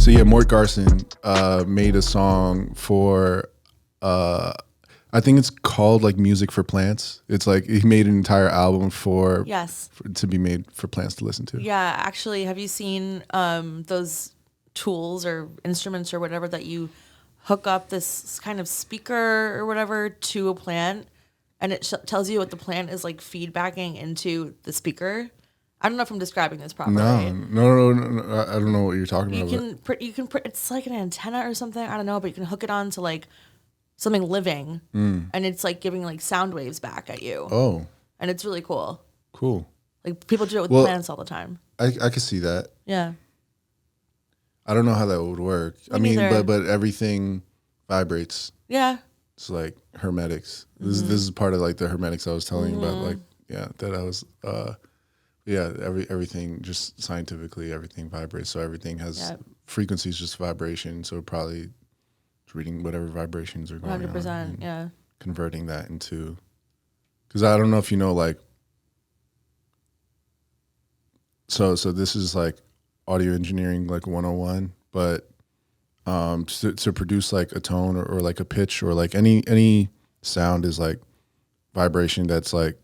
So yeah, Mort Garson made a song for I think it's called like Music for Plants. It's like he made an entire album Yes. to be made for plants to listen to. Yeah, actually, have you seen those tools or instruments or whatever that you hook up this kind of speaker or whatever to a plant, and it tells you what the plant is like feedbacking into the speaker? I don't know if I'm describing this properly. No. I don't know what you're talking You about. can it's like an antenna or something. I don't know, but you can hook it on to like something living, and it's like giving like sound waves back at you, Oh, and it's really cool. cool. Like people do it with Well, plants all the time. I could see that. Yeah. I don't know how that would work. I mean, neither. but everything vibrates. Yeah. It's like hermetics. This is part of like the hermetics I was telling you about. Like, yeah, that I was. Yeah, everything just scientifically, everything vibrates. So everything has frequencies, just vibration. So probably reading whatever vibrations are going 100%. on. Yeah. Converting that into, because I don't know if you know, like, so this is like audio engineering like 101, but to produce like a tone or like a pitch or like any sound is like vibration. That's like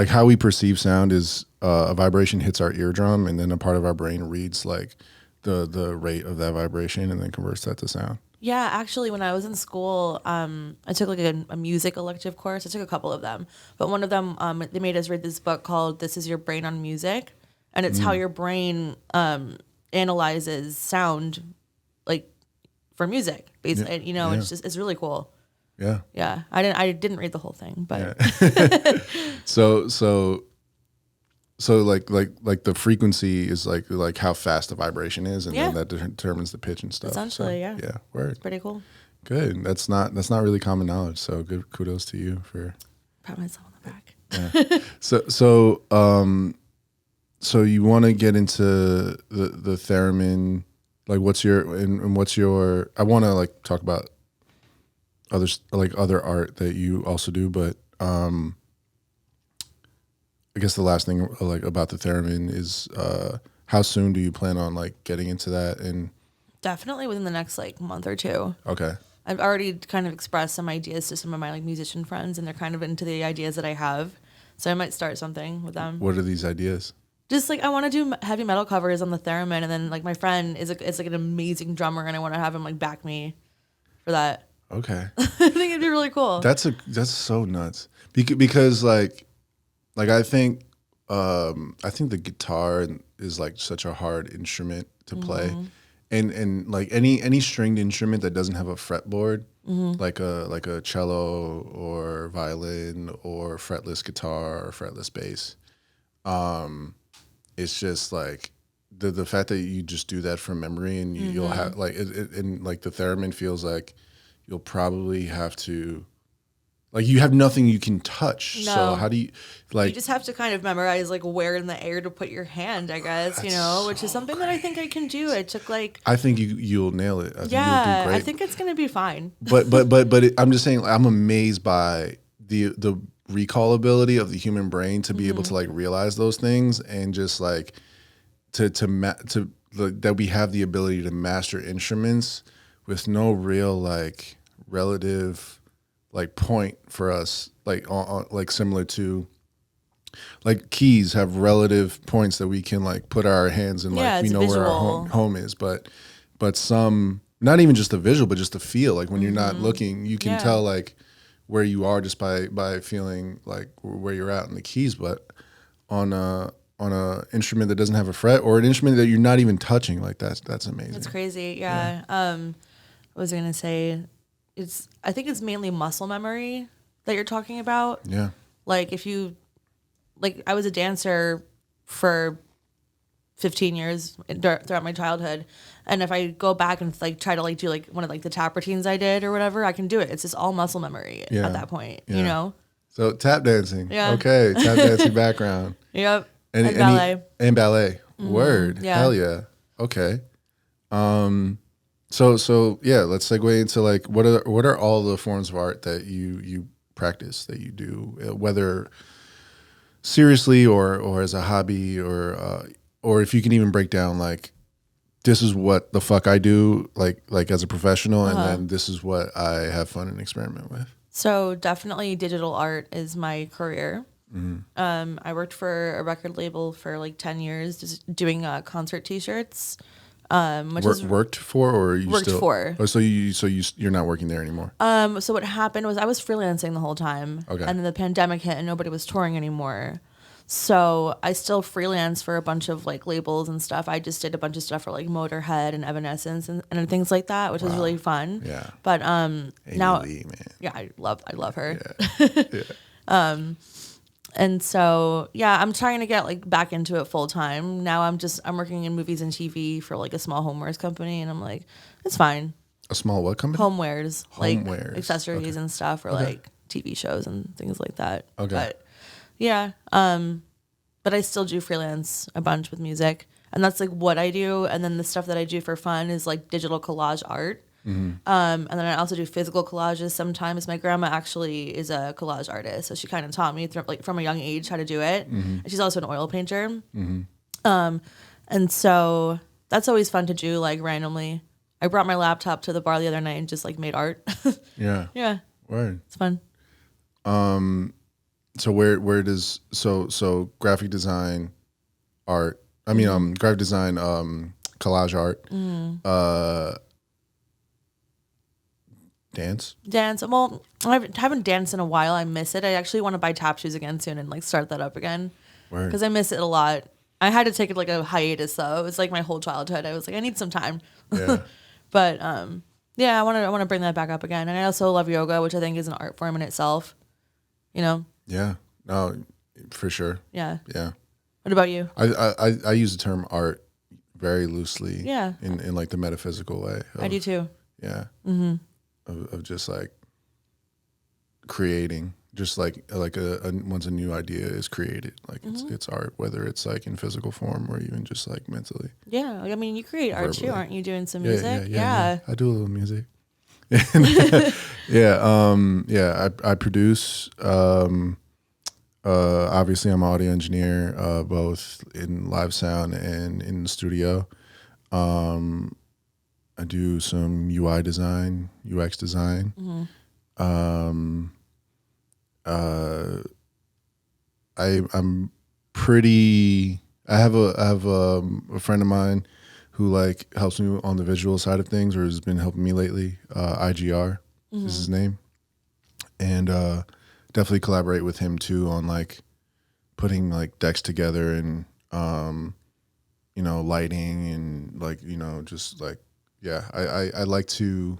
how we perceive sound is a vibration hits our eardrum, and then a part of our brain reads like the rate of that vibration and then converts that to sound. Yeah, actually, when I was in school, I took like a music elective course. I took a couple of them, but one of them, they made us read this book called "This Is Your Brain on Music," and it's how your brain analyzes sound, like for music. Basically, it's really cool. Yeah. Yeah, I didn't read the whole thing, but So like the frequency is like how fast the vibration is, and then that determines the pitch and stuff. Essentially, so, yeah, word. It's pretty cool. Good. That's not really common knowledge. So good. Kudos to you for pat myself on the back. Yeah. So you want to get into the theremin? Like, what's your? I want to like talk about other art that you also do, but I guess the last thing like about the theremin is how soon do you plan on like getting into that? And definitely within the next like month or two. Okay. I've already kind of expressed some ideas to some of my like musician friends, and they're kind of into the ideas that I have. So I might start something with them. What are these ideas? Just like I want to do heavy metal covers on the theremin, and then like my friend is like an amazing drummer, and I want to have him like back me for that. Okay. I think it'd be really cool. That's so nuts because like I think the guitar is like such a hard instrument to play, and like any stringed instrument that doesn't have a fretboard, like a cello or violin or fretless guitar or fretless bass, it's just like the fact that you just do that from memory, and you'll have like and like the theremin feels like you'll probably have to. Like you have nothing you can touch. No. So how do you like? You just have to kind of memorize like where in the air to put your hand, I guess, which is something that I think I can do. It took like. I think you'll nail it. I think yeah, you'll do great. I think it's gonna be fine. But I'm just saying, I'm amazed by the recall ability of the human brain to be able to like realize those things, and just like that we have the ability to master instruments with no real like relative like point for us, like on like similar to like keys have relative points that we can like put our hands in, like we know visual. where our home is, but some, not even just the visual, but just the feel, like when you're not looking, you can tell like where you are just by feeling like where you're at in the keys. But on a instrument that doesn't have a fret, or an instrument that you're not even touching, like that's amazing. It's crazy. Yeah. What was I gonna say? I think it's mainly muscle memory that you're talking about. Yeah. Like if you, like I was a dancer for 15 years throughout my childhood, and if I go back and like try to like do like one of like the tap routines I did or whatever, I can do it. It's just all muscle memory at that point, you know? So tap dancing. Yeah. Okay. Tap dancing background. Yep. And ballet. And ballet. Word. Yeah. Hell yeah. Okay. So yeah, let's segue into like what are all the forms of art that you practice, that you do, whether seriously or as a hobby, or if you can even break down like this is what the fuck I do, like as a professional, and then this is what I have fun and experiment with. So definitely digital art is my career. I worked for a record label for like 10 years, just doing concert T-shirts. Worked for, or you Worked still? for. Oh, you're not working there anymore. So what happened was I was freelancing the whole time, Okay. and then the pandemic hit and nobody was touring anymore. So I still freelance for a bunch of like labels and stuff. I just did a bunch of stuff for like Motorhead and Evanescence and things like that, which was really fun. Yeah. But Amy now, Lee, man. yeah, I love her. Yeah. And so, yeah, I'm trying to get like back into it full time. Now I'm working in movies and TV for like a small homewares company, and I'm like, it's fine. A small what company? Homewares, like Homewares. accessories and stuff, or like TV shows and things like that. Okay. But yeah, but I still do freelance a bunch with music, and that's like what I do. And then the stuff that I do for fun is like digital collage art. And then I also do physical collages sometimes. My grandma actually is a collage artist, so she kind of taught me from a young age how to do it. And she's also an oil painter. And so that's always fun to do, like randomly. I brought my laptop to the bar the other night and just like made art. Yeah. Yeah, Word. it's fun. So where does so graphic design, art? I mean, graphic design, collage art, dance. Well, I haven't danced in a while. I miss it. I actually want to buy tap shoes again soon and like start that up again Word. because I miss it a lot. I had to take it like a hiatus though. It was like my whole childhood. I was like, I need some time. Yeah. But yeah, I want to bring that back up again. And I also love yoga, which I think is an art form in itself. You know? Yeah. No, for sure. Yeah. Yeah. What about you? I use the term art very loosely. Yeah. In like the metaphysical way. I do too. Yeah. Of just like creating, just like once a new idea is created, like it's art, whether it's like in physical form or even just like mentally. Yeah. I mean, you create art too, Verbally. aren't you? Doing some music? Yeah. I do a little music. Yeah. I produce. Obviously, I'm an audio engineer, both in live sound and in the studio. I do some UI design, UX design. I'm pretty. I have a friend of mine who like helps me on the visual side of things, or has been helping me lately. IGR is his name, and definitely collaborate with him too on like putting like decks together and lighting and like just like I like to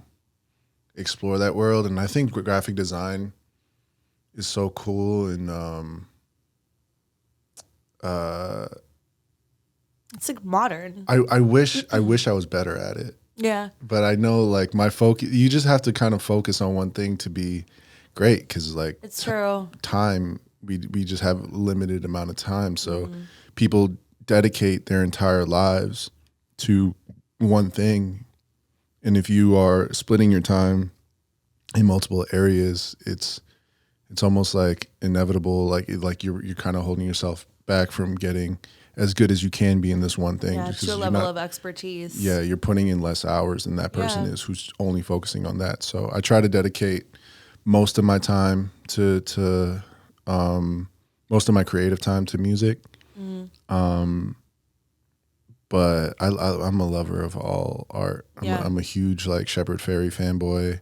explore that world, and I think graphic design is so cool and It's like modern. I wish I was better at it. Yeah. But I know like my focus, you just have to kind of focus on one thing to be great, because like It's true. time, we just have a limited amount of time. So people dedicate their entire lives to one thing. And if you are splitting your time in multiple areas, it's almost like inevitable, like you're kind of holding yourself back from getting as good as you can be in this one thing. Yeah, just 'cause to a you're level of expertise. Yeah, you're putting in less hours than that person Yeah. is who's only focusing on that. So I try to dedicate most of my time to most of my creative time to music. But I'm a lover of all art. I'm a huge like Shepard Fairey fanboy.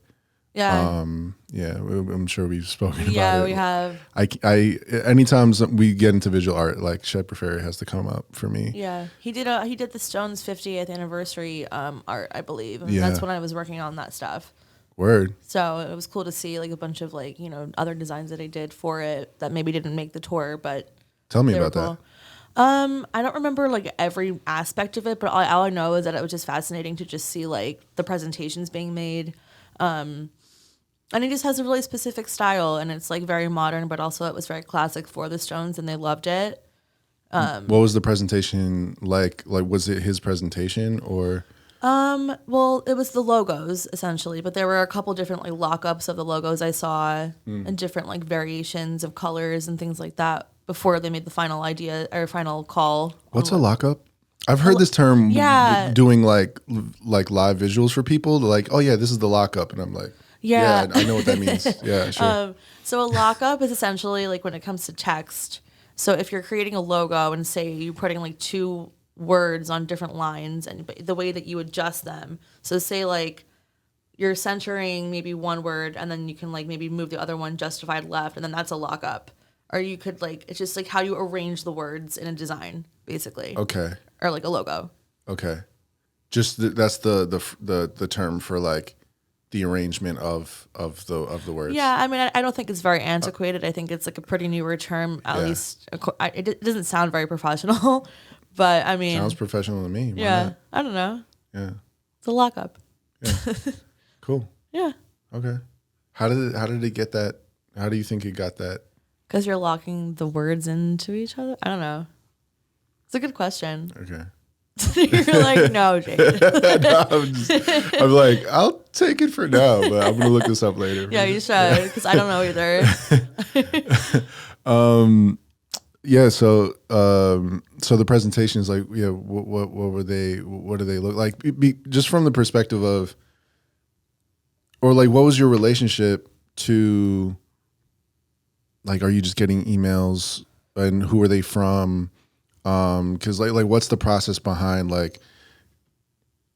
Yeah. I'm sure we've spoken about it. Yeah, we have. I anytime we get into visual art, like Shepard Fairey has to come up for me. Yeah. He did the Stones 50th anniversary art, I believe. And Yeah. that's when I was working on that stuff. Word. So it was cool to see like a bunch of like, other designs that I did for it that maybe didn't make the tour, but Tell me they were about cool. that. I don't remember like every aspect of it, but all I know is that it was just fascinating to just see like the presentations being made. And he just has a really specific style, and it's like very modern, but also it was very classic for the Stones, and they loved it. What was the presentation like? Like, was it his presentation or? Well, it was the logos essentially, but there were a couple different like lockups of the logos I saw and different like variations of colors and things like that before they made the final idea or final call. What's a lockup? I've heard this term Yeah. doing like live visuals for people. They're like, oh yeah, this is the lockup, and I'm like, Yeah. I know what that means. Yeah, sure. So a lockup is essentially like when it comes to text. So if you're creating a logo and say you're putting like two words on different lines and the way that you adjust them. So say like you're centering maybe one word and then you can like maybe move the other one justified left and then that's a lockup. Or you could like, it's just like how you arrange the words in a design, basically. Okay. Or like a logo. Okay. Just that's the term for like the arrangement of the words. Yeah, I mean, I don't think it's very antiquated. I think it's like a pretty newer term. At least it doesn't sound very professional, but I mean, sounds professional to me. Why yeah, not? I don't know. Yeah. It's a lockup. Yeah. Cool. Yeah. Okay. How did it get that? How do you think it got that? Because you're locking the words into each other. I don't know. It's a good question. Okay. You're like, no, Jade. No, I'm like, I'll take it for now, but I'm gonna look this up later. Yeah, you should, because I don't know either. Yeah. So the presentation is like, yeah. What were they? What do they look like? Just from the perspective of, or like, what was your relationship to? Like, are you just getting emails, and who are they from? Because like what's the process behind like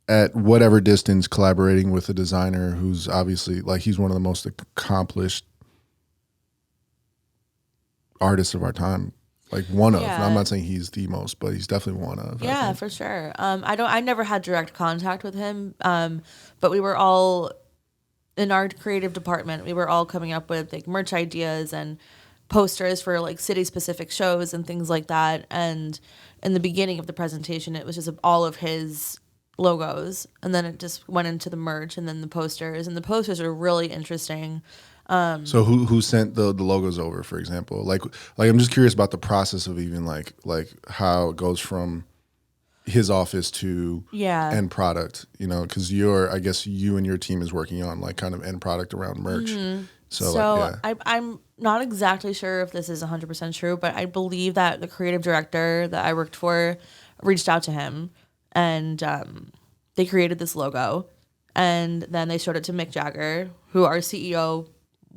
at whatever distance collaborating with a designer who's obviously like he's one of the most accomplished artists of our time, like one of. And I'm not saying he's the most, but he's definitely one of. Yeah, for sure. I never had direct contact with him, but we were all in our creative department. We were all coming up with like merch ideas and posters for like city specific shows and things like that. And in the beginning of the presentation, it was just all of his logos, and then it just went into the merch and then the posters. And the posters are really interesting. So who sent the logos over, for example? Like I'm just curious about the process of even like how it goes from his office to end product, you know, because I guess you and your team is working on like kind of end product around merch. Mm-hmm. So I'm not exactly sure if this is 100% true, but I believe that the creative director that I worked for reached out to him, and they created this logo, and then they showed it to Mick Jagger, who our CEO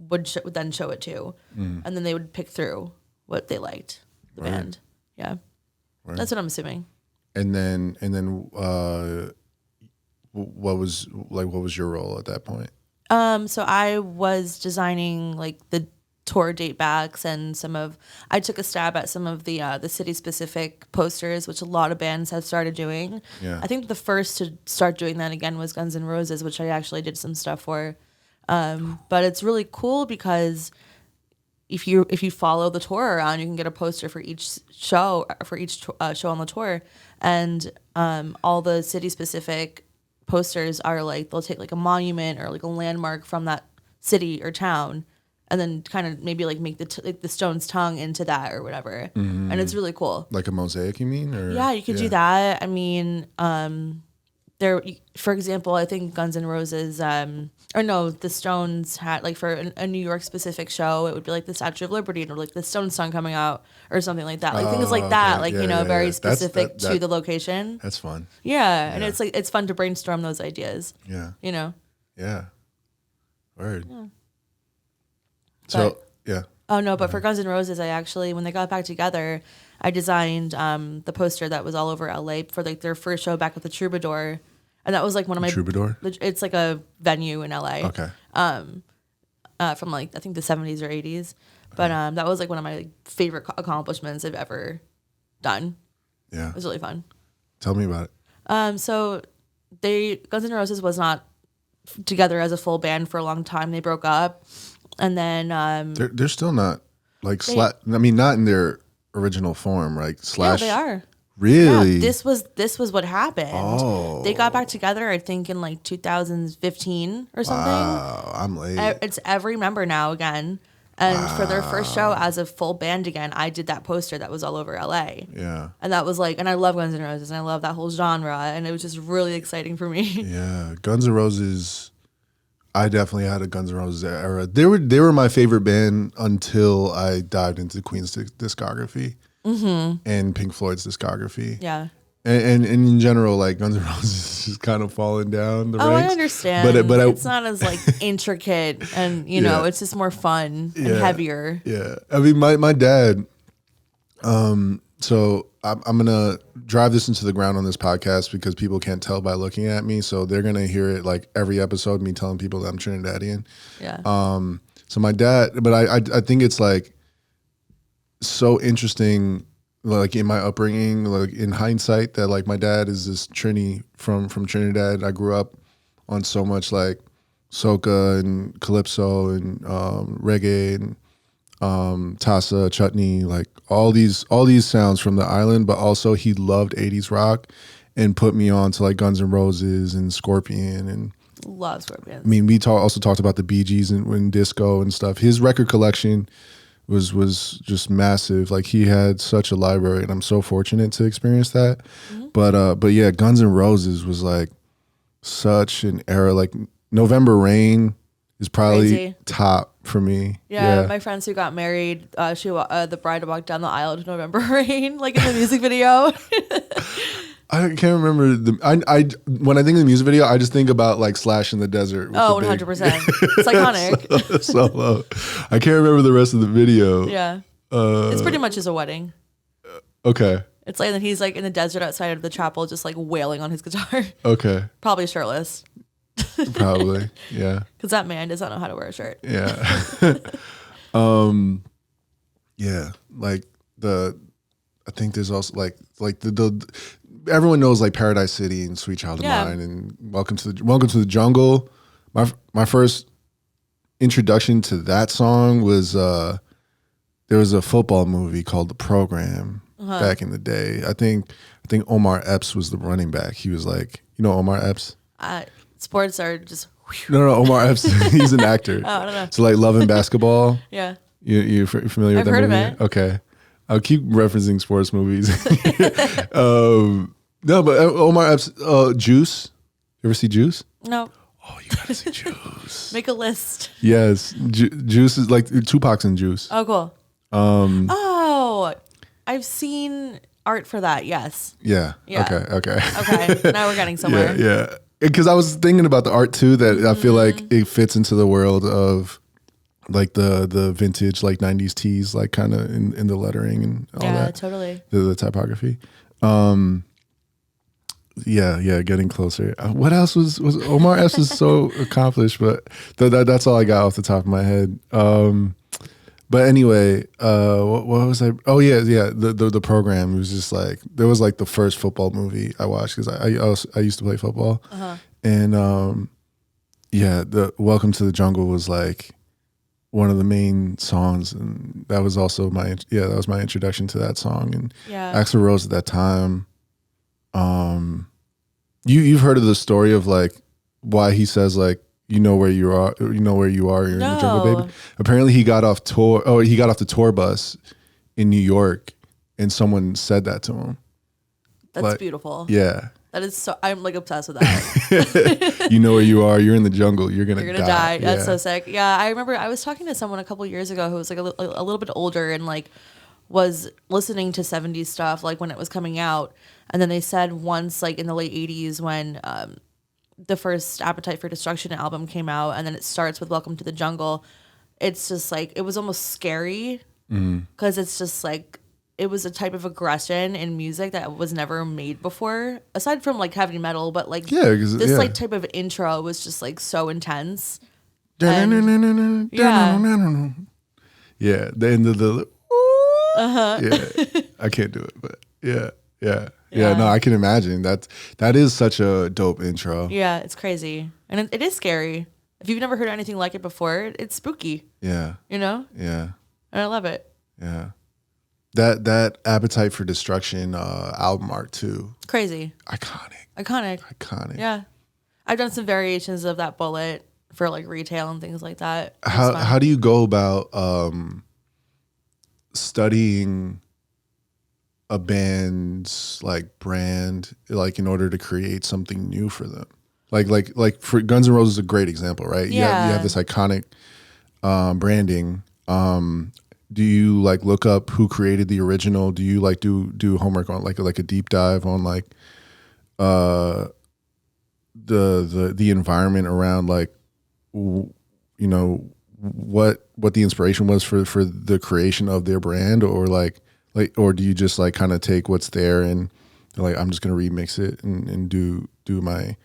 would then show it to, and then they would pick through what they liked, the band. Yeah, that's what I'm assuming. And then what was your role at that point? So I was designing like the tour date backs and I took a stab at some of the city specific posters, which a lot of bands have started doing. Yeah. I think the first to start doing that again was Guns N' Roses, which I actually did some stuff for. But it's really cool because if you follow the tour around, you can get a poster for each show show on the tour, and all the city specific posters are like they'll take like a monument or like a landmark from that city or town, and then kind of maybe like make the stone's tongue into that or whatever, and it's really cool. Like a mosaic, you mean? Or yeah, you could do that. I mean, there, for example, I think Guns N' Roses, or no, the Stones had like for a New York specific show, it would be like the Statue of Liberty or like the Stones song coming out or something like that. Like things like that, okay. Like, yeah, very specific to the location. That's fun. Yeah. And it's like, it's fun to brainstorm those ideas. Yeah. You know? Yeah. Word. Yeah. So, yeah. Oh, no, but for Guns N' Roses, I actually, when they got back together, I designed the poster that was all over LA for like their first show back at the Troubadour. And that was like one of my Troubadour. It's like a venue in LA. Okay. From like I think the 70s or 80s, but that was like one of my favorite accomplishments I've ever done. Yeah, it was really fun. Tell me about it. So Guns N' Roses was not together as a full band for a long time. They broke up, and then they're still not like I mean, not in their original form, right? Yeah, they are. Really? Yeah, this was what happened. Oh. They got back together, I think, in like 2015 or something. Wow, I'm late. It's every member now again. And for their first show as a full band again, I did that poster that was all over LA. Yeah. And that was like, and I love Guns N' Roses and I love that whole genre. And it was just really exciting for me. Yeah. Guns N' Roses, I definitely had a Guns N' Roses era. They were my favorite band until I dived into Queen's discography. Mm-hmm. And Pink Floyd's discography. Yeah. and in general, like Guns N' Roses is just kind of falling down the ranks. I understand. But it's not as like intricate, and you know, it's just more fun and heavier. Yeah, I mean, my dad. So I'm gonna drive this into the ground on this podcast because people can't tell by looking at me. So they're gonna hear it like every episode, me telling people that I'm Trinidadian. Yeah. So my dad, but I think it's like so interesting, like in my upbringing, like in hindsight, that like my dad is this Trini from Trinidad. I grew up on so much like soca and calypso and reggae and tassa, chutney, like all these sounds from the island, but also he loved 80s rock and put me on to like Guns N' Roses and Scorpion and love Scorpions. I mean, we also talked about the Bee Gees and disco and stuff. His record collection was just massive. Like he had such a library, and I'm so fortunate to experience that. But yeah, Guns N' Roses was like such an era. Like November Rain is probably Crazy. top for me. Yeah, my friends who got married, the bride walked down the aisle to November Rain, like in the music video. I can't remember I when I think of the music video, I just think about like Slash in the desert. 100%. It's iconic. Solo. I can't remember the rest of the video. Yeah. It's pretty much just a wedding. Okay. It's like, and then he's like in the desert outside of the chapel, just like wailing on his guitar. Okay. Probably shirtless. Probably. Yeah. Because that man does not know how to wear a shirt. Yeah. Yeah. Like I think there's also like the everyone knows like Paradise City and Sweet Child of Mine and Welcome to the Jungle. My first introduction to that song was there was a football movie called The Program back in the day. I think Omar Epps was the running back. He was like, you know Omar Epps? Sports are just No, Omar Epps. He's an actor. I don't know. So like Love and Basketball. Yeah. You familiar with that heard movie? of it. Okay. I'll keep referencing sports movies. No, but Omar Epps, Juice. You ever see Juice? No. Oh, you gotta see Juice. Make a list. Yes, Juice is like Tupac's in Juice. Oh, cool. I've seen art for that. Yes. Yeah. Yeah. Okay. Okay. Now we're getting somewhere. Yeah. Because I was thinking about the art too. That I feel like it fits into the world of like the vintage like 90s tees, like kind of in the lettering and all that. Yeah, totally. The typography. Yeah, getting closer. What else was Omar Epps is so accomplished, but that's all I got off the top of my head. But anyway, what was I? Oh yeah. The program was just like there was like the first football movie I watched because I used to play football, and the Welcome to the Jungle was like one of the main songs, and that was also my introduction to that song. And Axl Rose at that time. You've heard of the story of like why he says like you know where you are, you're in the jungle, baby. Apparently he got off the tour bus in New York, and someone said that to him. That's like, beautiful. Yeah. That is so. I'm like obsessed with that. You know where you are. You're in the jungle. You're gonna die. That's so sick. Yeah, I remember I was talking to someone a couple years ago who was like a little bit older and like was listening to 70s stuff like when it was coming out, and then they said once like in the late 80s when the first Appetite for Destruction album came out, and then it starts with Welcome to the Jungle. It's just like it was almost scary because it's just like. It was a type of aggression in music that was never made before, aside from like heavy metal. But like this like type of intro was just like so intense. Yeah, the end of the. Yeah, I can't do it, but yeah. No, I can imagine that is such a dope intro. Yeah, it's crazy, and it is scary. If you've never heard anything like it before, it's spooky. Yeah, you know. Yeah, and I love it. Yeah. That Appetite for Destruction album art too. Crazy. Iconic. Yeah. I've done some variations of that bullet for like retail and things like that. How do you go about studying a band's like brand like in order to create something new for them? Like for Guns N' Roses is a great example, right? Yeah. You have this iconic branding. do you like look up who created the original? Do you like do homework on like a deep dive on like uh the environment around like you know what the inspiration was for the creation of their brand, or like or do you just like kind of take what's there and like I'm just gonna remix it and do my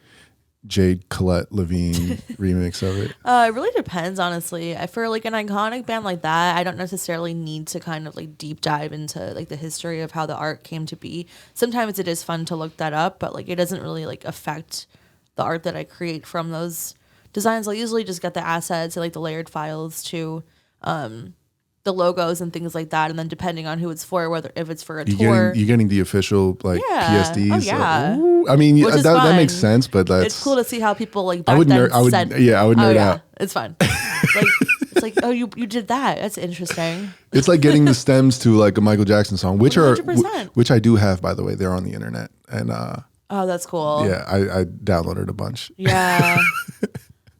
Jade Colette Levine remix of it? It really depends, honestly. For like an iconic band like that, I don't necessarily need to kind of like deep dive into like the history of how the art came to be. Sometimes it is fun to look that up, but like it doesn't really like affect the art that I create from those designs. I'll usually just get the assets, like the layered files to the logos and things like that, and then depending on who it's for, whether if it's for a tour, You're getting the official like PSDs. oh yeah. Ooh, I mean, that makes sense, but it's cool to see how people like back I would then nerd, yeah, I would nerd out. It's fun. Like it's like, oh, you did that. That's interesting. It's like getting the stems to like a Michael Jackson song, which 100%. which I do have, by the way. They're on the internet, and oh, that's cool. yeah, I downloaded a bunch. Yeah.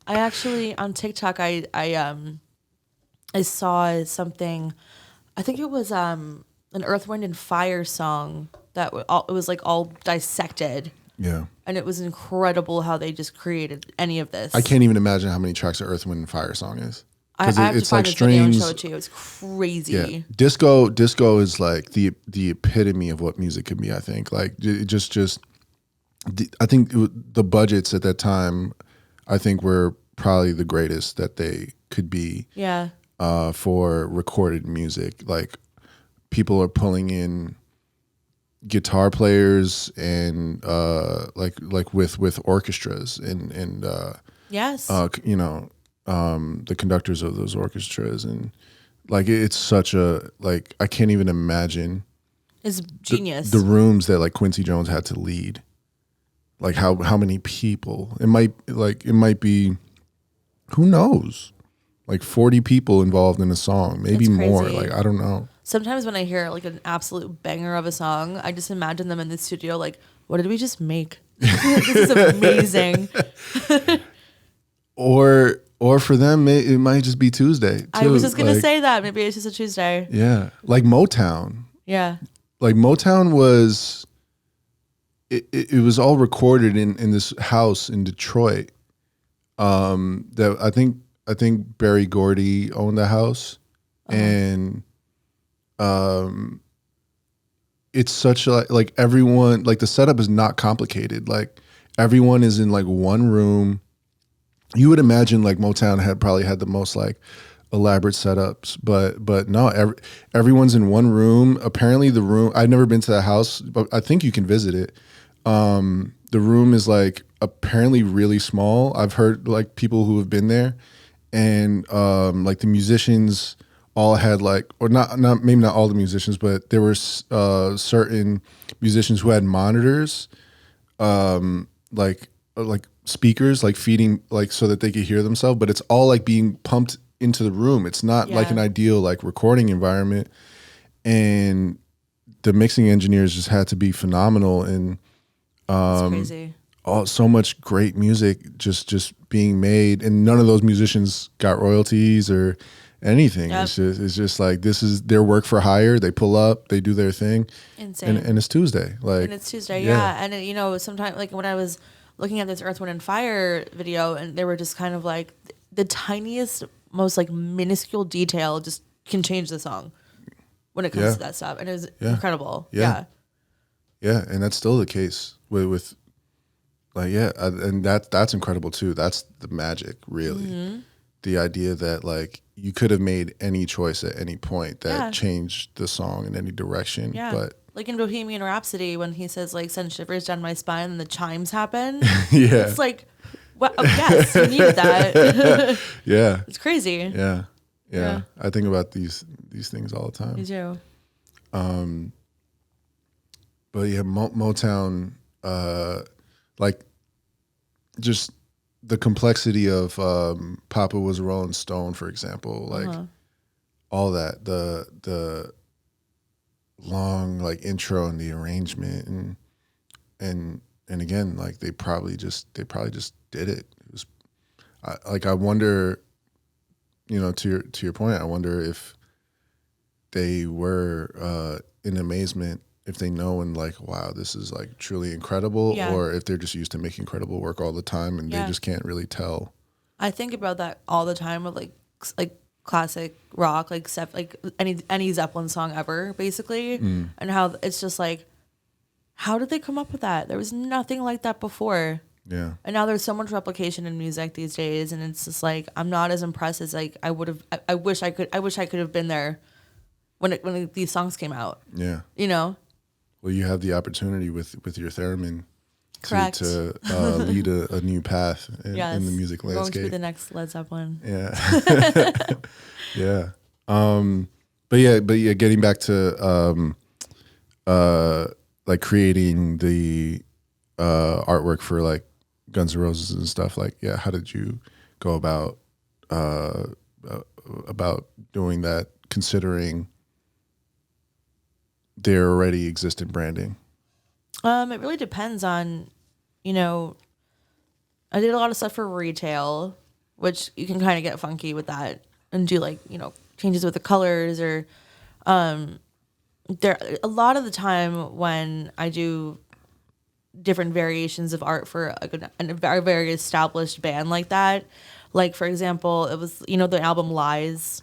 I actually on TikTok I saw something. I think it was an Earth, Wind, and Fire song that it was like all dissected. Yeah, and it was incredible how they just created any of this. I can't even imagine how many tracks an Earth, Wind, and Fire song is. I have it's to find like this video and strings. show it to you. It's crazy. Yeah, disco is like the epitome of what music can be. I think like I think the budgets at that time, I think were probably the greatest that they could be. Yeah. For recorded music, like people are pulling in guitar players and like with orchestras and Yes. you know the conductors of those orchestras, and like it's such a like I can't even imagine. It's genius. The rooms that like Quincy Jones had to lead, like how many people it might be, who knows, like 40 people involved in a song, maybe more. Like I don't know. Sometimes when I hear like an absolute banger of a song, I just imagine them in the studio like, what did we just make? This is amazing. or for them, it might just be Tuesday too. I was just gonna say that maybe it's just a Tuesday. Yeah, like Motown. Yeah, like Motown was. It was all recorded in this house in Detroit. That I think Berry Gordy owned the house, and it's such a like everyone, like the setup is not complicated. Like everyone is in like one room. You would imagine like Motown probably had the most like elaborate setups, but no, everyone's in one room. Apparently the room, I've never been to the house, but I think you can visit it. The room is like apparently really small. I've heard like people who have been there, and like the musicians all had like, or not maybe not all the musicians, but there were certain musicians who had monitors, like speakers, like feeding, like so that they could hear themselves. But it's all like being pumped into the room. It's not like an ideal like recording environment, and the mixing engineers just had to be phenomenal. And it's crazy. So much great music just being made, and none of those musicians got royalties or anything. Yep. It's just like this is their work for hire. They pull up, they do their thing. Insane. And it's Tuesday. And it's Tuesday, yeah. And you know, sometimes like when I was looking at this Earth, Wind, and Fire video, and they were just kind of like the tiniest, most like minuscule detail just can change the song when it comes to that stuff, and it was incredible. Yeah, and that's still the case with like and that's incredible too. That's the magic, really. Mm-hmm. The idea that like you could have made any choice at any point that changed the song in any direction. Yeah. But like in Bohemian Rhapsody, when he says like "send shivers down my spine" and the chimes happen, it's like, well, yes, you needed that. Yeah, it's crazy. Yeah. I think about these things all the time. Me too. But yeah, Motown, like just the complexity of Papa Was a Rolling Stone, for example, like all that, the long like intro and the arrangement, and again, like they probably just did it. It was I wonder, you know, to your point, I wonder if they were in amazement if they know and like, wow, this is like truly incredible, Yeah. or if they're just used to making incredible work all the time and they Yeah. just can't really tell. I think about that all the time with like classic rock, like any Zeppelin song ever, basically, and how it's just like, how did they come up with that? There was nothing like that before. Yeah. And now there's so much replication in music these days, and it's just like I'm not as impressed as like I would have. I wish I could. I wish I could have been there when these songs came out. Yeah. You know. Well, you have the opportunity with your theremin Correct. to lead a new path Yes. in the music We're going to be landscape. the next Led Zeppelin. Yeah. Yeah. But yeah, getting back to like creating the artwork for like Guns N' Roses and stuff, like, yeah, how did you go about doing that, considering their already existent branding? It really depends on, you know, I did a lot of stuff for retail, which you can kind of get funky with that and do like, you know, changes with the colors or there a lot of the time when I do different variations of art for a very established band like that. Like, for example, it was, you know, the album Lies.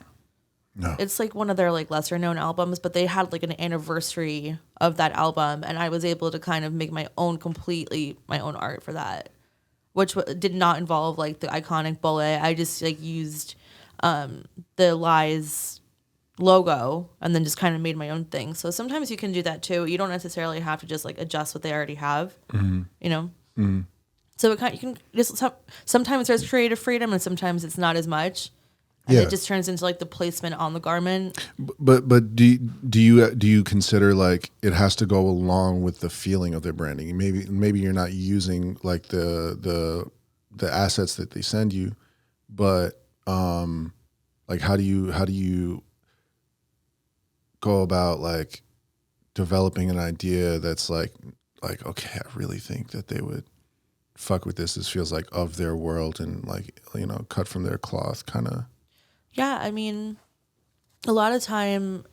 No. It's like one of their like lesser known albums, but they had like an anniversary of that album, and I was able to kind of make my own art for that, which did not involve like the iconic bullet. I just like used the Lies logo and then just kind of made my own thing. So sometimes you can do that too. You don't necessarily have to just like adjust what they already have, you know? So you can just, sometimes there's creative freedom and sometimes it's not as much. And it just turns into like the placement on the garment. But do you consider like it has to go along with the feeling of their branding? Maybe you're not using like the assets that they send you, but like how do you go about like developing an idea that's like okay, I really think that they would fuck with this. This feels like of their world and like, you know, cut from their cloth kind of. Yeah, I mean, a lot of time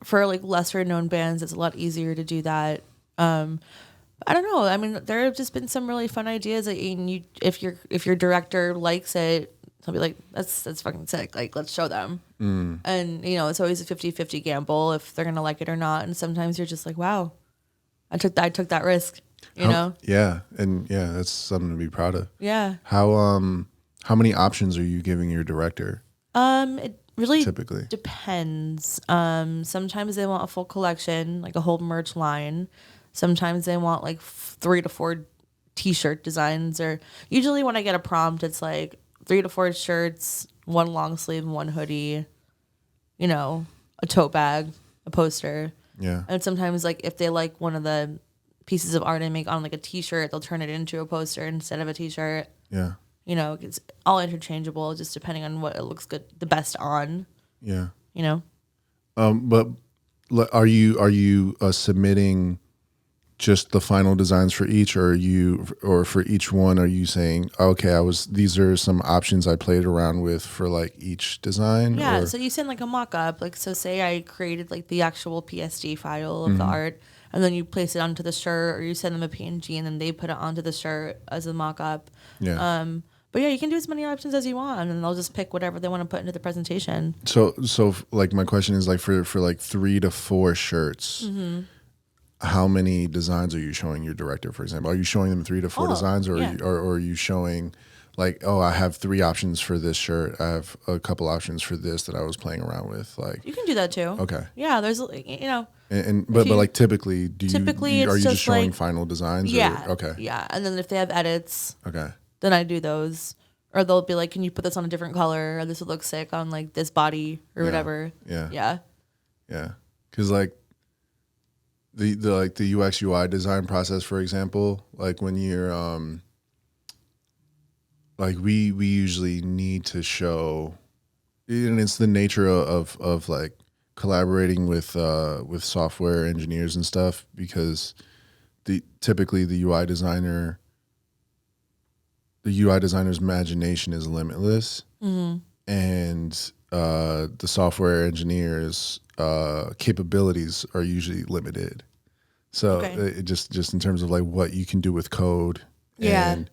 for like lesser known bands, it's a lot easier to do that. I don't know. I mean, there have just been some really fun ideas that if your director likes it, he'll be like, that's fucking sick. Like, let's show them. And, you know, it's always a 50-50 gamble if they're going to like it or not. And sometimes you're just like, wow, I took that risk, you know? Yeah. And yeah, that's something to be proud of. Yeah. How many options are you giving your director? It really typically depends. Sometimes they want a full collection, like a whole merch line. Sometimes they want like 3 to 4 t-shirt designs, or usually when I get a prompt, it's like 3 to 4 shirts, 1 long sleeve, 1 hoodie, you know, a tote bag, a poster. Yeah. And sometimes like if they like one of the pieces of art I make on like a t-shirt, they'll turn it into a poster instead of a t-shirt. Yeah. You know, it's all interchangeable, just depending on what it looks good, the best on. Yeah. You know. But are you submitting just the final designs for each, or for each one, are you saying, okay, these are some options I played around with for like each design? Yeah. Or? So you send like a mock-up, like, so say I created like the actual PSD file of the art, and then you place it onto the shirt, or you send them a PNG and then they put it onto the shirt as a mock-up. Yeah. But yeah, you can do as many options as you want, and then they'll just pick whatever they want to put into the presentation. So like my question is like for like 3 to 4 shirts, how many designs are you showing your director, for example? Are you showing them 3 to 4 designs, or, yeah. or are you showing like, oh, I have 3 options for this shirt, I have a couple options for this that I was playing around with? Like, You can do that too. okay. Yeah, there's, you know. But like typically, Typically, are it's you just showing like, final designs? Yeah. Or, okay. Yeah, and then if they have edits, Okay. then I do those. Or they'll be like, can you put this on a different color? Or this would look sick on like this body or whatever. Yeah. Yeah. Yeah. Because like the UX UI design process, for example, like when you're like we usually need to show, and it's the nature of like collaborating with software engineers and stuff, because typically the UI designer's imagination is limitless, and the software engineers capabilities are usually limited. So it just in terms of like what you can do with code and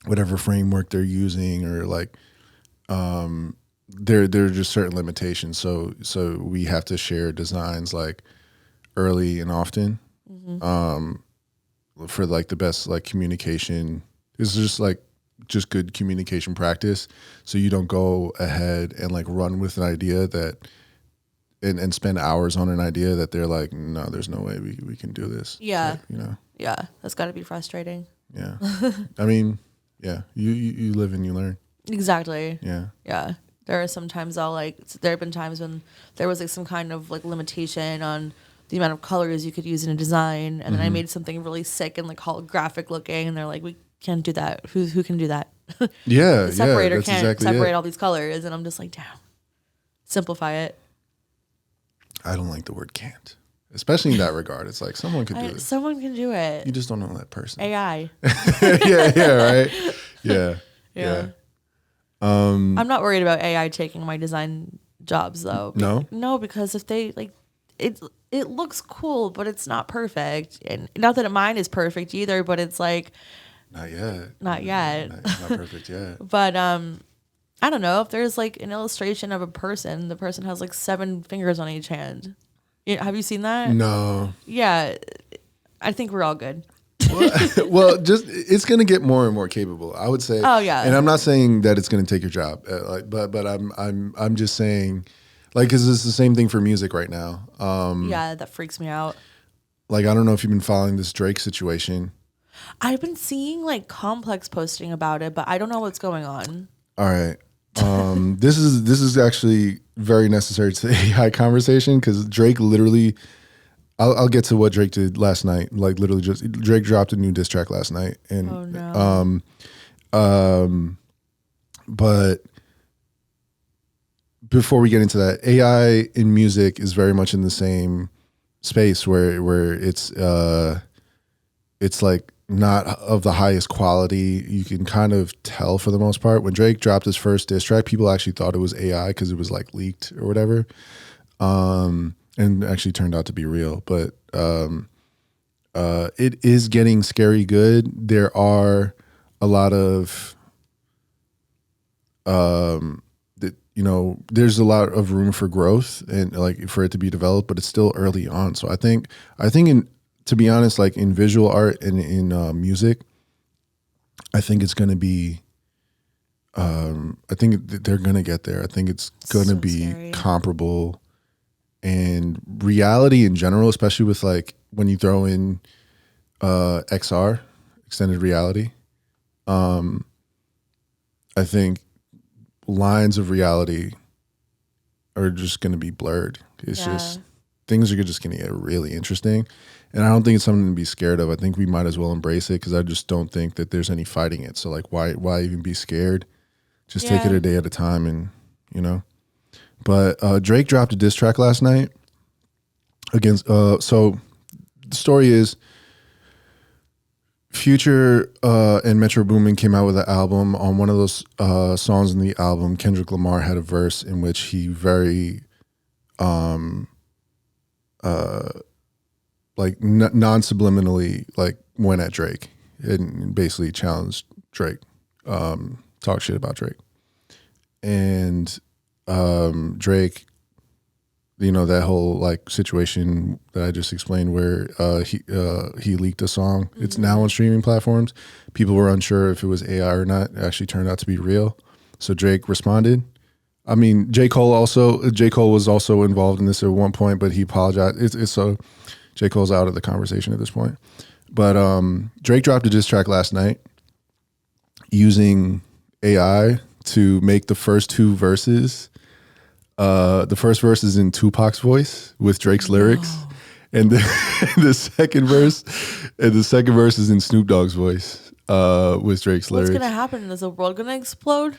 whatever framework they're using, or like there are just certain limitations. So we have to share designs like early and often for like the best like communication. It's just good communication practice, so you don't go ahead and like run with an idea that and spend hours on an idea that they're like, no, there's no way we can do this. Yeah. Like, you know. Yeah, that's got to be frustrating. Yeah. I mean, yeah, you live and you learn. Exactly. Yeah. Yeah. There are some times there have been times when there was like some kind of like limitation on the amount of colors you could use in a design, and then I made something really sick and like holographic looking, and they're like, we can't do that. Who can do that? Yeah. The separator that's can't exactly separate all these colors, and I'm just like, damn. Simplify it. I don't like the word can't, especially in that regard. It's like someone could do it. Someone can do it. You just don't know that person. AI. yeah, right. Yeah. I'm not worried about AI taking my design jobs though. No, because if they like it looks cool, but it's not perfect. And not that mine is perfect either, but it's like not yet. It's not perfect yet. But I don't know, if there's like an illustration of a person, the person has like 7 fingers on each hand. Have you seen that? No. Yeah. I think we're all good. Well, just it's going to get more and more capable, I would say. Oh yeah. And I'm not saying that it's going to take your job, but I'm just saying, like, because it's the same thing for music right now. Yeah, that freaks me out. Like, I don't know if you've been following this Drake situation. I've been seeing like Complex posting about it, but I don't know what's going on. All right. This is actually very necessary to the AI conversation, because Drake literally. I'll get to what Drake did last night. Like literally, just Drake dropped a new diss track last night, and but before we get into that, AI in music is very much in the same space where it's like not of the highest quality. You can kind of tell for the most part. When Drake dropped his first diss track, people actually thought it was AI because it was like leaked or whatever. And actually turned out to be real, but it is getting scary good. There are a lot of, there's a lot of room for growth and like for it to be developed, but it's still early on. So I think to be honest, like in visual art and in music, I think it's going to be, I think they're going to get there. I think it's going to be scary. Comparable. And reality in general, especially with like when you throw in XR, extended reality, I think lines of reality are just going to be blurred. It's just things are just going to get really interesting. And I don't think it's something to be scared of. I think we might as well embrace it, because I just don't think that there's any fighting it. So like, why even be scared? Just take it a day at a time, and But Drake dropped a diss track last night against. So the story is, Future and Metro Boomin came out with an album. On one of those songs in the album, Kendrick Lamar had a verse in which he very, like non-subliminally like went at Drake and basically challenged Drake, talk shit about Drake, and. Drake, that whole like situation that I just explained where he leaked a song. Mm-hmm. It's now on streaming platforms. People were unsure if it was AI or not. It actually turned out to be real. So Drake responded. I mean, J. Cole was also involved in this at one point, but he apologized. It's so J. Cole's out of the conversation at this point. But Drake dropped a diss track last night using AI to make the first 2 verses. The first verse is in Tupac's voice with Drake's lyrics, and the second verse is in Snoop Dogg's voice with Drake's lyrics. What's gonna happen? Is the world gonna explode?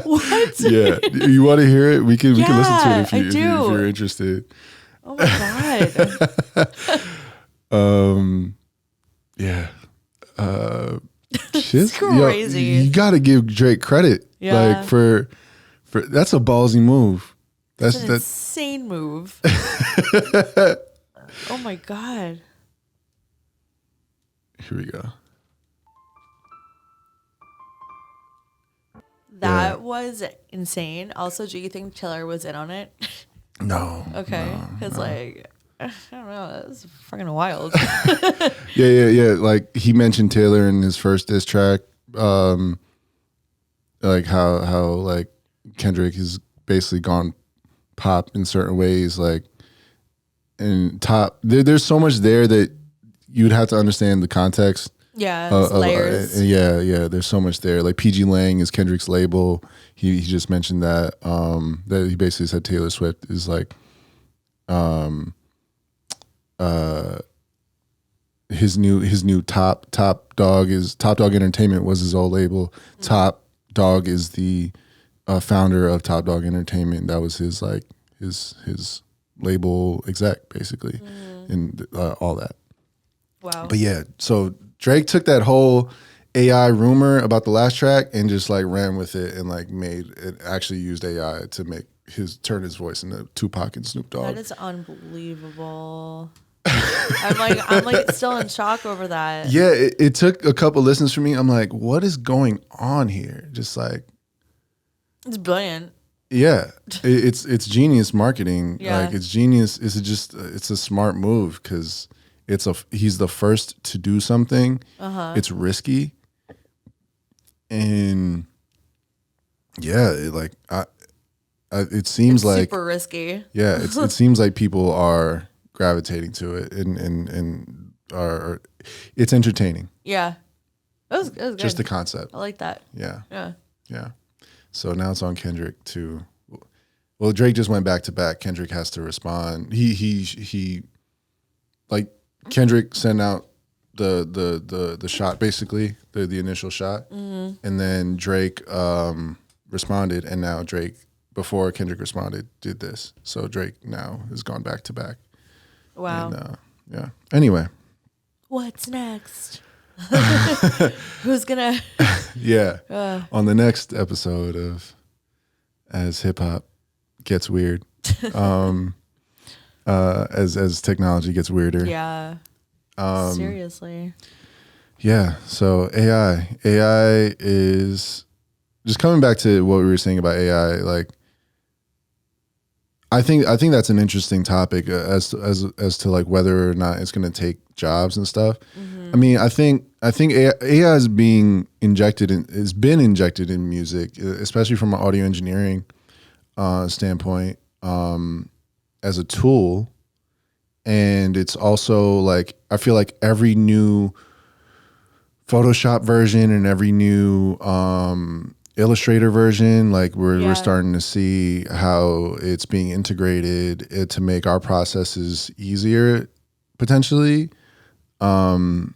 What? Yeah, you want to hear it? We can listen to it if you're interested. Oh my god. Yeah. It's crazy. You got to give Drake credit. Yeah. Like for that's a ballsy move. That's an insane move. Oh my God. Here we go. That was insane. Also, do you think Taylor was in on it? No. Okay. Because, I don't know. That was fucking wild. Yeah. Like, he mentioned Taylor in his first diss track. Like, how like, Kendrick has basically gone pop in certain ways. Like, and there's so much there that you'd have to understand the context. Yeah, layers. Yeah. There's so much there. Like PG Lang is Kendrick's label. He just mentioned that. That he basically said Taylor Swift is like, his new top dog Entertainment was his old label. Mm-hmm. Top Dog is the founder of Top Dog Entertainment. That was his label exec basically, and all that. Wow. But yeah, so Drake took that whole AI rumor about the last track and just like ran with it and like actually used AI to turn his voice into Tupac and Snoop Dogg. That is unbelievable. I'm like still in shock over that. Yeah, it took a couple listens for me. I'm like, what is going on here? Just like, it's brilliant. Yeah, it's genius marketing. Yeah. Like, it's genius. It's a smart move because he's the first to do something. It's risky, and yeah, it seems like super risky. Yeah, it seems like people are gravitating to it, and it's entertaining. Yeah, it was good. Just the concept. I like that. Yeah. So now it's on Kendrick to. Well, Drake just went back to back. Kendrick has to respond. He like. Kendrick sent out the shot, basically the initial shot, and then Drake responded, and now Drake, before Kendrick responded, did this. So Drake now has gone back to back. Wow. And, yeah. Anyway, what's next? Who's gonna? Yeah. On the next episode of As Hip Hop Gets Weird. As technology gets weirder. Yeah. Seriously. Yeah. So AI is just coming back to what we were saying about AI. Like, I think that's an interesting topic as to like whether or not it's going to take jobs and stuff. I mean, I think AI is being injected in music, especially from an audio engineering standpoint. As a tool, and it's also like, I feel like every new Photoshop version and every new Illustrator version, like we're starting to see how it's being integrated to make our processes easier potentially. How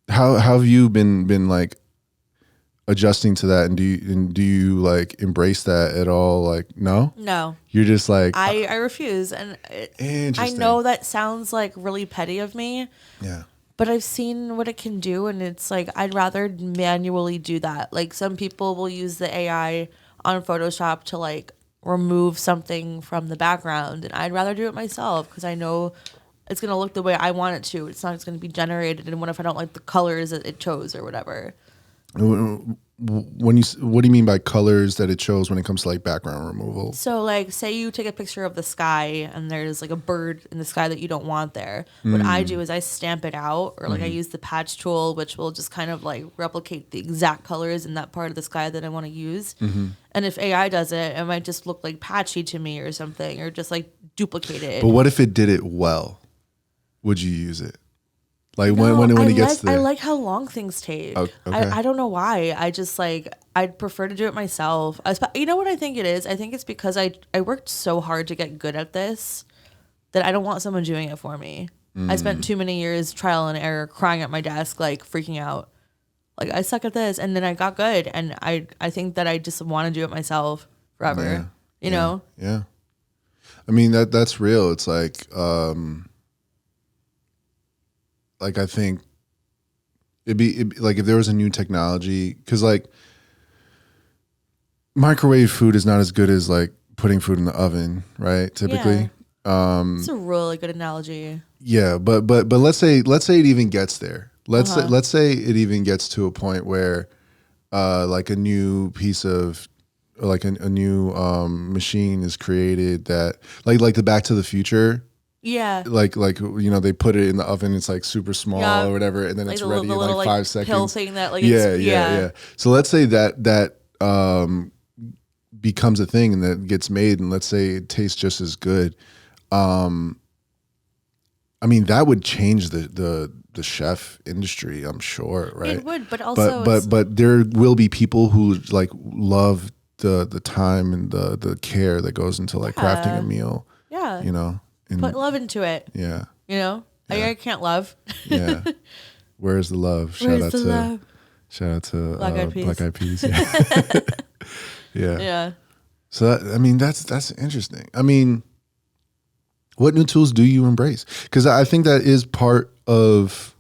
have you been like adjusting to that, and do you like embrace that at all? Like, no, you're just like, I refuse, and I know that sounds like really petty of me, but I've seen what it can do, and it's like, I'd rather manually do that. Like, some people will use the AI on Photoshop to like remove something from the background, and I'd rather do it myself because I know it's gonna look the way I want it to. It's not gonna be generated, and what if I don't like the colors that it chose or whatever? What do you mean by colors that it shows when it comes to like background removal? So like, say you take a picture of the sky and there's like a bird in the sky that you don't want there. What I do is I stamp it out, or like I use the patch tool, which will just kind of like replicate the exact colors in that part of the sky that I want to use. And if AI does it, it might just look like patchy to me or something, or just like duplicated. But what if it did it well? Would you use it? Like, when it gets there. I like how long things take. Okay. I don't know why. I just like, I'd prefer to do it myself. You know what I think it is? I think it's because I worked so hard to get good at this that I don't want someone doing it for me. I spent too many years trial and error, crying at my desk, like freaking out. Like, I suck at this, and then I got good, and I think that I just want to do it myself forever. You know? Yeah. I mean, that's real. It's like I think it'd be like if there was a new technology, because like microwave food is not as good as like putting food in the oven, right? Typically. It's a really good analogy. Yeah, but let's say it even gets there. Let's say it even gets to a point where like a new piece of like a new machine is created that like the Back to the Future. Yeah. Like they put it in the oven, it's like super small or whatever, and then like it's the ready in little, like 5 seconds. Pill thing that like yeah. So let's say that becomes a thing and that gets made, and let's say it tastes just as good. I mean, that would change the chef industry, I'm sure, right? It would, but also but there will be people who like love the time and the care that goes into like crafting a meal. Yeah. You know? And put love into it. Yeah. You know? Yeah. I can't love. Yeah. Where's the love? Shout out to Black Eyed Peas. Yeah. Yeah. Yeah. So I mean that's interesting. I mean, what new tools do you embrace? Because I think that is part of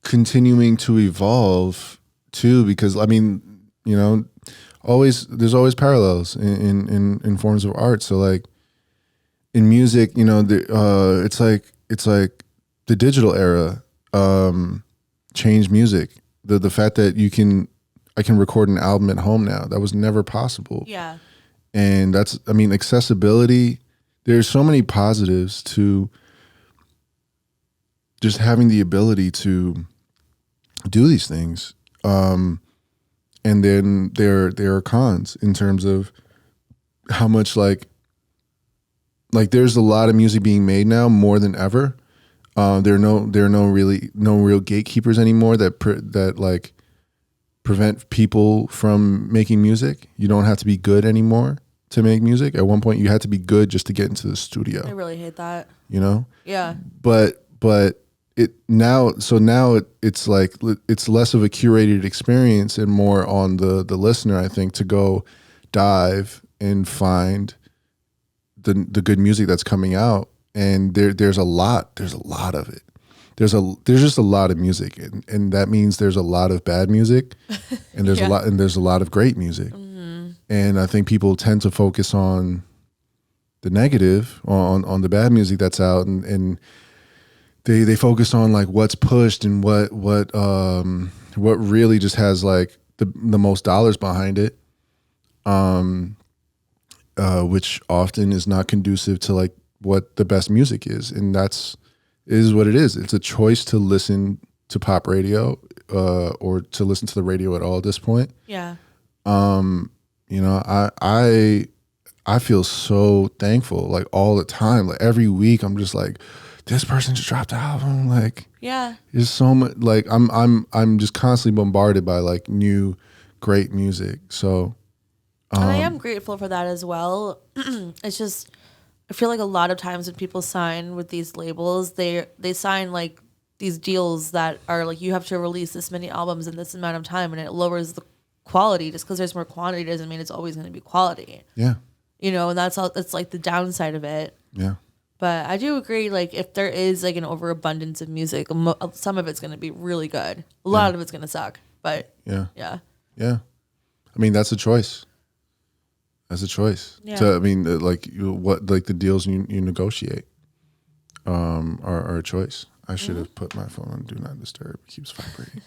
continuing to evolve too. Because I mean, you know, there's always parallels in forms of art. So like in music, you know, it's like the digital era changed music. The fact that I can record an album at home now, that was never possible. Yeah. And that's, I mean, accessibility. There's so many positives to just having the ability to do these things. And then there are cons in terms of how much like there's a lot of music being made now more than ever. There are no real gatekeepers anymore that like prevent people from making music. You don't have to be good anymore to make music. At one point you had to be good just to get into the studio. I really hate that. You know? Yeah. But it's like it's less of a curated experience and more on the listener, I think, to go dive and find the good music that's coming out. And there's a lot of it. There's just a lot of music, and that means there's a lot of bad music, and there's a lot of great music. Mm-hmm. And I think people tend to focus on the negative, on the bad music that's out, and they focus on like what's pushed and what really just has like the most dollars behind it, which often is not conducive to like what the best music is, and is what it is. It's a choice to listen to pop radio or to listen to the radio at all at this point. Yeah. You know, I feel so thankful like all the time. Like every week I'm just like, this person just dropped an album. Like, yeah, there's so much. Like I'm just constantly bombarded by like new great music. So, and I am grateful for that as well. It's just, I feel like a lot of times when people sign with these labels, they sign like these deals that are like, you have to release this many albums in this amount of time, and it lowers the quality. Just because there's more quantity doesn't mean it's always going to be quality. Yeah. You know, and that's like the downside of it. Yeah. But I do agree, like, if there is like an overabundance of music, some of it's going to be really good. A lot of it's going to suck. But yeah. I mean, that's a choice. That's a choice. Yeah. I mean, like what, like the deals you negotiate, are a choice. I should have put my phone on Do Not Disturb. It keeps vibrating.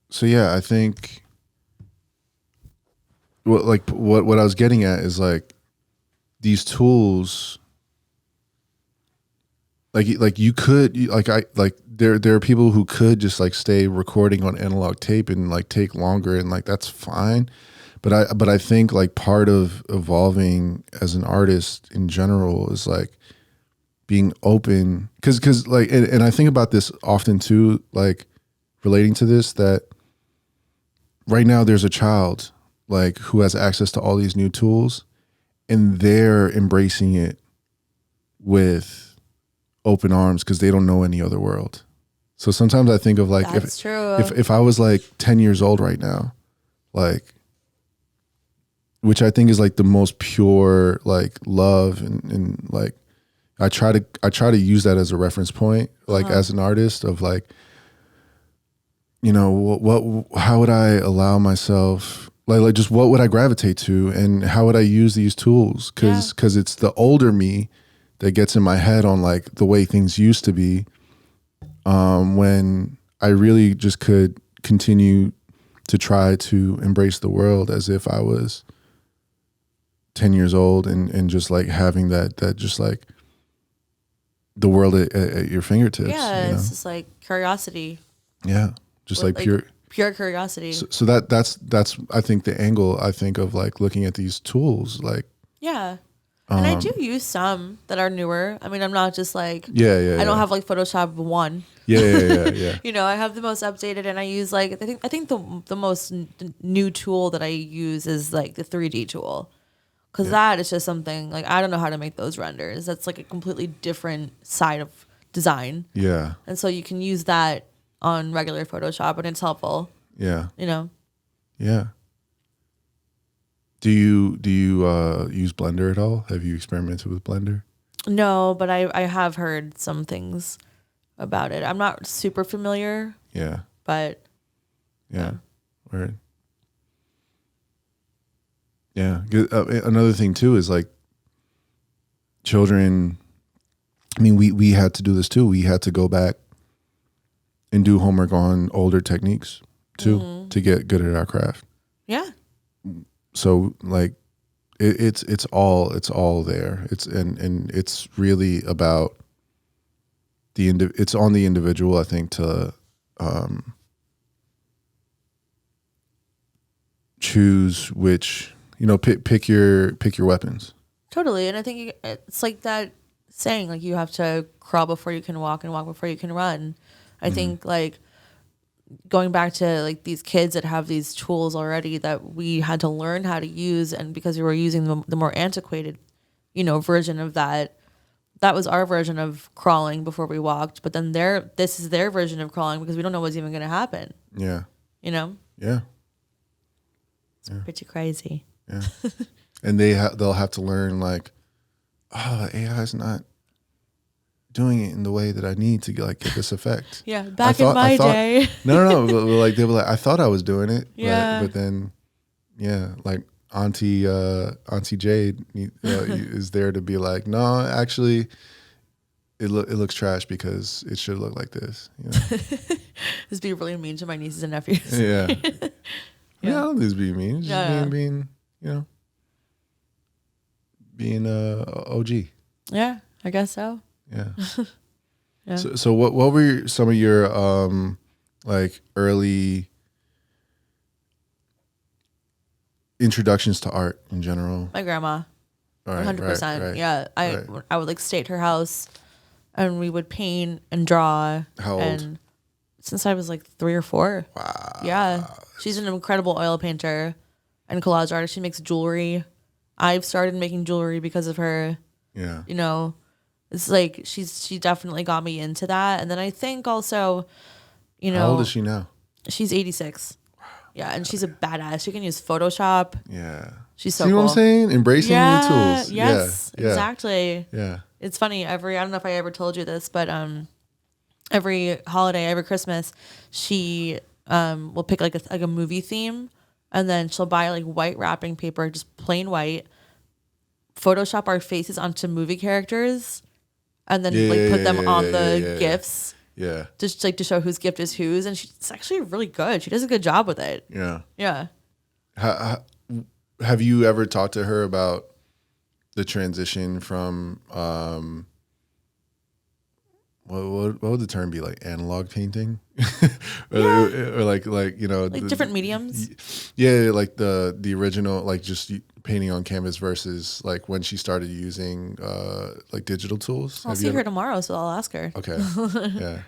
So yeah, I think what I was getting at is like these tools. Like you could there are people who could just like stay recording on analog tape and like take longer, and like that's fine. But I think like part of evolving as an artist in general is like being open, because like and I think about this often too, like relating to this, that right now there's a child like who has access to all these new tools, and they're embracing it with open arms because they don't know any other world. So sometimes I think of like, if I was like 10 years old right now, like, which I think is like the most pure like love and like I try to use that as a reference point, like as an artist of like, how would I allow myself, like just what would I gravitate to and how would I use these tools? Cause it's the older me that gets in my head on like the way things used to be, when I really just could continue to try to embrace the world as if I was 10 years old and just like having that just like the world at your fingertips. Yeah, it's just like curiosity. Yeah, just like pure curiosity. So that's I think the angle I think of like looking at these tools like. Yeah. And I do use some that are newer. I mean, I'm not just like I don't have like Photoshop 1. Yeah. I have the most updated, and I use like I think the most new tool that I use is like the 3D tool, because that is just something like I don't know how to make those renders. That's like a completely different side of design. Yeah. And so you can use that on regular Photoshop, and it's helpful. Yeah. Yeah. Do you use Blender at all? Have you experimented with Blender? No, but I have heard some things about it. I'm not super familiar. Yeah. But yeah. Word. Yeah. Another thing too is like children. I mean, we had to do this too. We had to go back and do homework on older techniques too to get good at our craft. Yeah. So like it's all there. It's and it's really about it's on the individual, I think, to choose which, pick your weapons. Totally. And I think it's like that saying, like you have to crawl before you can walk and walk before you can run. I think like going back to like these kids that have these tools already that we had to learn how to use, and because we were using the more antiquated, version of that was our version of crawling before we walked. But then this is their version of crawling because we don't know what's even going to happen. Yeah. Yeah. It's pretty crazy. Yeah. And they'll have to learn like, AI is not doing it in the way that I need to get this effect. Yeah, in my day. No. But like they were like, I thought I was doing it. Yeah. But then, like Auntie Jade is there to be like, no, actually, it looks trash because it should look like this. Just be really mean to my nieces and nephews. Yeah. I don't think it's being mean. It's just being being OG. Yeah, I guess so. Yeah. Yeah. So what were some of your like early introductions to art in general? My grandma. All right, 100%. right. Yeah. I would like stay at her house and we would paint and draw. How old? And since I was like 3 or 4. Wow. Yeah. She's an incredible oil painter and collage artist. She makes jewelry. I've started making jewelry because of her. Yeah. It's like she definitely got me into that. And then I think also, How old is she now? She's 86. Wow. Yeah, and she's a badass. She can use Photoshop. Yeah. She's so See cool. what I'm saying? Embracing new tools. Yes, yeah. exactly. Yeah. It's funny, I don't know if I ever told you this, but every holiday, every Christmas, she will pick like a movie theme, and then she'll buy like white wrapping paper, just plain white, Photoshop our faces onto movie characters, and then put them on the gifts. Yeah. Just like to show whose gift is whose, and she's actually really good. She does a good job with it. Yeah. Yeah. Have you ever talked to her about the transition from what would the term be, like analog painting, or like different mediums? Yeah, like the original, like just painting on canvas versus like when she started using like digital tools. I'll see her tomorrow, so I'll ask her. Okay. Yeah.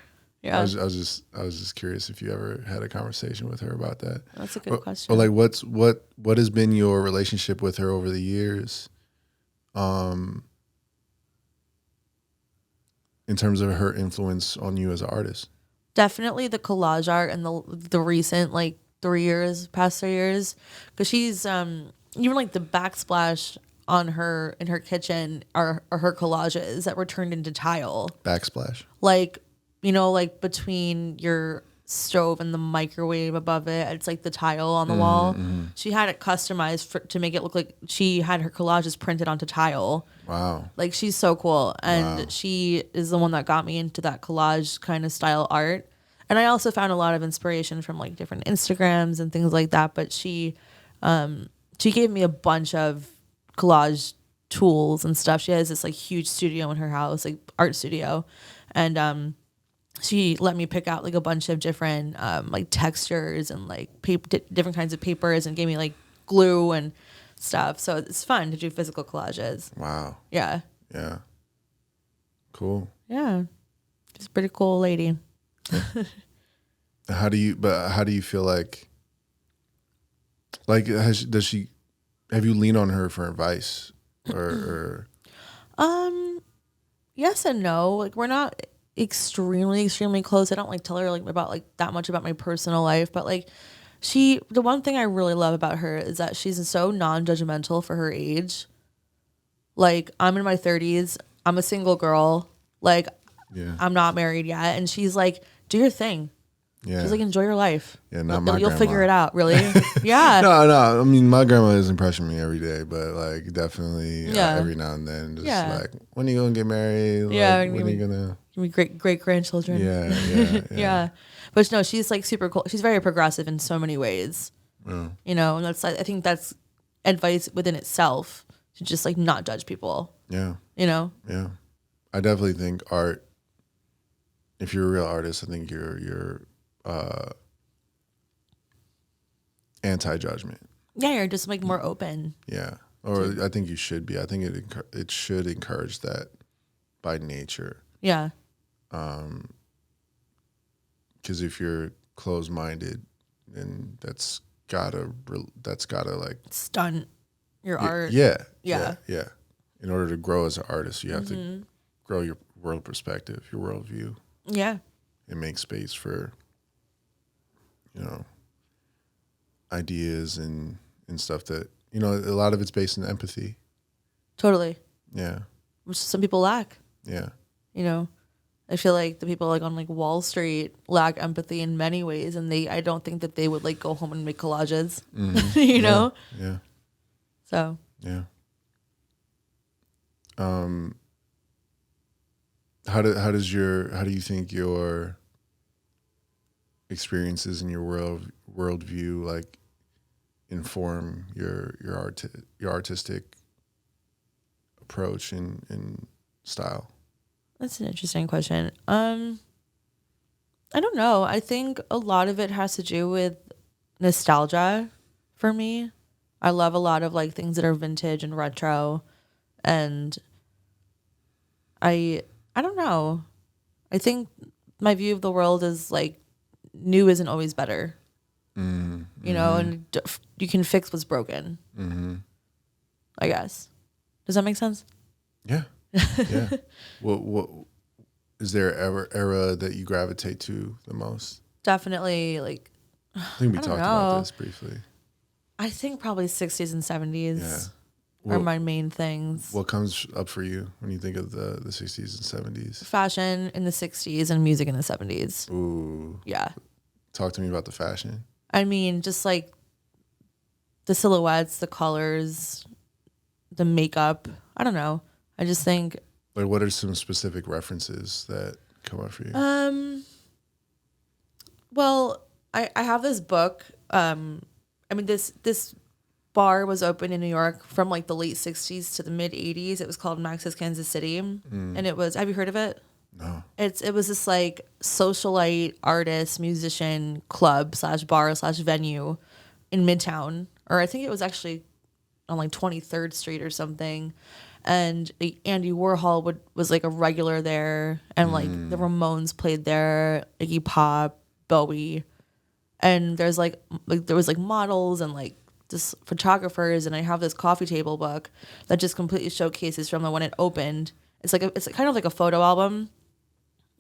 Yeah. I was just curious if you ever had a conversation with her about that. That's a good question. Or like what has been your relationship with her over the years? In terms of her influence on you as an artist? Definitely the collage art and the recent like past 3 years, because she's even like the backsplash on her in her kitchen are her collages that were turned into tile. Backsplash. Like, like between your stove and the microwave above it, it's like the tile on the wall. She had it customized to make it look like she had her collages printed onto tile. Wow. Like, she's so cool. And Wow. she is the one that got me into that collage kind of style art. And I also found a lot of inspiration from like different Instagrams and things like that. But she gave me a bunch of collage tools and stuff. She has this like huge studio in her house, like art studio. And she let me pick out like a bunch of different like textures and like different kinds of papers, and gave me like glue and stuff. So it's fun to do physical collages. Wow. Yeah. Yeah. Cool. Yeah. She's a pretty cool lady. How do you feel like have you leaned on her for advice or Yes and no. Like, we're not extremely close. I don't like tell her like about like that much about my personal life, but like the one thing I really love about her is that she's so non-judgmental for her age. Like, I'm in my 30s. I'm a single girl. Like, yeah. I'm not married yet. And she's like, do your thing. Yeah. She's like, enjoy your life. Yeah, not my You'll grandma. figure it out, really. Yeah. No. I mean, my grandma is impressing me every day, but like definitely every now and then, just like, when are you gonna get married? Like, when are you gonna give me great grandchildren? Yeah. Yeah. But no, she's like super cool. She's very progressive in so many ways. Yeah. And I think that's advice within itself, to just like not judge people. Yeah. Yeah. I definitely think art, if you're a real artist, I think you're anti-judgment. Yeah, you're just like more open. Yeah. Or I think you should be. I think it should encourage that by nature. Yeah. Because if you're closed-minded, then that's gotta like Stunt your art. Yeah. Yeah. In order to grow as an artist, you have to grow your world perspective, your worldview, Yeah. and make space for, ideas and stuff that, a lot of it's based in empathy. Totally. Yeah. Which some people lack. Yeah. I feel like the people like on like Wall Street lack empathy in many ways, and I don't think that they would like go home and make collages. Mm-hmm. know? Yeah. So. Yeah. How do you think your experiences in your worldview like inform your artistic approach and style? That's an interesting question. I don't know. I think a lot of it has to do with nostalgia for me. I love a lot of like things that are vintage and retro, and I don't know. I think my view of the world is like new isn't always better. And you can fix what's broken. I guess. Does that make sense? Yeah. Yeah. What is there ever era that you gravitate to the most? Definitely, like, I think we I don't talked know. about this briefly. I think probably 60s and 70s Yeah. are my main things. What comes up for you when you think of the 60s and 70s? Fashion in the 60s and music in the 70s. Ooh. Yeah. Talk to me about the fashion. I mean, just like the silhouettes, the colors, the makeup. I don't know. I just think. Like, what are some specific references that come up for you? Well, I have this book. I mean, this bar was open in New York from like the late 60s to the mid 80s. It was called Max's Kansas City. And it was, have you heard of it? No. It was this like socialite, artist, musician club / bar / venue in Midtown. Or I think it was actually on like 23rd Street or something. And Andy Warhol was like a regular there, and like the Ramones played there, Iggy Pop, Bowie, and there was like models and like just photographers, and I have this coffee table book that just completely showcases from when it opened. It's kind of like a photo album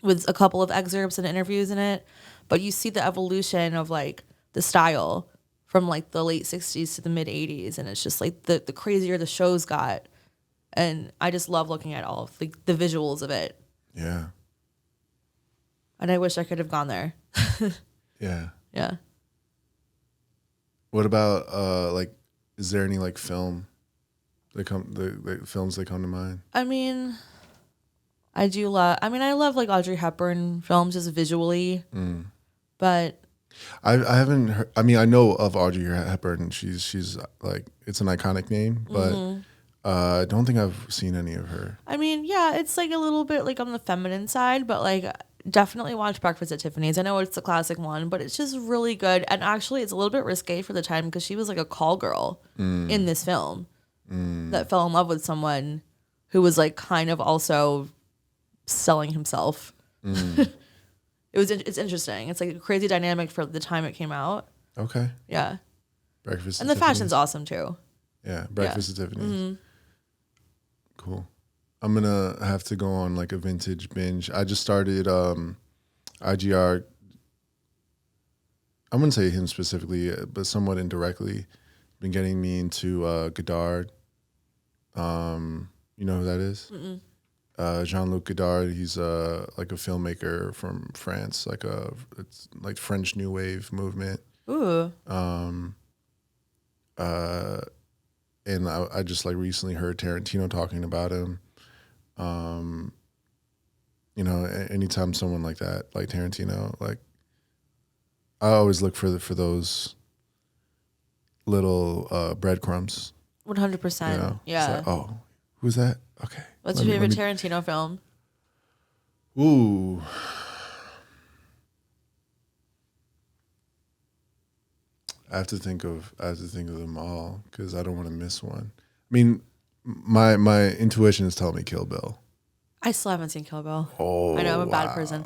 with a couple of excerpts and interviews in it, but you see the evolution of like the style from like the late 60s to the mid 80s, and it's just like the crazier the shows got, and I just love looking at all of the visuals of it. Yeah. And I wish I could have gone there. Yeah. Yeah. What about like, is there any like film the films that come to mind? I mean, I love like Audrey Hepburn films just visually, but I haven't heard, I mean, I know of Audrey Hepburn. She's like, it's an iconic name, but I don't think I've seen any of her. I mean, yeah, it's like a little bit like on the feminine side, but like definitely watch Breakfast at Tiffany's. I know it's the classic one, but it's just really good. And actually, it's a little bit risque for the time because she was like a call girl in this film that fell in love with someone who was like kind of also selling himself. It's interesting. It's like a crazy dynamic for the time it came out. Okay. Yeah. Breakfast And at the Tiffany's. fashion's awesome too. Yeah, Breakfast at Tiffany's. Cool. I'm gonna have to go on like a vintage binge. I just started IGR. I wouldn't say him specifically, but somewhat indirectly, been getting me into Godard. You know who that is? Jean-Luc Godard. He's like a filmmaker from France, it's like French New Wave movement. Ooh. And I just like recently heard Tarantino talking about him. You know, anytime someone like that, like Tarantino, like I always look for those little breadcrumbs. 100%. You know? Yeah. It's like, oh, who's that? Okay. What's your favorite Tarantino film? Ooh. I have to think of them all because I don't want to miss one. I mean, my intuition is telling me Kill Bill. I still haven't seen Kill Bill. Oh, I know I'm a bad person.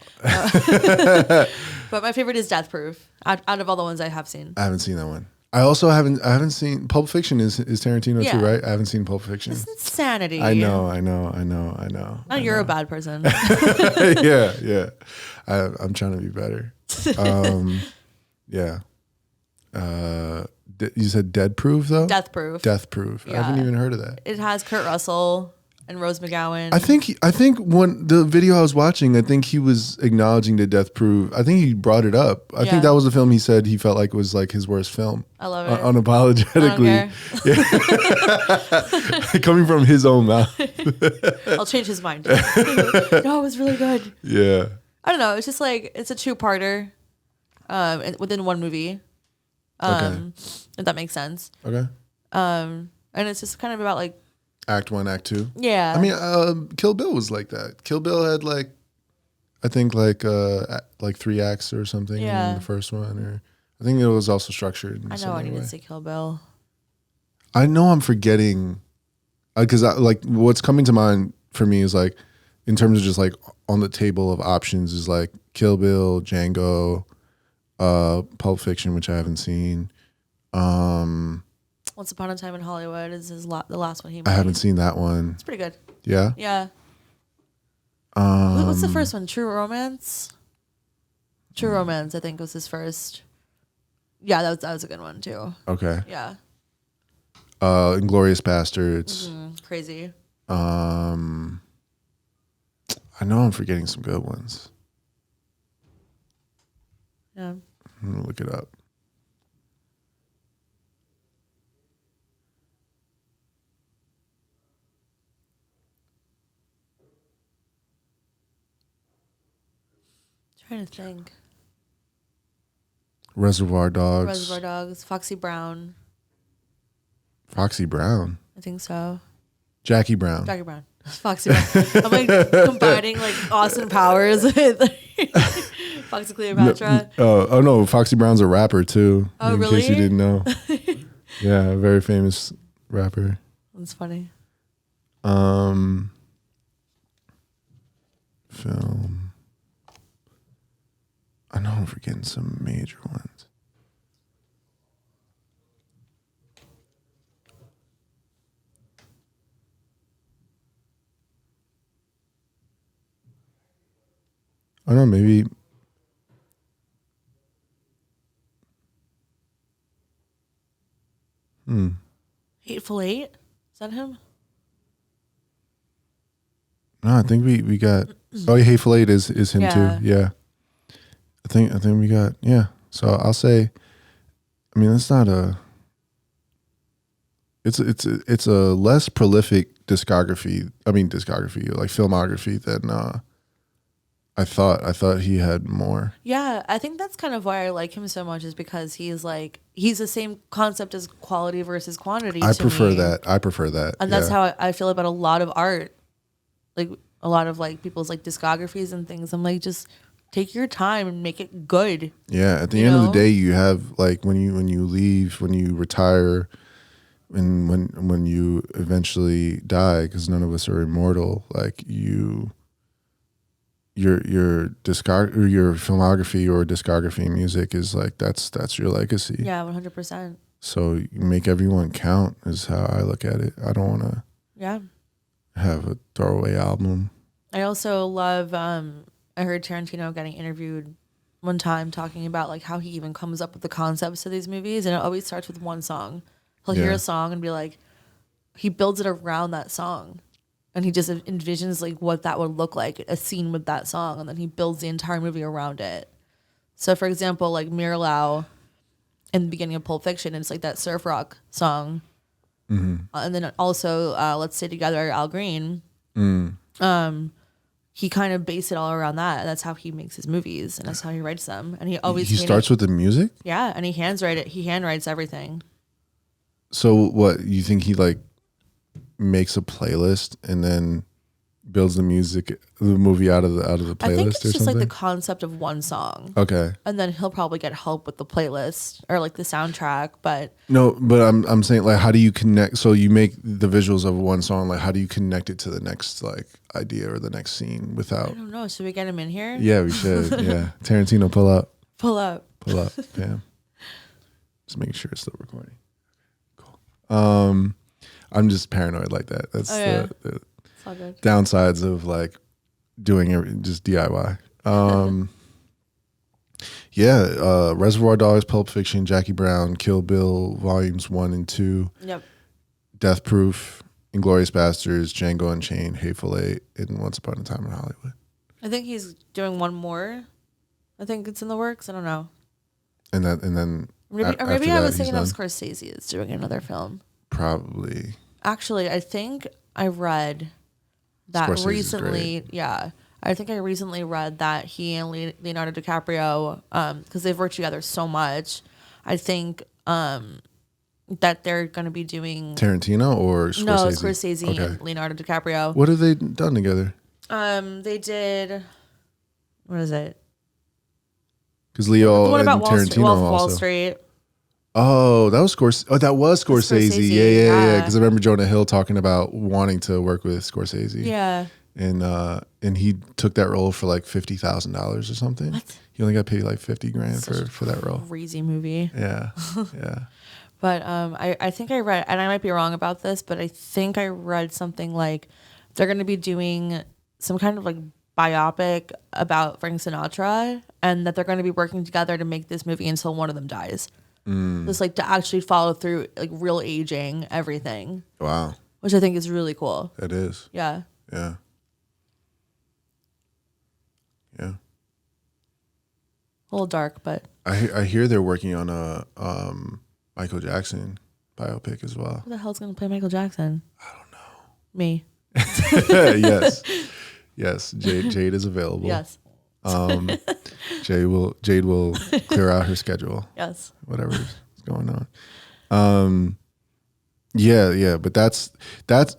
But my favorite is Death Proof. Out of all the ones I have seen. I haven't seen that one. I also haven't seen Pulp Fiction. Is Tarantino too, right? I haven't seen Pulp Fiction. It's insanity. I know. No, you're a bad person. yeah. I'm trying to be better. Yeah. You said Dead Proof though? Death Proof. Death Proof. Yeah. I haven't even heard of that. It has Kurt Russell and Rose McGowan. I think when the video I was watching, I think he was acknowledging the Death Proof. I think he brought it up. I think that was a film he said he felt like was like his worst film. I love it. Unapologetically. Yeah. Coming from his own mouth. I'll change his mind. No, it was really good. Yeah. I don't know. It's just like it's a two-parter within one movie. If that makes sense. Okay. And it's just kind of about like Act 1, Act 2. Yeah. I mean, Kill Bill was like that. Kill Bill had like, I think like 3 acts or something in the first one, or I think it was also structured. In I know I need to see Kill Bill. I know I'm forgetting, because like what's coming to mind for me is like, in terms of just like on the table of options is like Kill Bill, Django, Pulp Fiction, which I haven't seen. Once Upon a Time in Hollywood is the last one he made. I haven't seen that one. It's pretty good. Yeah? Yeah. What's the first one? True Romance? True Romance, I think, was his first. Yeah, that was a good one, too. Okay. Yeah. Inglourious Bastards. Crazy. I know I'm forgetting some good ones. Yeah. I'm going to look it up. Trying to think. Reservoir Dogs. Reservoir Dogs. Foxy Brown. Foxy Brown. I think so. Jackie Brown. Jackie Brown. Foxy Brown. I'm like combining like Austin Powers with Foxy Cleopatra. Oh no, Foxy Brown's a rapper too. Oh, in really? case you didn't know. Yeah, a very famous rapper. That's funny. Film. I know I'm forgetting some major ones. I don't know, maybe Hateful Eight? Is that him? No, I think we got. Oh, yeah, Hateful Eight is him too. Yeah. Yeah. I think we got. Yeah. So I'll say. I mean, it's not a. It's a less prolific discography. I mean, like filmography than I thought. I thought he had more. Yeah, I think that's kind of why I like him so much, is because he's the same concept as quality versus quantity. I to prefer me. that. I prefer that. And that's how I feel about a lot of art, like a lot of like people's like discographies and things. I'm like, just take your time and make it good. Yeah. At the end of the day, you have like when you leave, when you retire, and when you eventually die, because none of us are immortal. Like your filmography or discography in music is like that's your legacy. Yeah, 100%. So you make everyone count is how I look at it. I don't want to have a throwaway album. I also love. I heard Tarantino getting interviewed one time talking about like how he even comes up with the concepts of these movies, and it always starts with one song. He'll hear a song and be like, he builds it around that song. And he just envisions like what that would look like, a scene with that song, and then he builds the entire movie around it. So, for example, like Mirlau in the beginning of Pulp Fiction, it's like that surf rock song, and then also Let's Stay Together, Al Green. He kind of based it all around that. And that's how he makes his movies, and that's how he writes them. And he always he starts with the music. Yeah, and he handwrites everything. So what you think he like makes a playlist and then builds the movie out of the playlist? I think it's or just something? like the concept of one song. Okay. And then he'll probably get help with the playlist or like the soundtrack. But no, but I'm saying like, how do you connect? So you make the visuals of one song. Like, how do you connect it to the next like idea or the next scene without? I don't know. Should we get him in here? Yeah, we should. Yeah, Tarantino, pull up. Pull up. Bam. Just making sure it's still recording. Cool. I'm just paranoid like that. That's the it's all good. downsides of like doing it just DIY. Reservoir Dogs, Pulp Fiction, Jackie Brown, Kill Bill, Volumes 1 and 2. Yep. Death Proof, Inglourious Basterds, Django Unchained, Hateful Eight, and Once Upon a Time in Hollywood. I think he's doing one more. I think it's in the works. I don't know. And then maybe I was thinking of Scorsese is doing another film. Probably. Actually, I think I read that Scorsese's recently. great. Yeah. I think I recently read that he and Leonardo DiCaprio, because they've worked together so much, I think that they're going to be doing... Tarantino or Scorsese? No, Scorsese and Leonardo DiCaprio. What have they done together? They did... What is it? Because Leo The one and about Tarantino Wall Street. Oh, that was Scorsese. Oh, that was Scorsese. Scorsese, Yeah. Because I remember Jonah Hill talking about wanting to work with Scorsese. Yeah. And he took that role for like $50,000 or something. What? He only got paid like $50,000 for that role. Crazy movie. Yeah. Yeah. But I think I read, and I might be wrong about this, but I think I read something like they're going to be doing some kind of like biopic about Frank Sinatra, and that they're going to be working together to make this movie until one of them dies. Just like to actually follow through like real aging, everything. Wow. Which I think is really cool. It is. Yeah. Yeah. Yeah. A little dark, but I hear they're working on a Michael Jackson biopic as well. who the hell's going to play Michael Jackson? I don't know. Me. Yes. Jade is available. Yes. Jade will clear out her schedule. Yes. Whatever's going on. Yeah. But that's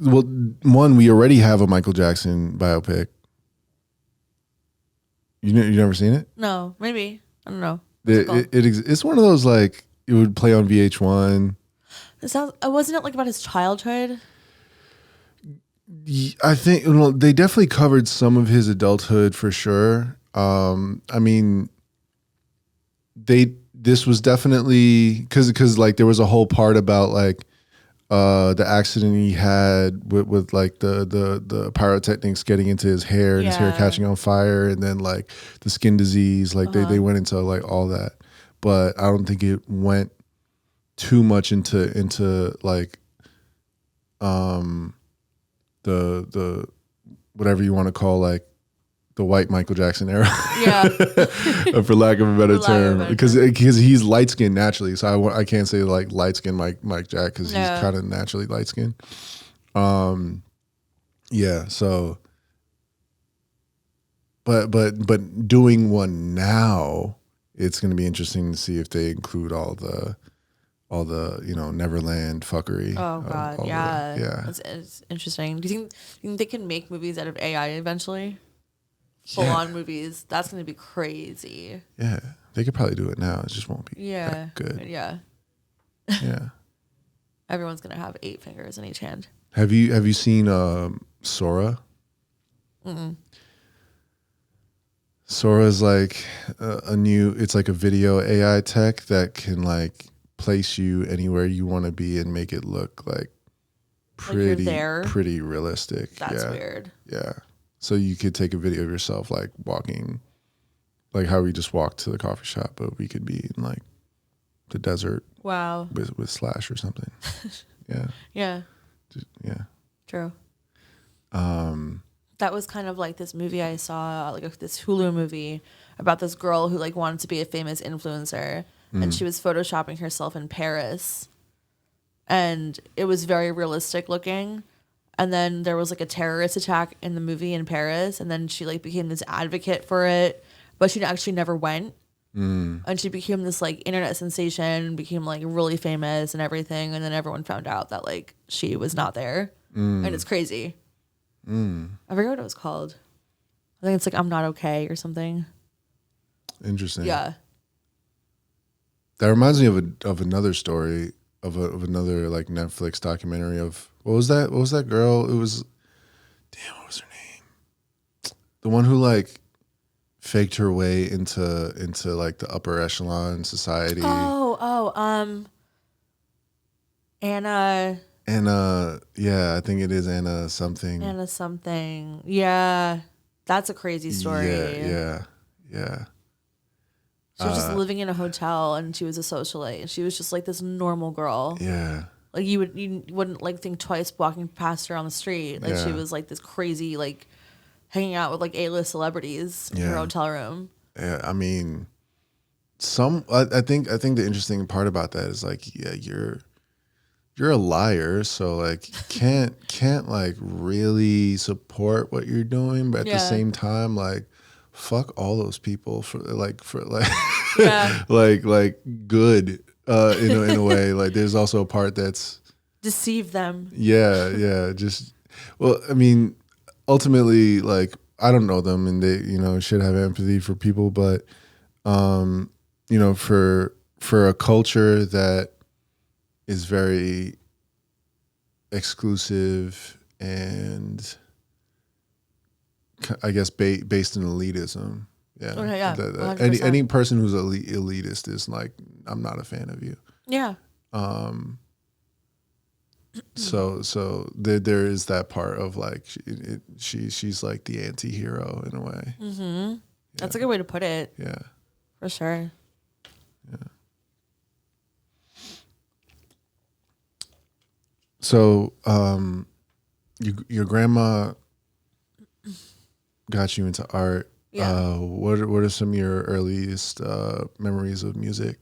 well, one, we already have a Michael Jackson biopic. You never seen it? No, maybe. I don't know. It's one of those like it would play on VH1. It sounds. Wasn't it like about his childhood? I think they definitely covered some of his adulthood for sure. I mean, this was definitely because like there was a whole part about like the accident he had with like the pyrotechnics getting into his hair and his hair catching on fire, and then like the skin disease. Like they went into like all that, but I don't think it went too much into like the whatever you want to call like the white Michael Jackson era. Yeah. For lack of a better term, because he's light skinned naturally. So I can't say like light skinned Mike Jack because he's kind of naturally light skinned. Yeah. So, but doing one now, it's going to be interesting to see if they include all the Neverland fuckery. Oh God, yeah, yeah. It's interesting. Do you think they can make movies out of AI eventually? Full on movies. That's going to be crazy. Yeah, they could probably do it now. It just won't be that good. Yeah. Yeah. Everyone's going to have 8 fingers in each hand. Have you seen Sora? Mm-mm. Sora's like it's like a video AI tech that can like place you anywhere you want to be and make it look like pretty realistic. That's weird. Yeah. So you could take a video of yourself like walking, like how we just walked to the coffee shop, but we could be in like the desert. Wow. With Slash or something. Yeah. Yeah. Yeah. True. That was kind of like this movie I saw, like this Hulu movie about this girl who like wanted to be a famous influencer, and she was photoshopping herself in Paris, and it was very realistic looking. And then there was like a terrorist attack in the movie in Paris, and then she like became this advocate for it, but she actually never went. And she became this like internet sensation, became like really famous and everything, and then everyone found out that like she was not there, and it's crazy. I forget what it was called. I think it's like I'm Not Okay or something. Interesting. Yeah. That reminds me of another story of another like Netflix documentary of what was that girl? It was what was her name? The one who like faked her way into like the upper echelon society. Anna, yeah, I think it is Anna something. Anna something. Yeah. That's a crazy story. Yeah. She was just living in a hotel and she was a socialite. She was just like this normal girl. Yeah. Like you wouldn't like think twice walking past her on the street. Like she was like this crazy, like hanging out with like A-list celebrities in her hotel room. Yeah, I mean, I think the interesting part about that is like, yeah, you're a liar, so like can't like really support what you're doing, but at the same time, like fuck all those people for like like good in a way. Like there's also a part that's deceive them. Yeah. Just I mean, ultimately, like I don't know them, and they should have empathy for people, but for a culture that is very exclusive and I guess based in elitism. Yeah. Okay, yeah. Any person who's elitist is like, I'm not a fan of you. Yeah. So there is that part of like she's like the anti-hero in a way. Mm-hmm. That's a good way to put it. Yeah. For sure. Yeah. So, your grandma got you into art. Yeah. What are some of your earliest memories of music?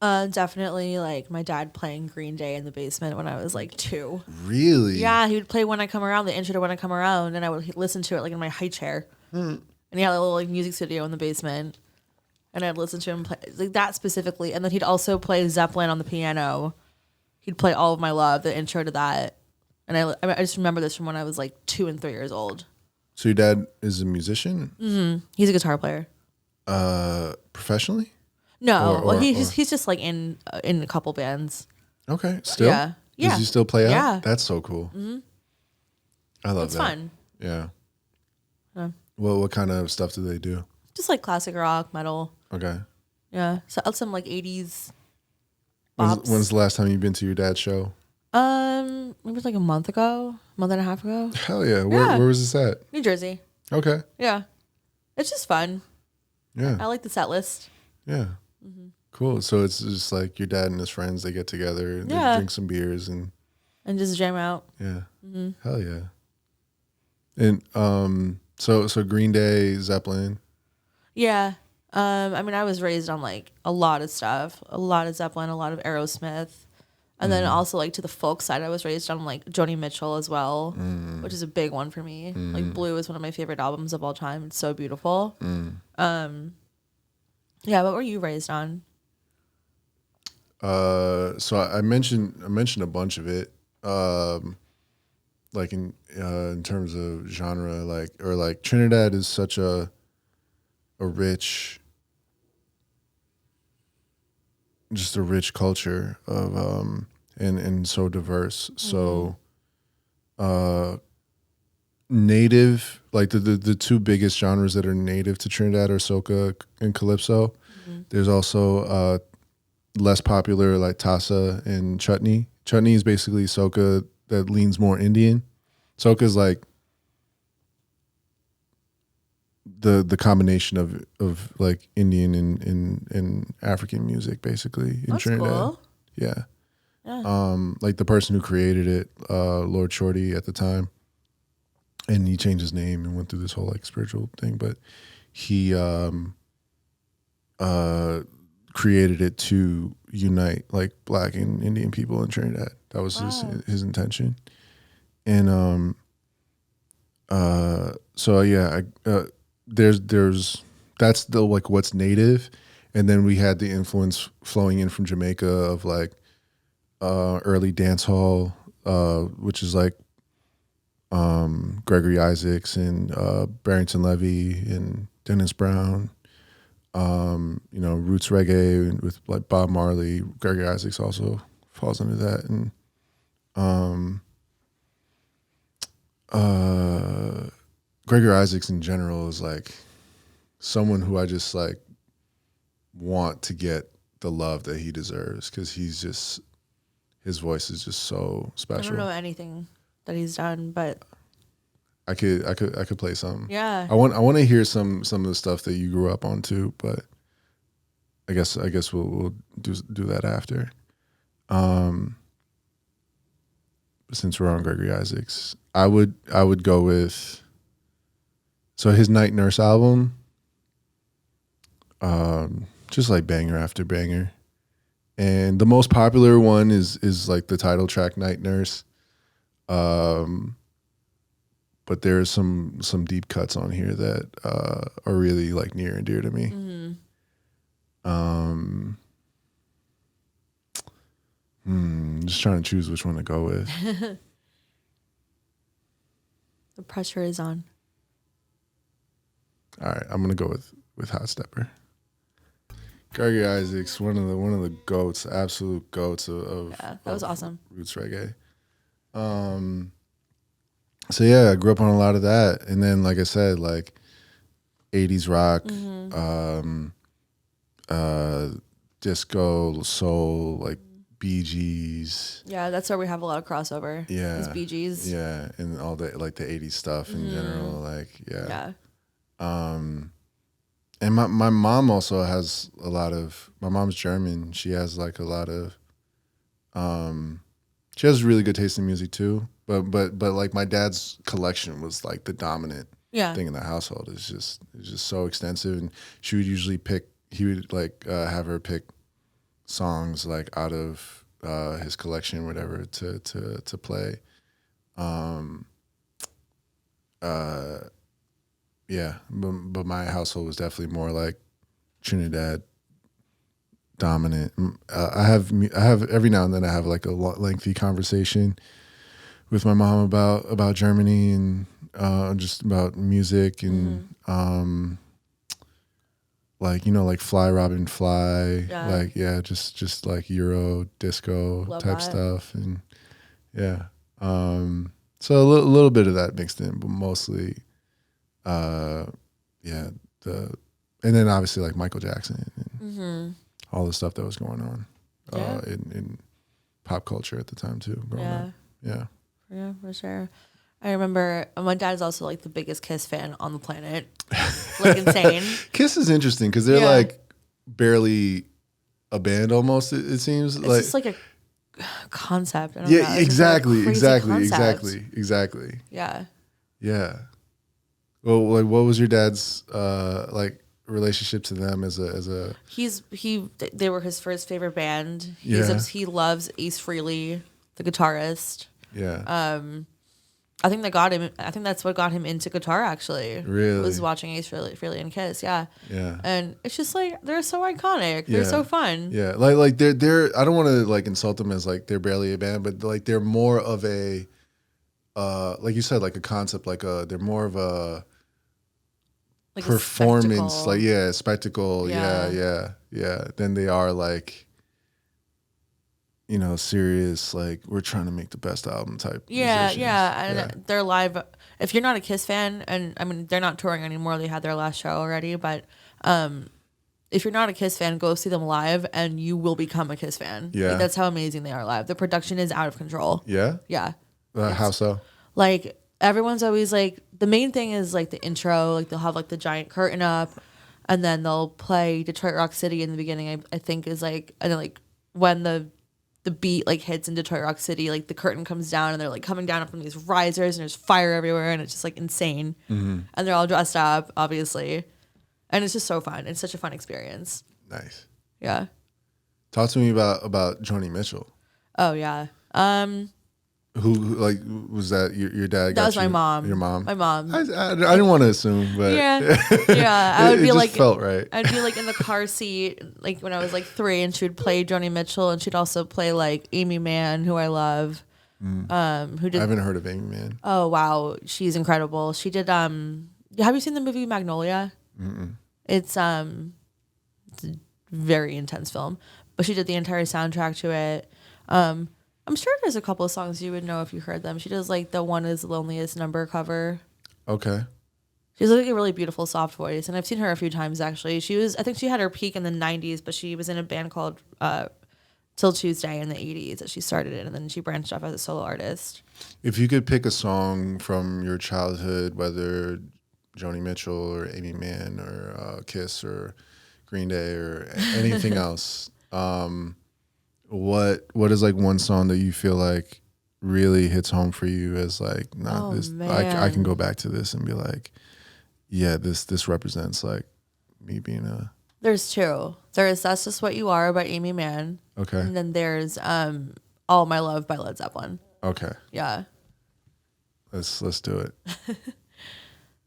Definitely like my dad playing Green Day in the basement when I was like 2. Really? Yeah, he would play When I Come Around, the intro to When I Come Around, and I would listen to it like in my high chair. And he had a little like music studio in the basement, and I'd listen to him play like that specifically. And then he'd also play Zeppelin on the piano. He'd play All of My Love, the intro to that. And I just remember this from when I was like 2 and 3 years old. So your dad is a musician? Mm-hmm. He's a guitar player. Professionally? No, he's just like in a couple bands. Okay, still? Yeah. Does he still play out? Yeah. That's so cool. Mm-hmm. I love that. It's fun. Yeah. Well, what kind of stuff do they do? Just like classic rock, metal. Okay. Yeah. So some like 80s. When's the last time you've been to your dad's show? Maybe like a month and a half ago. Hell yeah. Where was this at? New Jersey. Okay. Yeah. It's just fun. Yeah. I like the set list. Yeah. Cool. So it's just like your dad and his friends, they get together, they Yeah. drink some beers and just jam out. yeah. Hell yeah. And so Green Day, Zeppelin. Yeah. I mean, I was raised on like a lot of stuff, a lot of Zeppelin, a lot of Aerosmith. And then also like to the folk side, I was raised on like Joni Mitchell as well, which is a big one for me. Like Blue is one of my favorite albums of all time. It's so beautiful. Yeah, what were you raised on? So I mentioned a bunch of it. Like in terms of genre, like Trinidad is such a rich, just a rich culture of and so diverse. So native, like the two biggest genres that are native to Trinidad are soca and calypso. There's also less popular like tassa and chutney. Chutney is basically soca that leans more Indian. Soca is like the combination of like Indian and African music basically in That's Trinidad. cool. Yeah. Yeah. Like the person who created it, Lord Shorty at the time, and he changed his name and went through this whole like spiritual thing, but he created it to unite like Black and Indian people in Trinidad. That was his intention. And so yeah, there's that's the like what's native, and then we had the influence flowing in from Jamaica of like early dance hall, which is like Gregory Isaacs and Barrington Levy and Dennis Brown. Roots reggae with like Bob Marley. Gregory Isaacs also falls under that, and Gregory Isaacs in general is like someone who I just like want to get the love that he deserves, because his voice is just so special. I don't know anything that he's done, but I could play some. yeah. I want to hear some of the stuff that you grew up on too, but I guess we'll do that after. Since we're on Gregory Isaacs, I would go with his Night Nurse album. Just like banger after banger. And the most popular one is like the title track, Night Nurse. But there's some deep cuts on here that are really like near and dear to me. Just trying to choose which one to go with. The pressure is on. All right, I'm gonna go with Hot Stepper. Gregory Isaacs, one of the goats, absolute goats of Yeah, that was awesome. Roots reggae. So yeah, I grew up on a lot of that, and then like I said, like 80s rock, disco, soul, like Bee Gees. Yeah, that's where we have a lot of crossover. Yeah, Is Bee Gees. Yeah, and all the like the 80s stuff in general, like Yeah. And my mom also has a lot of. My mom's German. She has like a lot of. She has really good taste in music too. But like my dad's collection was like the dominant thing in the household. It's just so extensive, and she would usually pick. He would like have her pick songs like out of his collection, or whatever, to play. Yeah, but my household was definitely more like Trinidad dominant. I have every now and then I have like a lengthy conversation with my mom about Germany and just about music and like like Fly Robin Fly, like just like Euro disco Love type that. stuff, and yeah, so a little bit of that mixed in, but mostly. And then obviously like Michael Jackson and all the stuff that was going on in pop culture at the time too. Growing up. Yeah, for sure. I remember my dad is also like the biggest Kiss fan on the planet, like insane. Kiss is interesting because they're like barely a band almost. It seems It's like just like a concept. I don't know. yeah, It's just like a exactly, crazy exactly, concept. exactly. Yeah. Yeah. Well, like, what was your dad's like relationship to them as a? They were his first favorite band. Yeah. He loves Ace Frehley, the guitarist. Yeah. I think that's what got him into guitar. Actually, Really? was watching Ace Frehley and Kiss. Yeah. Yeah. And it's just like they're so iconic. They're Yeah. so fun. Yeah. Like they're. I don't want to like insult them as like they're barely a band, but like they're more of a, like you said, like a concept. They're more of a Like performance. a Spectacle. Yeah. Yeah. Then they are like, serious, like we're trying to make the best album type. Yeah, musicians. and they're live. If you're not a Kiss fan, and I mean they're not touring anymore, they had their last show already. But if you're not a Kiss fan, go see them live, and you will become a Kiss fan. Yeah, like, that's how amazing they are live. The production is out of control. Yeah, yeah. How so? Like everyone's always like the main thing is like the intro. Like they'll have like the giant curtain up, and then they'll play Detroit Rock City in the beginning. I think is like, and then like when the beat like hits in Detroit Rock City, like the curtain comes down and they're like coming down from these risers and there's fire everywhere and it's just like insane. Mm-hmm. And they're all dressed up, obviously. And it's just so fun. It's such a fun experience. Nice. Yeah. Talk to me about Joni Mitchell. Oh yeah. Who like was that your dad? That was my mom. Your mom. My mom. I didn't want to assume, but yeah. I would be like, felt right. I'd be like in the car seat, like when I was like 3, and she would play Joni Mitchell, and she'd also play like Amy Mann, who I love. Who did? I haven't heard of Amy Mann. Oh wow, she's incredible. She did. Have you seen the movie Magnolia? Mm-mm. It's a very intense film, but she did the entire soundtrack to it. I'm sure there's a couple of songs you would know if you heard them. She does like the One Is the Loneliest Number cover. Okay. She's like a really beautiful, soft voice, and I've seen her a few times actually. I think she had her peak in the '90s, but she was in a band called Till Tuesday in the '80s that she started in, and then she branched off as a solo artist. If you could pick a song from your childhood, whether Joni Mitchell or Amy Mann or Kiss or Green Day or anything else, what is like one song that you feel like really hits home for you as like, I can go back to this and be like, yeah, this represents like me being a. There's two. There's That's Just What You Are by Amy Mann. Okay. And then there's All My Love by Led Zeppelin. Okay. Yeah. Let's do it.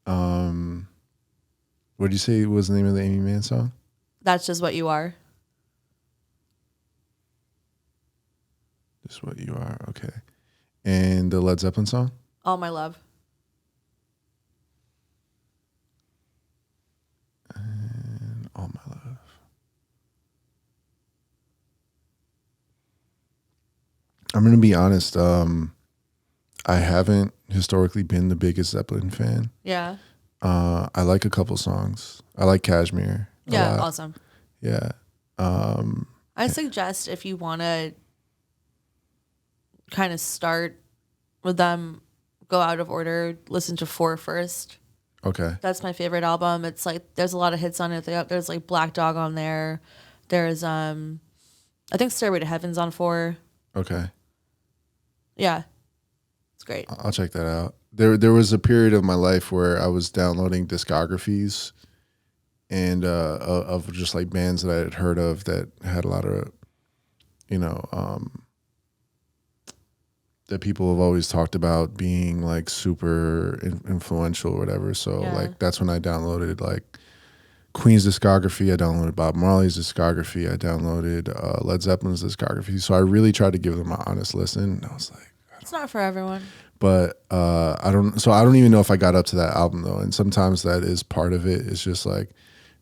What did you say was the name of the Amy Mann song? That's Just What You Are. Just What You Are. Okay. And the Led Zeppelin song? All My Love. And All My Love. I'm going to be honest. I haven't historically been the biggest Zeppelin fan. Yeah. I like a couple songs. I like Kashmir. Yeah, awesome. Yeah. I suggest if you want to kind of start with them, go out of order, listen to 4 first. Okay. That's my favorite album. It's like there's a lot of hits on it. There's like Black Dog on there. There's I think Stairway to Heaven's on 4. Okay. Yeah. It's great. I'll check that out. There was a period of my life where I was downloading discographies and of just like bands that I had heard of that had a lot of, that people have always talked about being like super influential or whatever. So like that's when I downloaded like Queen's discography. I downloaded Bob Marley's discography. I downloaded Led Zeppelin's discography. So I really tried to give them an honest listen. I was like, It's not for everyone. But I don't even know if I got up to that album though. And sometimes that is part of it. It's just like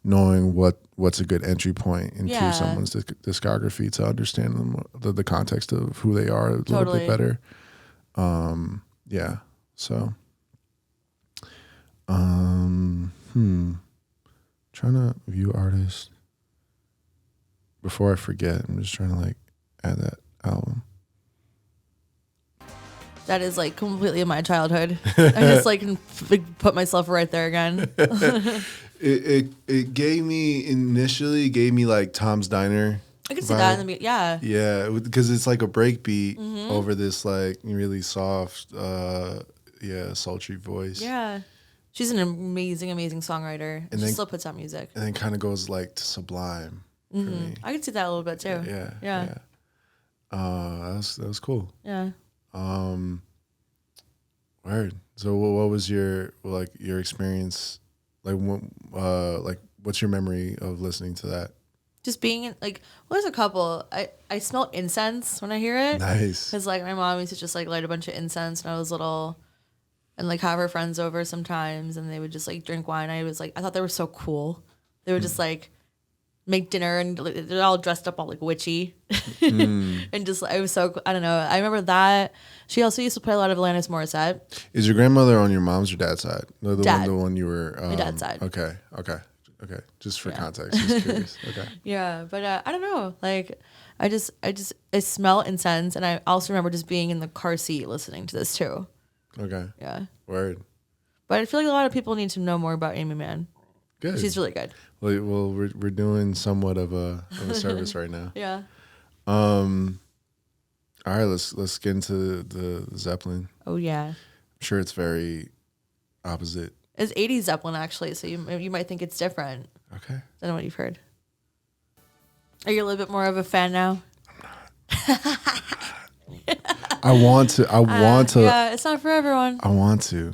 knowing what's a good entry point into someone's discography to understand them, the context of who they are a little bit better. Yeah. So, trying to view artists before I forget. I'm just trying to like add that album. That is like completely in my childhood. I just like can put myself right there again. It initially gave me like Tom's Diner. I could see that in the yeah. Yeah, because it's like a break beat over this like really soft, sultry voice. Yeah. She's an amazing, amazing songwriter. And she still puts out music. And then kind of goes like to sublime for me. I could see that a little bit too. Yeah. That was cool. Yeah. Word. So what was your experience like? What's your memory of listening to that? Just being in, like, well, there's a couple. I smell incense when I hear it. Nice. Because like my mom used to just like light a bunch of incense when I was little, and like have her friends over sometimes, and they would just like drink wine. I thought they were so cool. They would just like make dinner, and like, they're all dressed up all like witchy, and just I was so I don't know. I remember that. She also used to play a lot of Alanis Morissette. Is your grandmother on your mom's or dad's side? No, Dad. The one you were. My dad's side. Okay. Just for context, just curious. Okay. Yeah, but I don't know. Like, I smell incense, and I also remember just being in the car seat listening to this too. Okay. Yeah. Word. But I feel like a lot of people need to know more about Amy Mann. Good. She's really good. Well, we're doing somewhat of a service right now. Yeah. All right, let's get into the Zeppelin. Oh yeah. I'm sure it's very opposite. It's 80s Zeppelin actually, so you might think it's different. Okay. I don't know what you've heard. Are you a little bit more of a fan now? I want to. Yeah, it's not for everyone. I want to.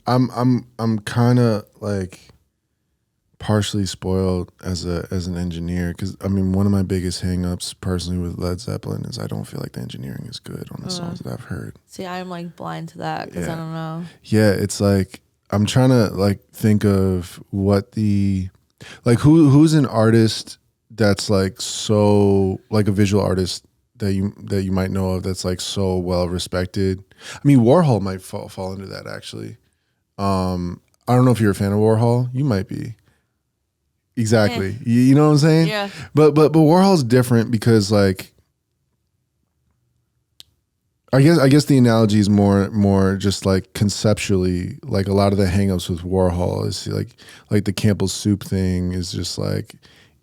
I'm kind of like partially spoiled as an engineer because I mean one of my biggest hangups personally with Led Zeppelin is I don't feel like the engineering is good on the songs that I've heard. See, I'm like blind to that because I don't know. Yeah, it's like I'm trying to like think of what the like who's an artist that's like so like a visual artist that you might know of that's like so well respected. I mean Warhol might fall into that actually. I don't know if you're a fan of Warhol. You might be. Exactly. You know what I'm saying? Yeah. But Warhol's different because like I guess the analogy is more just like conceptually, like a lot of the hangups with Warhol is like the Campbell's soup thing is just like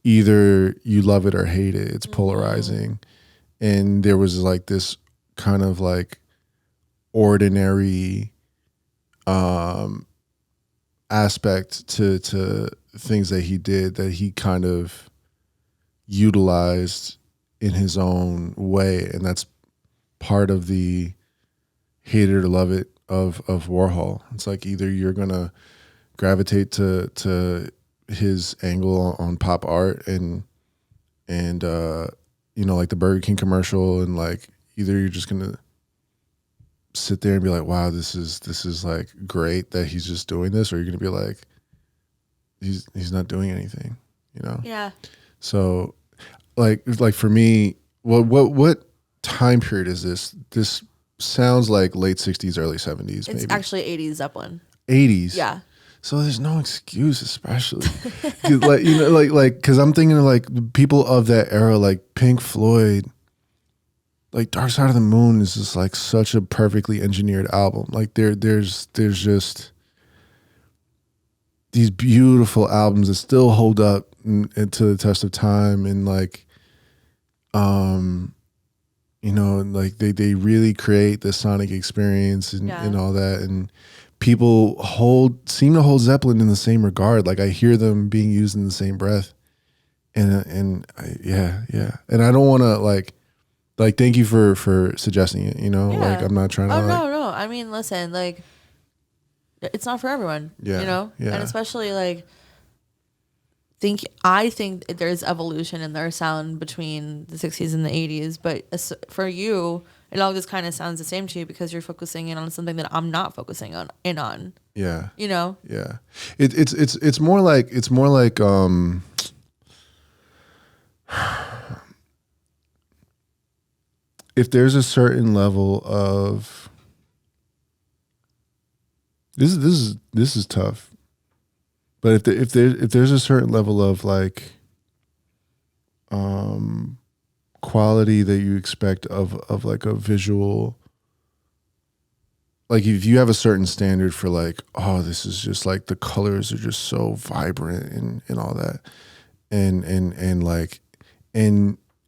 either you love it or hate it. It's polarizing. And there was like this kind of like ordinary aspect to things that he did that he kind of utilized in his own way, and that's part of the hate it or love it of Warhol. It's like either you're gonna gravitate to his angle on pop art and you know like the Burger King commercial, and like either you're just gonna sit there and be like, wow, this is like great that he's just doing this, or you're gonna be like, he's not doing anything, you know? Yeah. So like for me, what time period is this? This sounds like late 60s, early 70s. It's maybe. actually 80s Zeppelin. 80s. Yeah. So there's no excuse, especially like you know, like because I'm thinking of like the people of that era, like Pink Floyd. Like Dark Side of the Moon is just like such a perfectly engineered album. Like there's just these beautiful albums that still hold up and to the test of time, and like you know, like they really create the sonic experience and all that, and people seem to hold Zeppelin in the same regard. Like I hear them being used in the same breath, and and I don't want to like thank you for suggesting it. You know, like I'm not trying to. Oh no! I mean, listen, like it's not for everyone. Yeah, you know, yeah. and especially like I think there's evolution in their sound between the 60s and the 80s, but for you, it all just kind of sounds the same to you because you're focusing in on something that I'm not focusing on. Yeah. You know. Yeah. It's more like if there's a certain level of this is tough. But if there's a certain level of like quality that you expect of like a visual, like if you have a certain standard for like, oh, this is just like the colors are just so vibrant and all that, and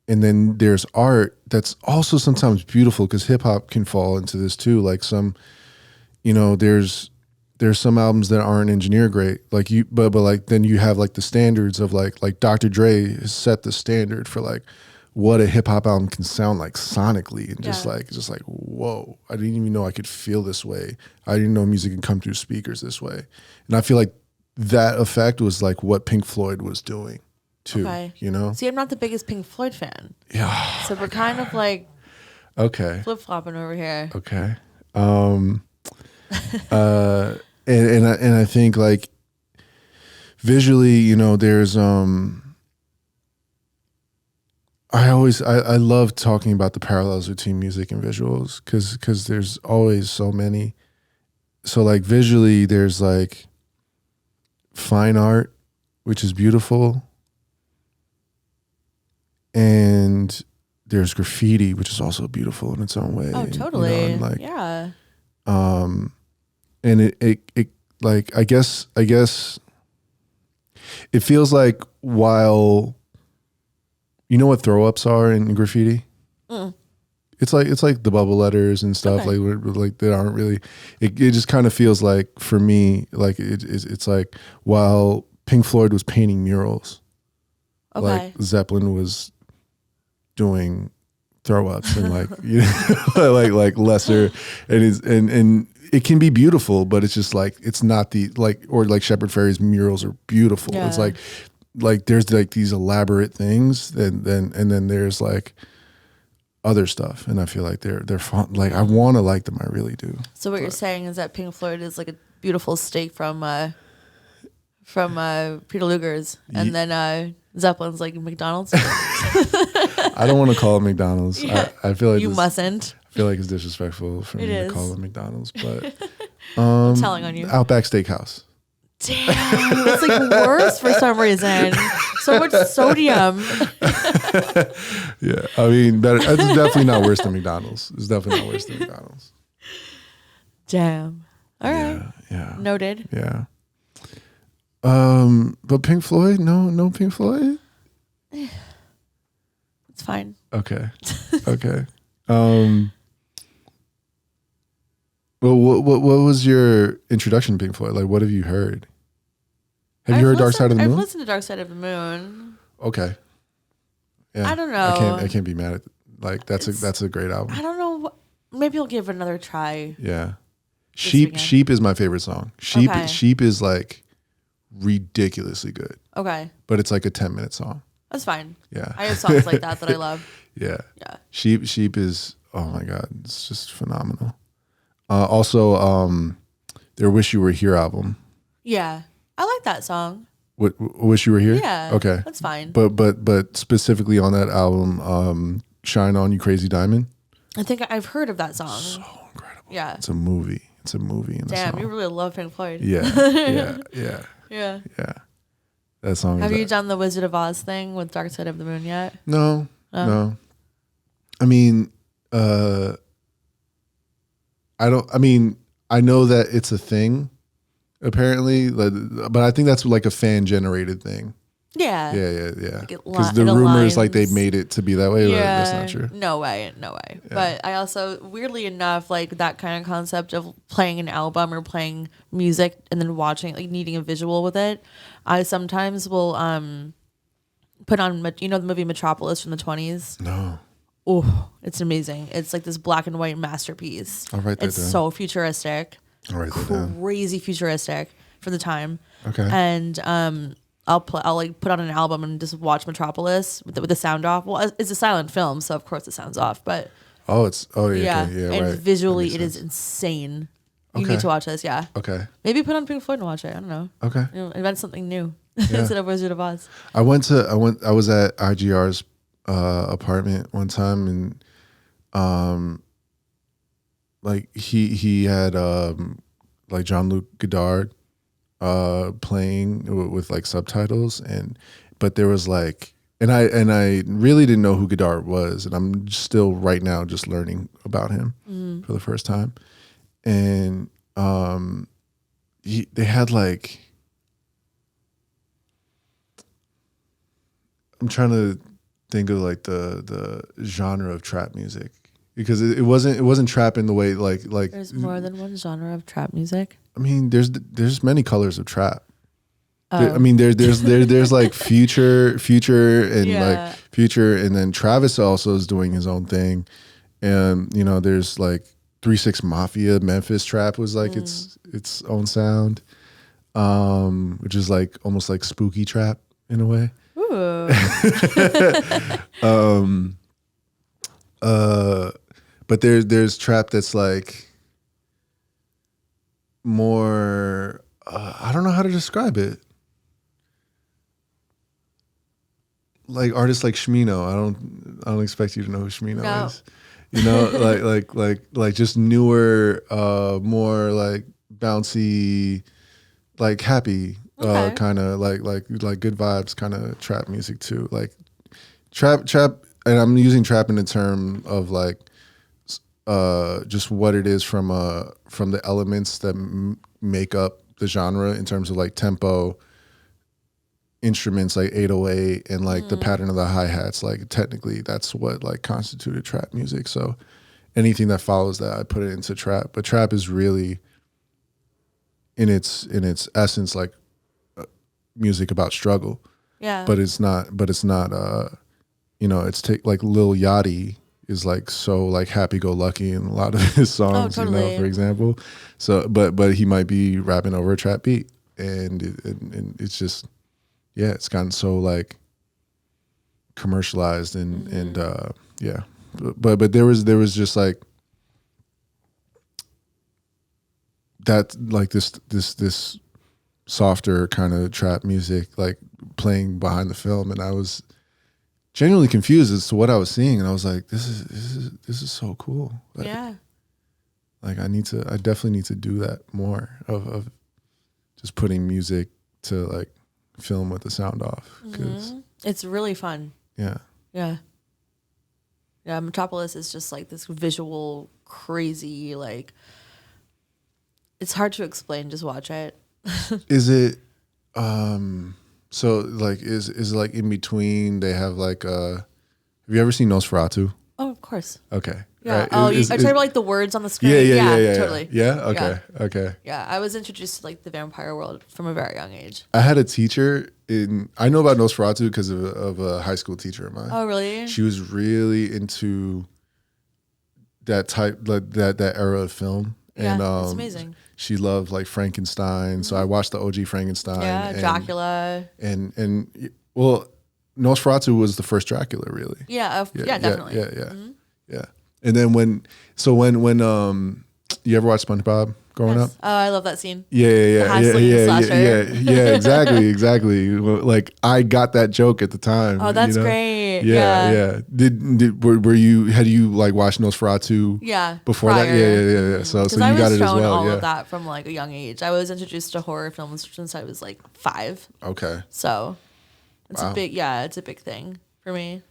then there's art that's also sometimes beautiful, because hip hop can fall into this too. Like some, there's some albums that aren't engineered great, like but like then you have like the standards of like Dr. Dre has set the standard for like what a hip hop album can sound like sonically, and just like whoa, I didn't even know I could feel this way. I didn't know music can come through speakers this way, and I feel like that effect was like what Pink Floyd was doing too. Okay. See, I'm not the biggest Pink Floyd fan. Yeah. So we're kind of like flip flopping over here. Okay. And I think like visually, there's I love talking about the parallels between music and visuals, because there's always so many. So like visually, there's like fine art, which is beautiful, and there's graffiti, which is also beautiful in its own way. Oh, totally. And like, yeah. And it like I guess it feels like, while you know what throw ups are in graffiti? It's like the bubble letters and stuff, like that aren't really. It just kind of feels like, for me, like it's like, while Pink Floyd was painting murals, like Zeppelin was doing throw ups, and like like lesser, and it can be beautiful, but it's just like, it's not the or like Shepard Fairey's murals are beautiful. Yeah. It's like there's like these elaborate things, and then there's like other stuff, and I feel like they're fun. Like I want to like them, I really do. So what you're saying is that Pink Floyd is like a beautiful steak from Peter Luger's, and then Zeppelin's like McDonald's. I don't want to call it McDonald's. Yeah. I feel like you mustn't. I feel like it's disrespectful for me to call it McDonald's, but I'm telling on you. Outback Steakhouse. Damn, it's like worse for some reason. So much sodium. Yeah, I mean, better. It's definitely not worse than McDonald's. It's definitely not worse than McDonald's. Damn. All right. Yeah. Noted. Yeah. But Pink Floyd? No Pink Floyd? It's fine. Okay. Well, what was your introduction to Pink Floyd? Like, what have you heard? Have you heard Dark Side of the Moon? I've listened to Dark Side of the Moon. Okay. Yeah. I don't know. I can't be mad at, like, that's a great album. I don't know. Maybe I'll give it another try. Yeah. Sheep is my favorite song. Sheep is like ridiculously good. Okay. But it's like a 10-minute song. That's fine. Yeah. I have songs like that I love. Yeah. Yeah. Sheep is, oh my God, it's just phenomenal. Also, their Wish You Were Here album. Yeah. I like that song. What, Wish You Were Here? Yeah. Okay. That's fine. But specifically on that album, Shine On You Crazy Diamond. I think I've heard of that song. So incredible. Yeah. It's a movie. In the Damn, song. You really love Pink Floyd. Yeah. Yeah. That song. Have you done the Wizard of Oz thing with Dark Side of the Moon yet? No. I mean, I know that it's a thing, apparently, but I think that's like a fan generated thing. Yeah. Yeah. Because the rumors like they made it to be that way. Yeah. That's not true. No way. Yeah. But I also, weirdly enough, like that kind of concept of playing an album or playing music and then watching, like needing a visual with it. I sometimes will put on, the movie Metropolis from the 20s? No. Oh, it's amazing. It's like this black and white masterpiece. I'll write that It's down. so futuristic. I'll write that down. Crazy futuristic for the time. Okay. And I'll like put on an album and just watch Metropolis with the sound off. Well, it's a silent film, so of course the sound's off. But yeah. And right. visually, it is insane. You need to watch this. Yeah. Okay. Maybe put on Pink Floyd and watch it. I don't know. Okay. Invent something new instead of Wizard of Oz. I was at IGR's apartment one time, and like he had like Jean-Luc Godard playing with like subtitles, but there was like, and I really didn't know who Godard was, and I'm still right now just learning about him for the first time, and they had like, I'm trying to think of like the genre of trap music, because it wasn't trap in the way like There's more than one genre of trap music. I mean, there's many colors of trap. Oh. I mean, there's like future and Yeah. like future, and then Travis also is doing his own thing, and you know, there's like 3-6 Mafia. Memphis trap was like its own sound, which is like almost like spooky trap in a way. Ooh. But there's trap that's like more. I don't know how to describe it. Like artists like Shmino. I don't expect you to know who Shmino is. You know, like just newer, more like bouncy, like happy, kind of like good vibes kind of trap music too. Like trap, and I'm using trap in the term of like just what it is from the elements that make up the genre in terms of like tempo, instruments like 808, and like the pattern of the hi-hats. Like technically that's what like constituted trap music. So anything that follows that, I put it into trap. But trap is really in its essence like music about struggle. Yeah. But it's not you know, it's like Lil Yachty is like so like happy-go-lucky in a lot of his songs, totally. you know, for example. So but he might be rapping over a trap beat, and it's just, yeah, it's gotten so like commercialized and yeah. But there was just like that, like this softer kind of trap music like playing behind the film, and I was genuinely confused as to what I was seeing, and I was like, this is so cool. Like, yeah. Like I definitely need to do that more of just putting music to like film with the sound off, because it's really fun. Yeah. Metropolis is just like this visual crazy, like it's hard to explain, just watch it. Is it so like is it like in between they have like have you ever seen Nosferatu? Oh, of course. Okay. Yeah. Right. Oh, are you talking about like the words on the screen? Yeah. Totally. Yeah. Okay. Okay. Yeah, I was introduced to like the vampire world from a very young age. I had a teacher I know about Nosferatu because of a high school teacher of mine. Oh, really? She was really into that type, like that era of film. Yeah, And it's amazing. She loved like Frankenstein, so I watched the OG Frankenstein. Yeah, and, Dracula. And well, Nosferatu was the first Dracula, really. Yeah, definitely. Yeah. And then when you ever watch SpongeBob growing up? Oh, I love that scene. Yeah, exactly. Like I got that joke at the time. Oh, that's great. Yeah. Had you like watched Nosferatu? Yeah. Before prior. that, yeah. So you got it as well. all of that from like a young age. I was introduced to horror films since I was like 5. Okay. So it's it's a big thing for me.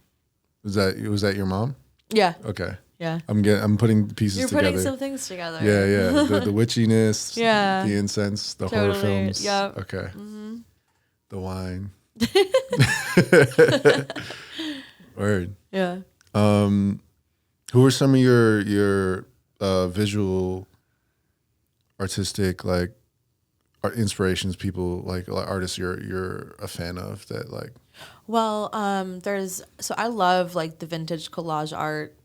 Was that your mom? Yeah. Okay. Yeah. I'm putting pieces You're together. putting some things together. Yeah. The witchiness. Yeah. The incense. The totally. horror films. Yep. Okay. The wine. Word. Yeah. Who are some of your visual, artistic, like inspirations? People like artists you're a fan of that like. Well, I love like the vintage collage art,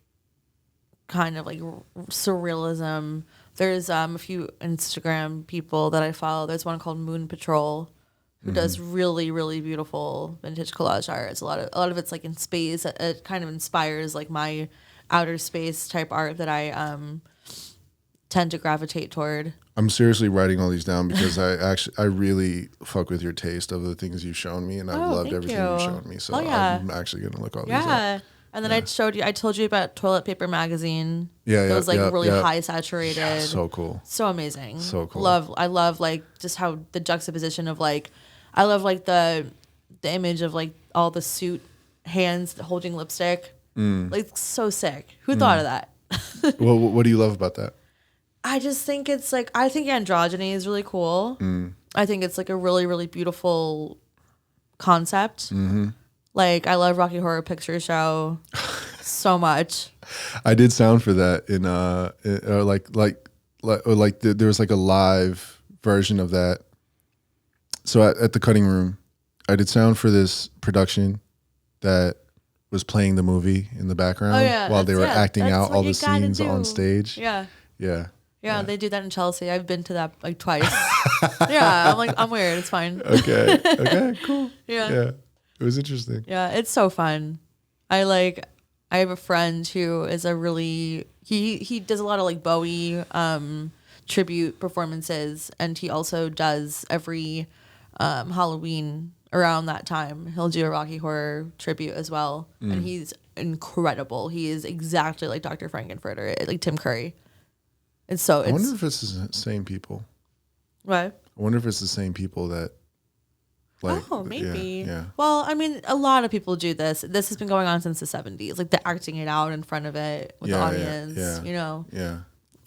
kind of like surrealism. There's a few Instagram people that I follow. There's one called Moon Patrol, who does really, really beautiful vintage collage art. It's a lot of it's like in space. It kind of inspires like my outer space type art that I tend to gravitate toward. I'm seriously writing all these down because I really fuck with your taste of the things you've shown me, and I've loved everything you've shown me. So I'm actually gonna look all these up. Yeah. And then I told you about Toilet Paper Magazine. Yeah, it was like really high saturated. Yeah, so cool. So amazing. So cool. I love like just how the juxtaposition of like, I love like the image of like all the suit hands holding lipstick. Like so sick. Who thought of that? Well, what do you love about that? I just think it's like, I think androgyny is really cool. I think it's like a really, really beautiful concept. Like, I love Rocky Horror Picture Show so much. I did sound for that in there was like a live version of that. So at the cutting room, I did sound for this production that was playing the movie in the background while they were acting out all the scenes on stage. Yeah. Yeah, they do that in Chelsea. I've been to that like twice. Yeah, I'm weird. It's fine. Okay, cool. Yeah. It was interesting. Yeah, it's so fun. I have a friend who is a really he does a lot of like Bowie tribute performances, and he also does every Halloween around that time. He'll do a Rocky Horror tribute as well, and he's incredible. He is exactly like Dr. Frankenfurter, like Tim Curry. And so I wonder if it's the same people. What? I wonder if it's the same people that. Like, maybe. Yeah. Well, I mean, a lot of people do this. This has been going on since the 70s. Like, they're acting it out in front of it with the audience. You know. Yeah.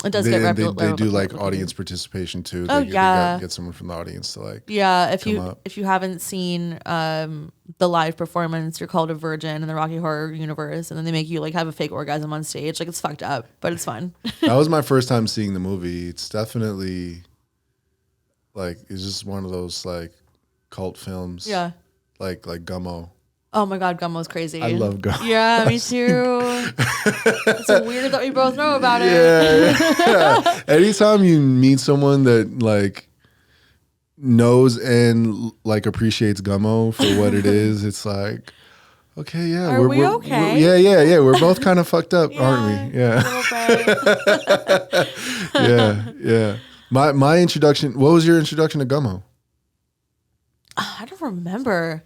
It does get they do like audience participation too. They get someone from the audience to like. Yeah, if you haven't seen the live performance, you're called a virgin in the Rocky Horror universe, and then they make you like have a fake orgasm on stage. Like, it's fucked up, but it's fun. That was my first time seeing the movie. It's definitely like it's just one of those like cult films. Yeah. Like Gummo. Oh my God, Gummo's crazy. I love Gummo. Yeah, me too. It's so weird that we both know about it. Yeah. Anytime you meet someone that like knows and like appreciates Gummo for what it is, it's like, okay, yeah. Are we okay? Yeah. We're both kind of fucked up, aren't we? Yeah. Yeah. My introduction, what was your introduction to Gummo? I don't remember.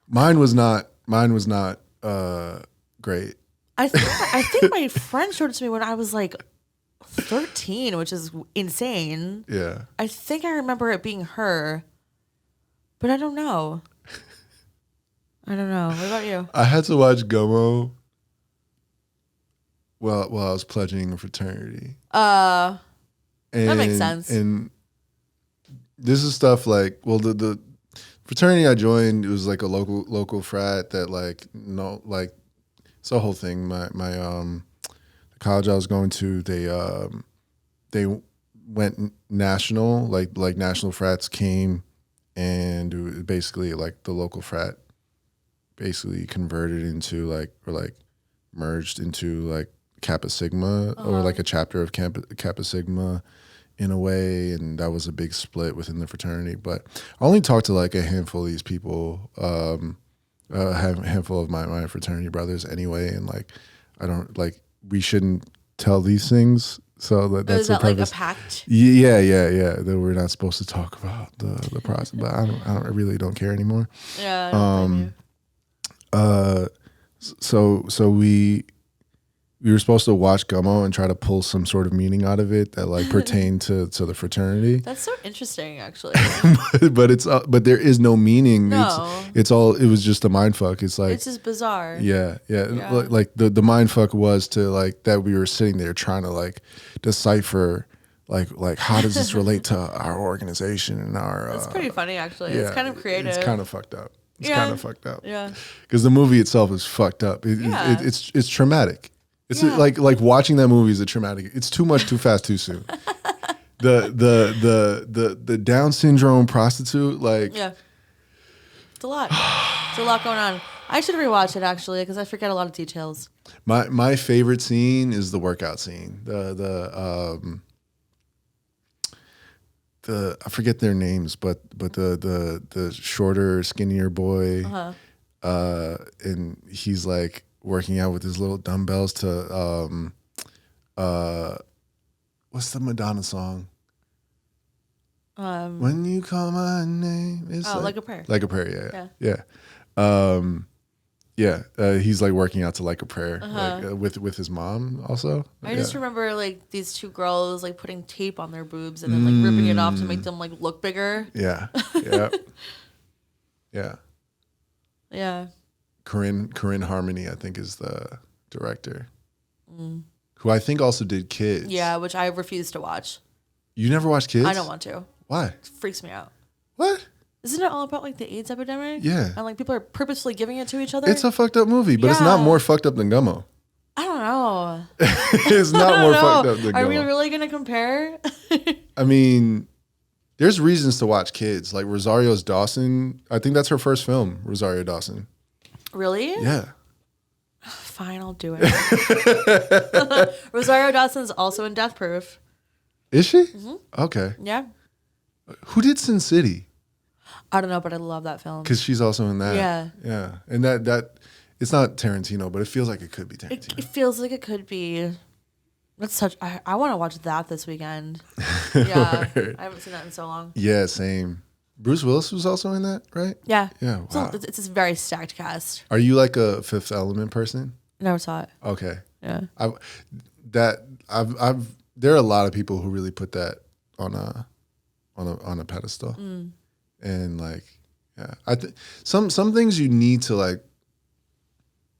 Mine was not great. I think my friend showed it to me when I was like 13, which is insane. Yeah. I think I remember it being her, but I don't know. What about you? I had to watch Gummo while I was pledging a fraternity. That makes sense. And this is stuff like, well, the fraternity I joined, it was like a local frat that it's a whole thing. My the college I was going to, they went national, like national frats came, and it was basically like the local frat basically converted into merged into like Kappa Sigma or like a chapter of Kappa Sigma in a way, and that was a big split within the fraternity. But I only talked to like a handful of these people, a handful of my fraternity brothers anyway, and like I don't like we shouldn't tell these things. So that's the purpose. Like a pact? Yeah. That we're not supposed to talk about the process, but I really don't care anymore. Yeah. I don't blame you. So we were supposed to watch Gummo and try to pull some sort of meaning out of it that like pertained to the fraternity. That's so interesting, actually. but there is no meaning. No. It was just a mind fuck. It's like it's just bizarre. Yeah. Like the mind fuck was to like that we were sitting there trying to like decipher like how does this relate to our organization and our. That's pretty funny, actually. Yeah, it's kind of creative. It's kind of fucked up. Yeah. Because the movie itself is fucked up. It's traumatic. It's like watching that movie is a traumatic. It's too much, too fast, too soon. The Down syndrome prostitute, like it's a lot. It's a lot going on. I should rewatch it actually because I forget a lot of details. My favorite scene is the workout scene. I forget their names, but the shorter, skinnier boy, and he's like working out with his little dumbbells to what's the Madonna song? When you call my name, it's like a prayer. Like a prayer, yeah. He's like working out to like a prayer, like, with his mom also. I just remember like these two girls like putting tape on their boobs and then like ripping it off to make them like look bigger. Yeah. Corinne Harmony, I think, is the director, who I think also did Kids. Yeah, which I refuse to watch. You never watched Kids? I don't want to. Why? It freaks me out. What? Isn't it all about like the AIDS epidemic? Yeah. And like people are purposely giving it to each other? It's a fucked up movie, but it's not Yeah. more fucked up than Gummo. I don't know. It's not more fucked up than Are we Gummo. really going to compare? I mean, there's reasons to watch kids. Like Rosario Dawson. I think that's her first film, Rosario Dawson. Really? Yeah. Fine, I'll do it. Rosario Dawson's also in Death Proof. Is she? Okay. Yeah. Who did Sin City? I don't know, but I love that film. Because she's also in that. Yeah. Yeah. And that it's not Tarantino, but it feels like it could be Tarantino. It feels like it could be. That's such. I want to watch that this weekend. Yeah. I haven't seen that in so long. Yeah, same. Bruce Willis was also in that, right? Yeah. Yeah. Wow. So it's a very stacked cast. Are you like a Fifth Element person? Never saw it. Okay. Yeah. There are a lot of people who really put that on a pedestal, and like, yeah, I think some things you need to like.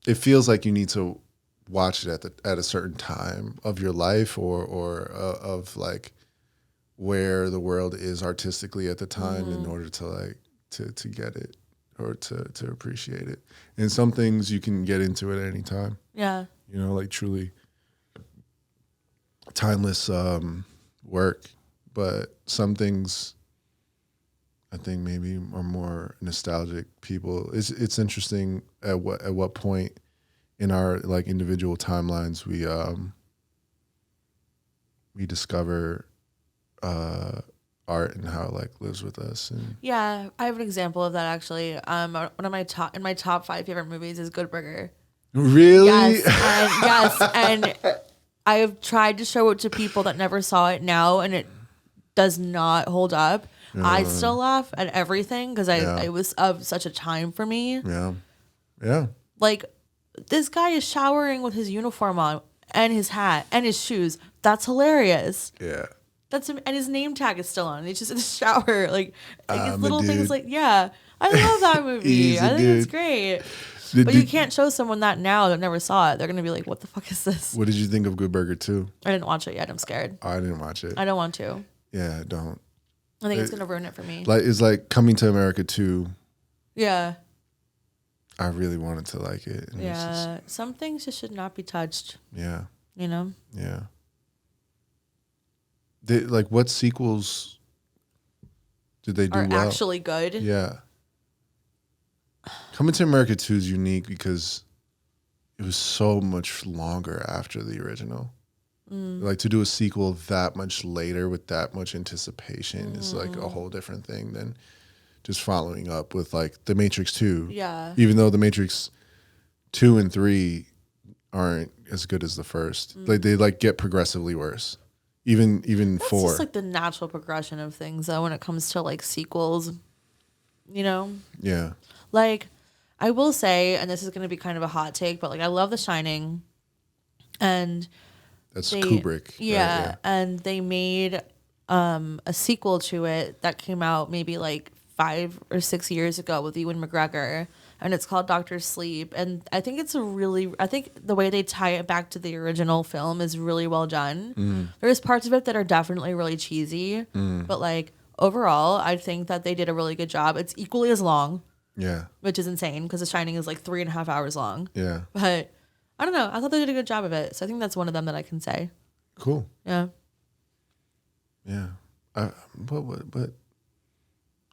It feels like you need to watch it at a certain time of your life or of like where the world is artistically at the time in order to like to get it or to appreciate it. And some things you can get into at any time. Yeah. You know, like truly timeless work. But some things I think maybe are more nostalgic people. It's interesting at what point in our like individual timelines we discover art and how it like lives with us. And Yeah, I have an example of that actually. One of my top 5 favorite movies is Good Burger. really, Yes, and I have tried to show it to people that never saw it now, and it does not hold up. I still laugh at everything because it was of such a time for me. yeah. Like, this guy is showering with his uniform on and his hat and his shoes. That's hilarious. Yeah. And his name tag is still on. And he's just in the shower. Like it's I'm little a things dude. like, yeah. I love that movie. He's a I think it's dude. great. Did- But you did- can't show someone that now that never saw it. They're going to be like, what the fuck is this? What did you think of Good Burger 2? I didn't watch it yet. I'm scared. I didn't watch it. I don't want to. Yeah, don't. I think it's going to ruin it for me. Like it's like Coming to America 2. Yeah. I really wanted to like it. And it's just- Yeah. Some things just should not be touched, yeah. you know? Yeah. Like what sequels did they do Are well? actually good. Yeah. Coming to America 2 is unique because it was so much longer after the original. Like to do a sequel that much later with that much anticipation is like a whole different thing than just following up with like The Matrix 2. Yeah. Even though The Matrix 2 and 3 aren't as good as the first. Like they like get progressively worse. Even That's 4. just like the natural progression of things, though, when it comes to like sequels, you know? Yeah. Like, I will say, and this is going to be kind of a hot take, but like, I love The Shining. And That's they, Kubrick. right? Yeah. And they made a sequel to it that came out maybe like 5 or 6 years ago with Ewan McGregor. And it's called Doctor Sleep. And I think I think the way they tie it back to the original film is really well done. There's parts of it that are definitely really cheesy. But like overall, I think that they did a really good job. It's equally as long, Yeah. which is insane because The Shining is like 3.5 hours long. Yeah. But I don't know. I thought they did a good job of it. So I think that's one of them that I can say. Cool. Yeah. Yeah. But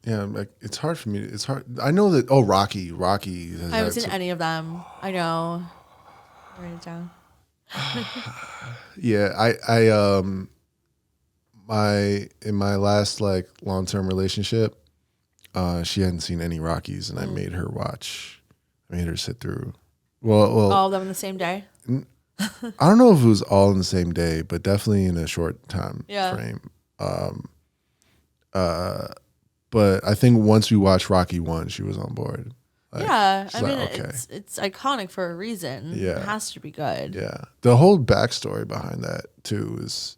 yeah, like it's hard for me. It's hard. I know that. Oh, Rocky. I haven't seen any of them. I know. Write it down. Yeah, in my last like long-term relationship, she hadn't seen any Rockies, and I made her watch. I made her sit through. Well, All of them on the same day? I don't know if it was all in the same day, but definitely in a short time frame. But I think once we watched Rocky 1, she was on board. Like, yeah. she's I mean, like, okay. it's iconic for a reason. Yeah. It has to be good. Yeah, the whole backstory behind that too is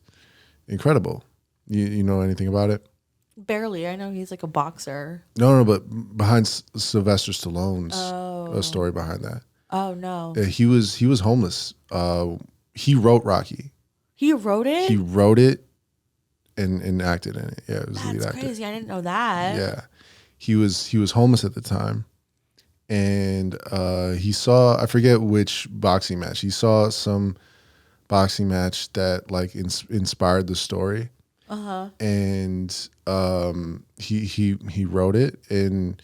incredible. You know anything about it? Barely. I know he's like a boxer. No, but behind Sylvester Stallone's story behind that. Oh, no. He was homeless. He wrote Rocky. He wrote it? He wrote it and acted in it. Yeah, it was the lead That's actor. crazy. I didn't know that. Yeah, he was homeless at the time, and he saw, I forget which boxing match. He saw some boxing match that like inspired the story, and he wrote it, and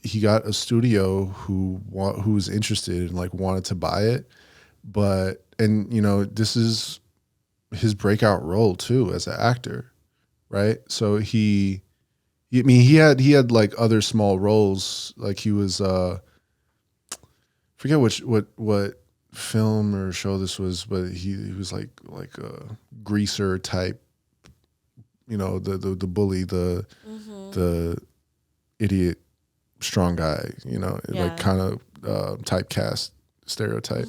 he got a studio who was interested and like wanted to buy it, but and you know, this is his breakout role too as an actor, right? So I mean, he had like other small roles, like he was forget what film or show this was, but he was like a greaser type, you know, the bully, the idiot strong guy, you know, like kind of typecast stereotype.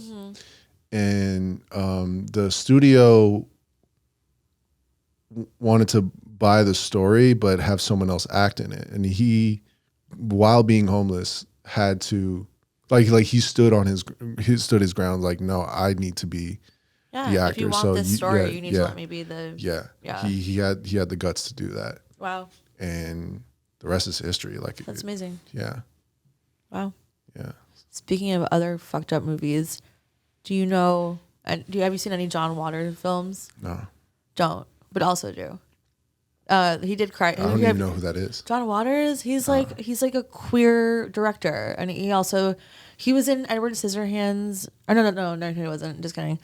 And the studio wanted to buy the story but have someone else act in it, and he, while being homeless, had to like he stood his ground, like, no, I need to be the actor. If you want so this story, you need to let me be the he had the guts to do that. Wow. And the rest is history. Like, that's amazing. Yeah. Wow. Yeah. Speaking of other fucked up movies, have you seen any John Waters films? No. Don't, but also do. He did cry. I don't even know who that is. John Waters. He's like a queer director, and he was in Edward Scissorhands. Oh, no, he wasn't. Just kidding.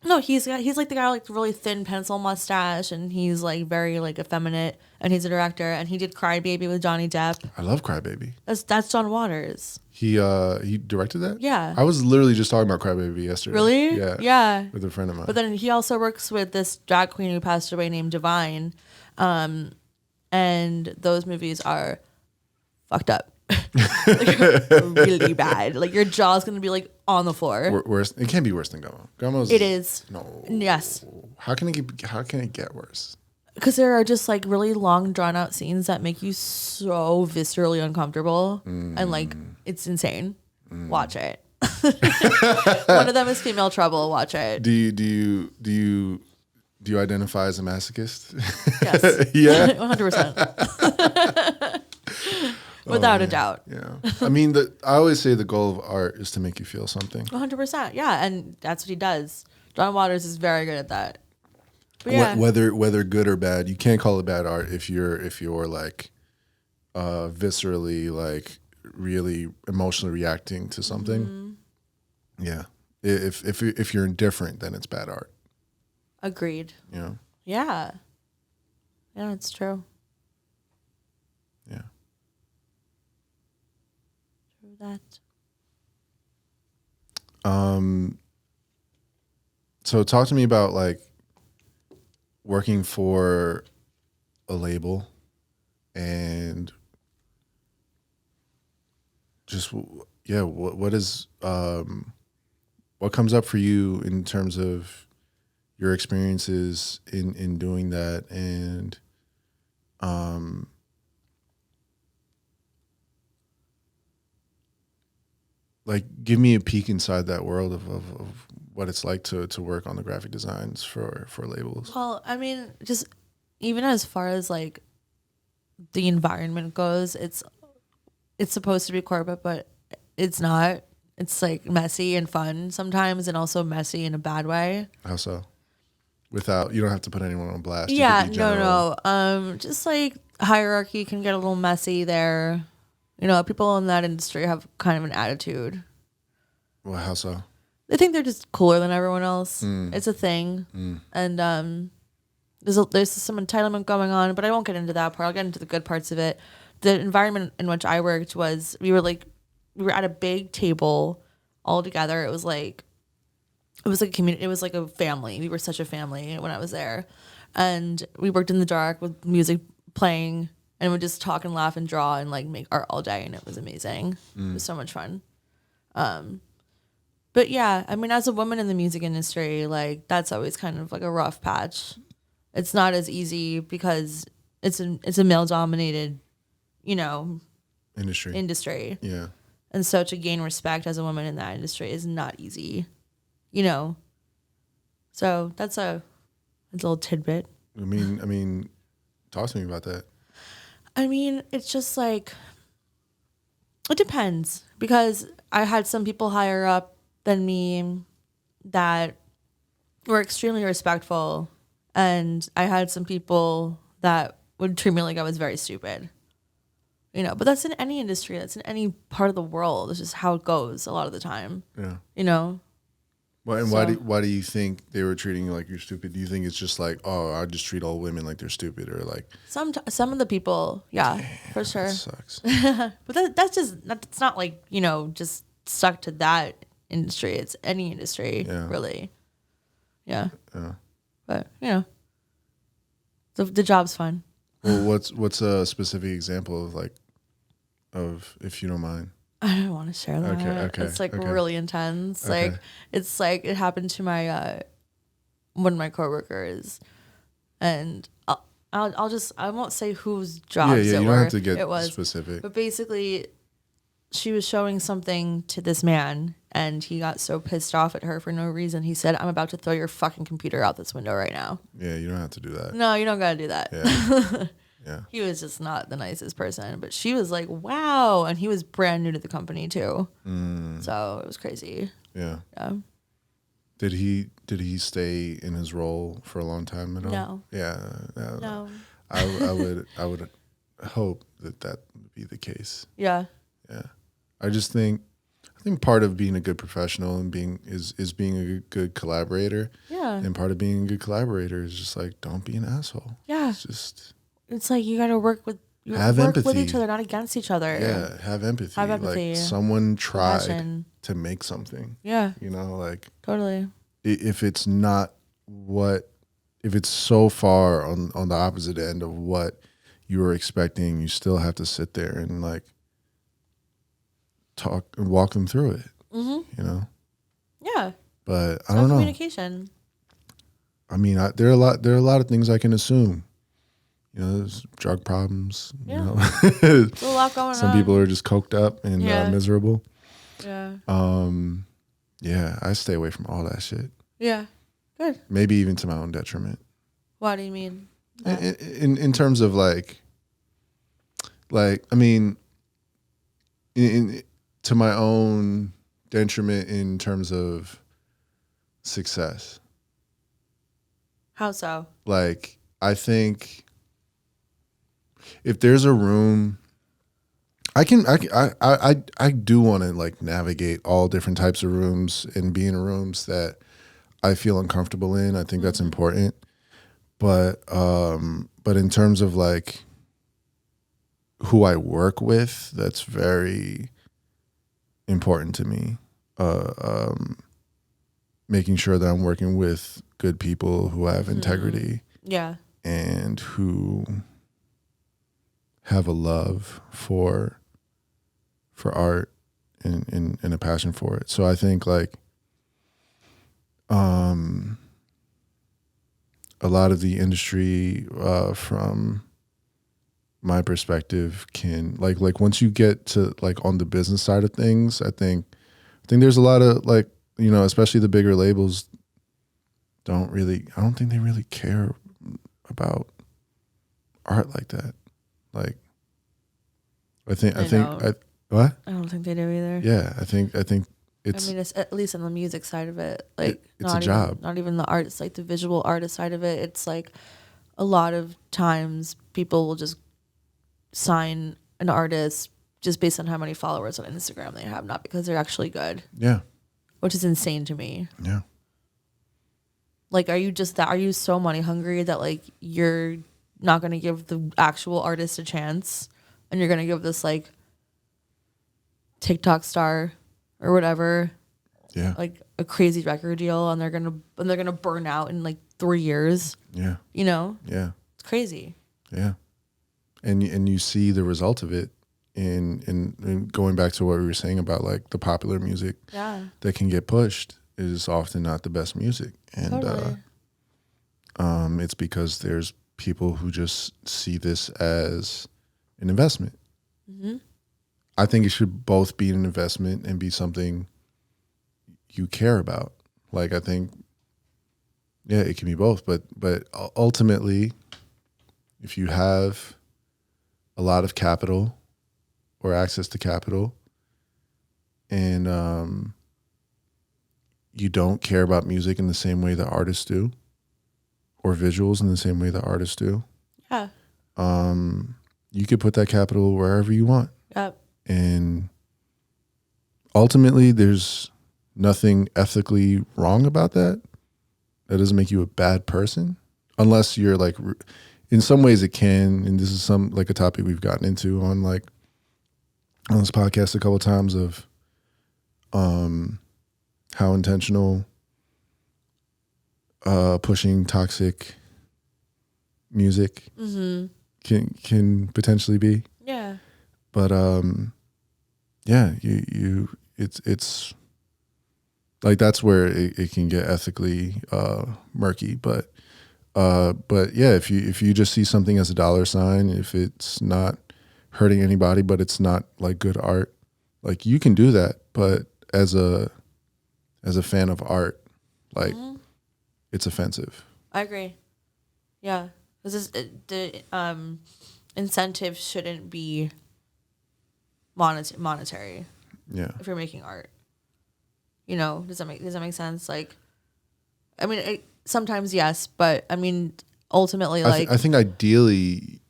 No, he's like the guy with like really thin pencil mustache, and he's like very like effeminate, and he's a director, and he did Cry Baby with Johnny Depp. I love Cry Baby. That's John Waters. He directed that? Yeah. I was literally just talking about Cry Baby yesterday. Really? Yeah. Yeah. With a friend of mine. But then he also works with this drag queen who passed away named Divine. And those movies are fucked up. Like, really bad. Like your jaw's gonna be like on the floor. Worse. It can't be worse than Gummo. Gummo's. It is. No. Yes. How can it get worse? Because there are just like really long, drawn out scenes that make you so viscerally uncomfortable, and like it's insane. Watch it. One of them is Female Trouble. Watch it. Do you identify as a masochist? Yes. Yeah. 100%. Without a doubt. Yeah. I mean, I always say the goal of art is to make you feel something. 100%. Yeah, and that's what he does. John Waters is very good at that. But yeah. Whether good or bad, you can't call it bad art if you're like viscerally, like really emotionally reacting to something. Yeah. If you're indifferent, then it's bad art. Agreed. Yeah. Yeah. Yeah, it's true. Yeah. True that. So talk to me about like working for a label and just what comes up for you in terms of your experiences in doing that, and like give me a peek inside that world of what it's like to work on the graphic designs for labels. Well, I mean, just even as far as like the environment goes, it's supposed to be corporate, but it's not. It's like messy and fun sometimes, and also messy in a bad way. How so? You don't have to put anyone on blast. Yeah, no. Just like hierarchy can get a little messy there. You know, people in that industry have kind of an attitude. Well, how so? They think they're just cooler than everyone else. It's a thing. And there's some entitlement going on, but I won't get into that part. I'll get into the good parts of it. The environment in which I worked was we were at a big table all together. It was like a community. It was like a family. We were such a family when I was there. And we worked in the dark with music playing, and would just talk and laugh and draw and like make art all day, and it was amazing. It was so much fun. But yeah, I mean, as a woman in the music industry, like that's always kind of like a rough patch. It's not as easy because it's a male dominated, industry. Yeah. And so to gain respect as a woman in that industry is not easy, So that's a little tidbit. I mean, Talk to me about that. I mean, it's just like, it depends, because I had some people higher up than me that were extremely respectful, and I had some people that would treat me like I was very stupid. But that's in any industry. That's in any part of the world. It's just how it goes a lot of the time. Yeah. Well, and why do you think they were treating you like you're stupid? Do you think it's just like, oh, I just treat all women like they're stupid, or like some of the people, yeah, for sure. That sucks. But that's it's not like just stuck to that industry. It's any industry, really. Yeah. But the job's fun. Well, what's a specific example of if you don't mind? I don't want to share that. Okay. It's really intense. Okay. Like it's like it happened to my one of my coworkers, and I won't say whose jobs you it don't were. have to get it was specific. But basically, she was showing something to this man, and he got so pissed off at her for no reason. He said, "I'm about to throw your fucking computer out this window right now." Yeah, you don't have to do that. No, you don't gotta do that. Yeah. Yeah. He was just not the nicest person, but she was like, "Wow!" And he was brand new to the company too, so it was crazy. Yeah. Yeah. Did he stay in his role for a long time at all? No. Yeah. No. I would hope that would be the case. Yeah. Yeah. I think part of being a good professional and being a good collaborator. Yeah. And part of being a good collaborator is just like, don't be an asshole. Yeah. It's like you got to work with each other, not against each other. Yeah, have empathy. Have empathy. Like someone tried Passion. to make something. Yeah. Like totally. If it's so far on the opposite end of what you were expecting, you still have to sit there and like talk and walk them through it. Mm-hmm. Yeah. But I don't know. Communication. I mean, there are a lot of things I can assume. There's drug problems. Yeah. There's a lot going on. Some people are just coked up and miserable. Yeah. Yeah, I stay away from all that shit. Yeah. Good. Maybe even to my own detriment. What do you mean? In terms of like I mean, to my own detriment in terms of success. How so? Like, I think if there's a room, I do want to like navigate all different types of rooms and be in rooms that I feel uncomfortable in. I think that's important. But in terms of like who I work with, that's very important to me. Making sure that I'm working with good people who have integrity. Yeah. And who have a love for art and a passion for it. So I think like a lot of the industry from my perspective can like once you get to like on the business side of things, I think there's a lot of like, especially the bigger labels I don't think they really care about art like that. Like, I think what? I don't think they do either. Yeah, I think it's. I mean, it's at least on the music side of it. Like, it's a job. Not even the artist, like the visual artist side of it. It's like a lot of times people will just sign an artist just based on how many followers on Instagram they have, not because they're actually good. Yeah. Which is insane to me. Yeah. Like, are you so money hungry that like you're not going to give the actual artist a chance, and you're going to give this like TikTok star or whatever, like a crazy record deal, and they're gonna burn out in like 3 years. Yeah. Yeah. It's crazy. Yeah. And you see the result of it in going back to what we were saying about like the popular music that can get pushed is often not the best music. And totally. It's because there's people who just see this as an investment. Mm-hmm. I think it should both be an investment and be something you care about. Like, I think, it can be both, but ultimately, if you have a lot of capital or access to capital, and you don't care about music in the same way that artists do, or visuals in the same way that artists do, Yeah. You could put that capital wherever you want. Yep. And ultimately, there's nothing ethically wrong about that. That doesn't make you a bad person, unless you're like, in some ways it can. And this is like a topic we've gotten into on this podcast a couple of times of how intentional pushing toxic music can potentially be. Yeah. But yeah, it's like that's where it can get ethically murky. But yeah, if you just see something as a dollar sign, if it's not hurting anybody, but it's not like good art, like you can do that. But as a fan of art, like it's offensive. I agree. Yeah. The incentive shouldn't be monetary. Yeah. If you're making art, you know, does that make sense? Like, I mean, sometimes yes, but I mean, ultimately, like, I think ideally,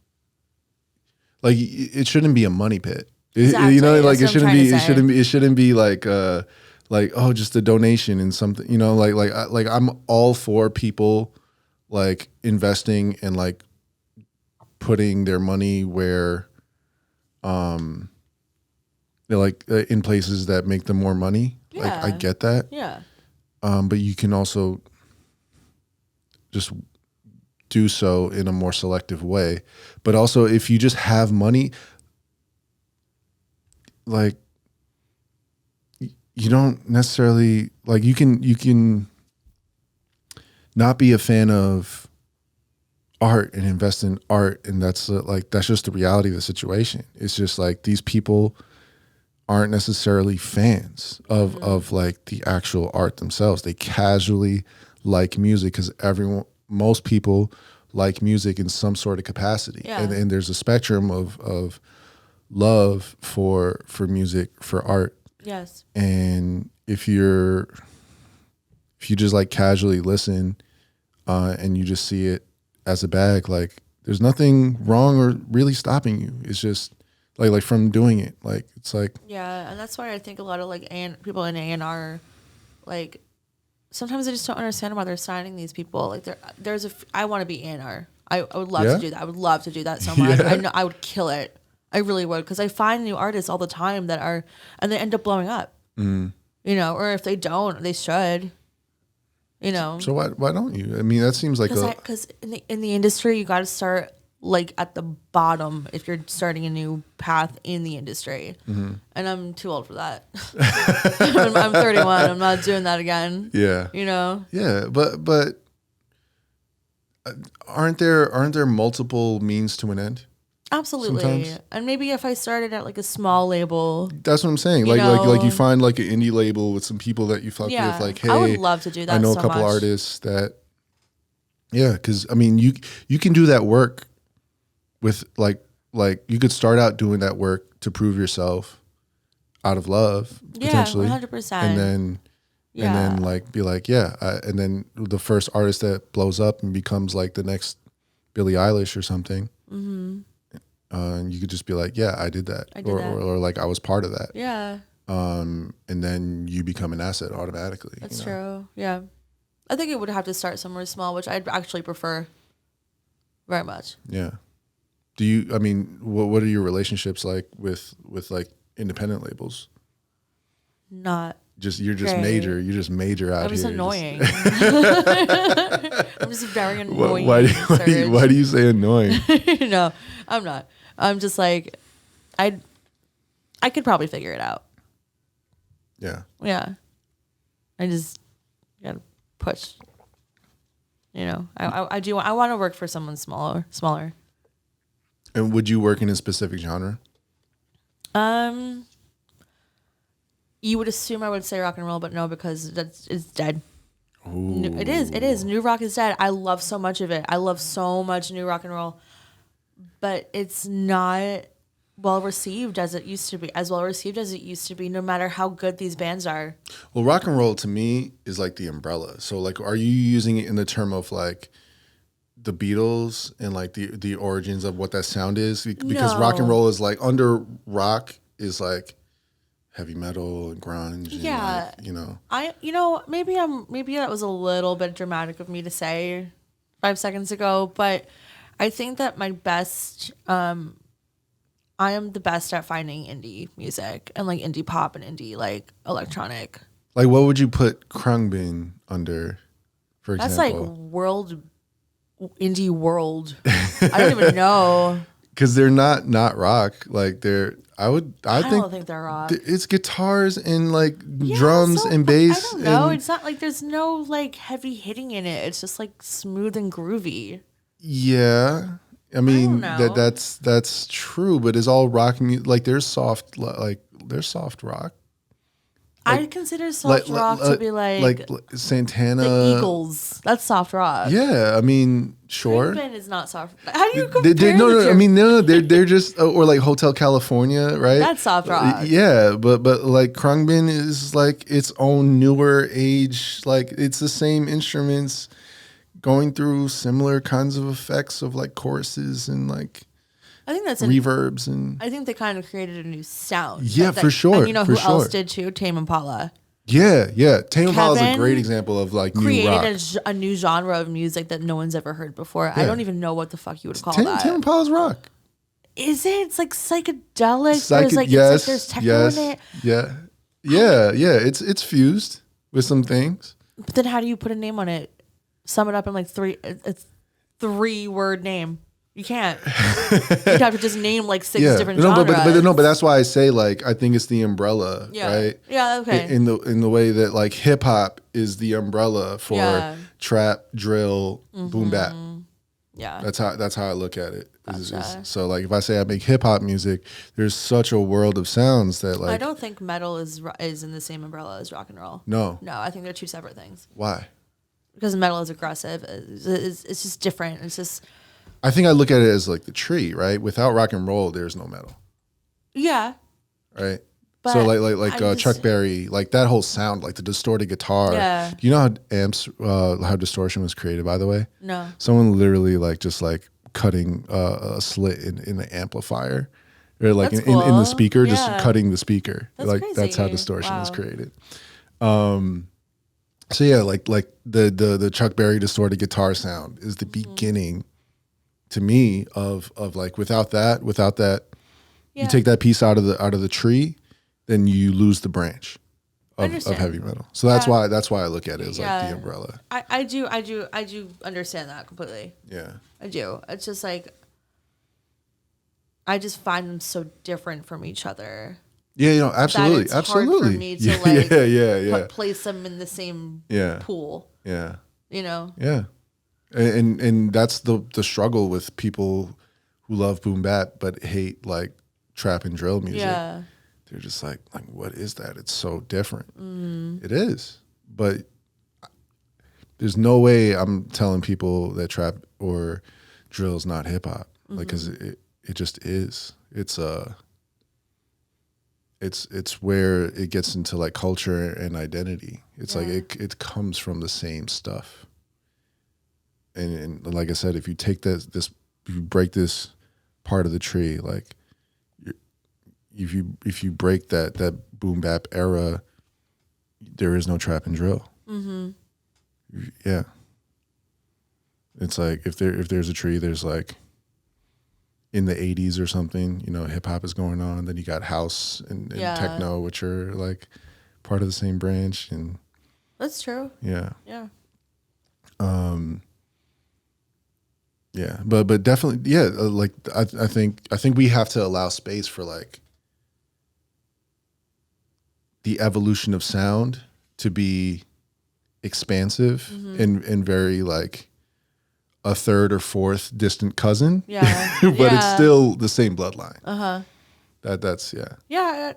like it shouldn't be a money pit. Exactly. You know, like That's it what I'm shouldn't be. trying to say. It shouldn't be like oh, just a donation in something. You know, like I'm all for people like investing and like putting their money where, they're like in places that make them more money. Yeah. Like I get that. Yeah. But you can also just do so in a more selective way. But also, if you just have money, like you don't necessarily like you can not be a fan of art and invest in art, and that's just the reality of the situation. It's just like these people aren't necessarily fans of like the actual art themselves. They casually like music because most people like music in some sort of capacity. Yeah. And there's a spectrum of love for music, for art. Yes. And if you just like casually listen and you just see it as a bag, like there's nothing wrong or really stopping you. It's just like from doing it. Like it's like, yeah, and that's why I think a lot of like people in A&R, like sometimes I just don't understand why they're signing these people. Like I want to be A&R. I would love to do that. I would love to do that so much. Yeah. I know I would kill it. I really would, because I find new artists all the time that are, and they end up blowing up. You know, or if they don't, they should. You know. so why don't you? I mean, that seems like Because in the industry, you got to start like at the bottom if you're starting a new path in the industry. And I'm too old for that. I'm 31. I'm not doing that again. yeah. You know. Yeah, but aren't there multiple means to an end? Absolutely. Sometimes. And maybe if I started at like a small label. That's what I'm saying. You Like you know. find like an indie label with some people that you fuck Yeah. with. Like, hey, I would love to do that. I know so a couple much. artists that. Yeah, because I mean, you can do that work with like you could start out doing that work to prove yourself out of love, Yeah, potentially, 100%. and then like be like, and then the first artist that blows up and becomes like the next Billie Eilish or something. And you could just be like, yeah, I did that. Or like I was part of that. Yeah. And then you become an asset automatically. That's true. Yeah. I think it would have to start somewhere small, which I'd actually prefer very much. Yeah. Do you, I mean, what are your relationships like with like independent labels? Not. You're just great. major. You're just major out I'm just here. annoying. I'm just very annoying. Why do you say annoying? No, I'm not. I'm just like, I could probably figure it out. Yeah. Yeah. I just gotta push. You know, I do. I want to work for someone smaller. And would you work in a specific genre? You would assume I would say rock and roll, but no, because it's dead. Ooh. It is. New rock is dead. I love so much of it. I love so much new rock and roll. but it's not well received as it used to be, no matter how good these bands are. Well, rock and roll to me is like the umbrella. So like, are you using it in the term of like the Beatles and like the origins of what that sound is? Because rock and No. roll is like under rock is like heavy metal and grunge. Yeah. And like, Maybe that was a little bit dramatic of me to say 5 seconds ago, but I think that I am the best at finding indie music and like indie pop and indie like electronic. Like, what would you put Krungbin under, for That's example? like indie world. I don't even know. Because they're not rock. Like I don't think they're rock. It's guitars and like drums and bass. I don't know. And, it's not like there's no like heavy hitting in it. It's just like smooth and groovy. yeah, I mean know. that's true, but it's all rock music. Like there's soft rock. I consider soft rock to be like Santana, the Eagles. That's soft rock. Yeah, I mean, sure. Krungbin is not soft. How do you compare They're just or like Hotel California, right? That's soft rock. Yeah, but like Krungbin is like its own newer age. Like it's the same instruments going through similar kinds of effects of like choruses and like I think that's reverbs and I think they kind of created a new sound. Yeah, for sure. And you know who else did too? Tame Impala. Yeah. Tame Impala is a Kevin great example of like new rock. Created a new genre of music that no one's ever heard before. Yeah. I don't even know what the fuck you would call that. Tame Impala's rock. Is it? It's like psychedelic. Yes, there's techno in it. Yeah. It's fused with some things. But then how do you put a name on it? Sum it up in like it's 3-word name. You can't. You'd have to just name like 6 different genres. But that's why I say like I think it's the umbrella, right? Yeah. Okay. In the way that like hip hop is the umbrella for trap, drill, boom bap. Yeah. That's how I look at it. Gotcha. So like if I say I make hip hop music, there's such a world of sounds that like I don't think metal is in the same umbrella as rock and roll. No, I think they're 2 separate things. Why? Because metal is aggressive. It's just different. It's just. I think I look at it as like the tree, right? Without rock and roll, there's no metal. Yeah. Right. But so like Chuck Berry, like that whole sound, like the distorted guitar. Yeah. Do you know how distortion was created? By the way. No. Someone literally like just like cutting a slit in the amplifier, or like in the speaker, just cutting the speaker. That's like crazy. That's how distortion was created. So yeah, like the Chuck Berry distorted guitar sound is the beginning. To me, of like without that, you take that piece out of the tree, then you lose the branch of heavy metal. So that's why I look at it as like the umbrella. I do understand that completely. Yeah, I do. It's just like I just find them so different from each other. Yeah, absolutely, Hard for me to like place them in the same pool. Yeah, Yeah. And that's the struggle with people who love boom bap but hate like trap and drill music. Yeah. They're just like what is that? It's so different. It is, but there's no way I'm telling people that trap or drill is not hip hop. Like, cause it just is. It's where it gets into like culture and identity. It's like it comes from the same stuff. And like I said, if you take if you break this part of the tree, like if you break that boom bap era, there is no trap and drill. Yeah, it's like if there's a tree, there's like in the 80s or something, hip hop is going on. Then you got house and techno, which are like part of the same branch. And that's true. Yeah. Yeah. Yeah, but definitely, yeah. Like I think we have to allow space for like the evolution of sound to be expansive and very like a third or fourth distant cousin. Yeah, but it's still the same bloodline. That's Yeah,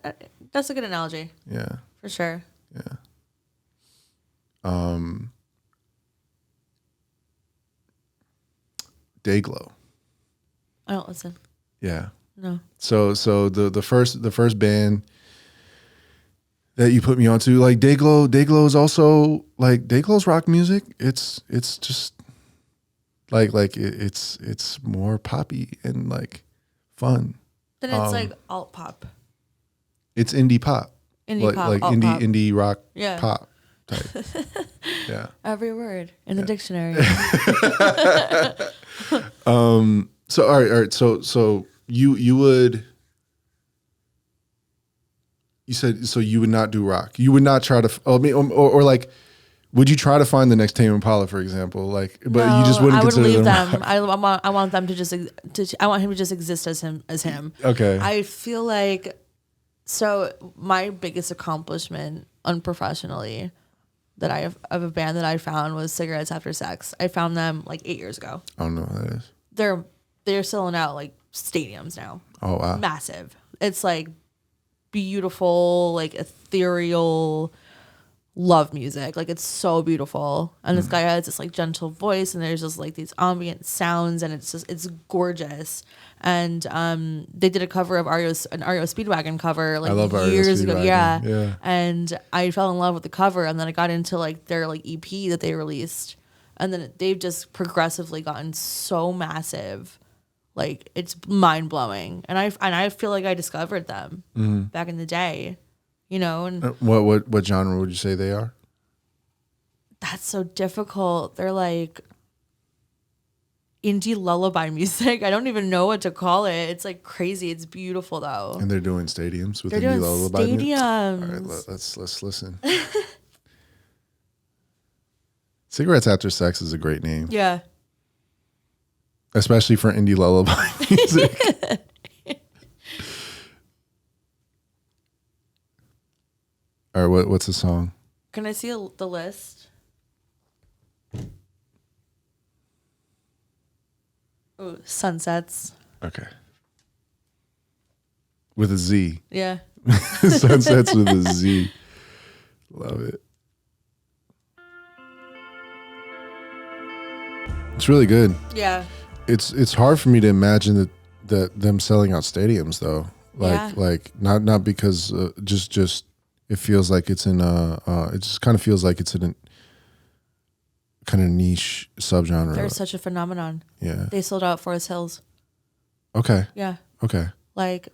that's a good analogy. Yeah, for sure. Yeah. Dayglow. I don't listen. Yeah. No. So the first band that you put me onto, like Dayglow is also like Dayglow's rock music. It's just it's more poppy and like fun. Then it's like alt pop. It's indie pop. Indie pop, like alt indie pop. indie rock Yeah. pop type. Yeah. Every word in the dictionary. So all right. So you would. You said so you would not do rock. You would not try to. I mean, or like, would you try to find the next Tame Impala, for example? Like, but No, you just wouldn't I would consider leave them. them. I want them to just. I want him to just exist as him. Okay. I feel like. So my biggest accomplishment unprofessionally that I have of a band that I found was Cigarettes After Sex. I found them like 8 years ago. I don't know what that is. They're selling out like stadiums now. Oh wow. Massive. It's like beautiful, like ethereal love music. Like it's so beautiful. And this guy has this like gentle voice and there's just like these ambient sounds and it's gorgeous. And they did a cover of an REO Speedwagon cover like I love REO years ago. Speedwagon. Yeah. And I fell in love with the cover and then I got into like their like EP that they released. And then they've just progressively gotten so massive. Like it's mind blowing. And I feel like I discovered them back in the day. You know, and What genre would you say they are? that's so difficult. They're like indie lullaby music. I don't even know what to call it. It's like crazy. It's beautiful though. And they're doing stadiums with They're indie doing lullaby music? stadiums. All right, let's listen. Cigarettes After Sex is a great name, Yeah. especially for indie lullaby music. All right, what's the song? Can I see the list? Ooh, Sunsets. Okay. With a Z. Yeah. Sunsets with a Z. Love it. It's really good. Yeah. It's hard for me to imagine that them selling out stadiums though. Like not because just it feels like it's in it just kind of feels like it's in a kind of niche subgenre. They're such a phenomenon. Yeah. They sold out Forest Hills. Okay. Yeah. Okay. Like,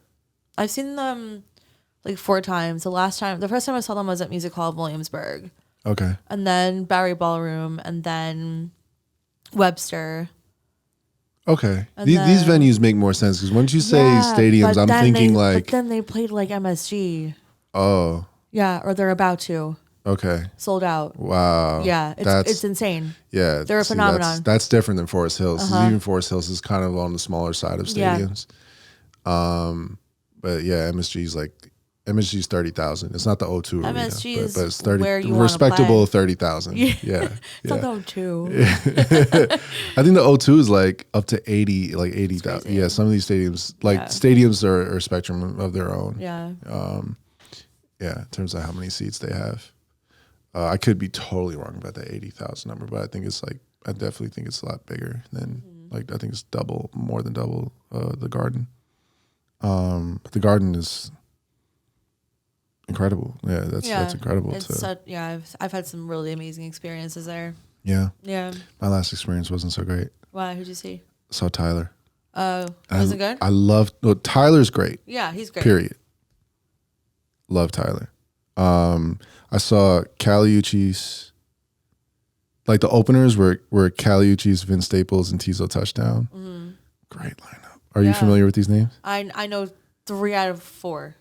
I've seen them like 4 times. The first time I saw them was at Music Hall of Williamsburg. Okay. And then Barry Ballroom, and then Webster. Okay. And These then- venues make more sense because once you say Yeah, stadiums, but I'm then thinking But then they played like MSG. oh, Yeah, or they're about to. okay. Sold out. Wow. Yeah, it's insane. Yeah. They're a phenomenon. That's different than Forest Hills. Even Forest Hills is kind of on the smaller side of Yeah. stadiums. But yeah, MSG's 30,000. It's not the O2 arena, MSG is but it's 30 where you wanna respectable play. 30,000. Yeah. Yeah. It's not though too. I think the O2 is like up to 80, like 80,000. crazy. Yeah, some of these stadiums, like Yeah. stadiums are a spectrum of their own. Yeah. Yeah, in terms of how many seats they have. I could be totally wrong about that 80,000 number, but I definitely think it's a lot bigger than I think it's more than double the Garden. But the Garden is incredible. Yeah, that's incredible. I've had some really amazing experiences there. Yeah. Yeah. My last experience wasn't so great. Why? Who'd you see? Saw Tyler. Oh, was it good? Tyler's great. Yeah, he's great. Period. Love Tyler. I saw Caliucci's. Like the openers were Caliucci's, Vince Staples, and Tizo Touchdown. Mm-hmm. Great lineup. Are you familiar with these names? I know 3 out of 4.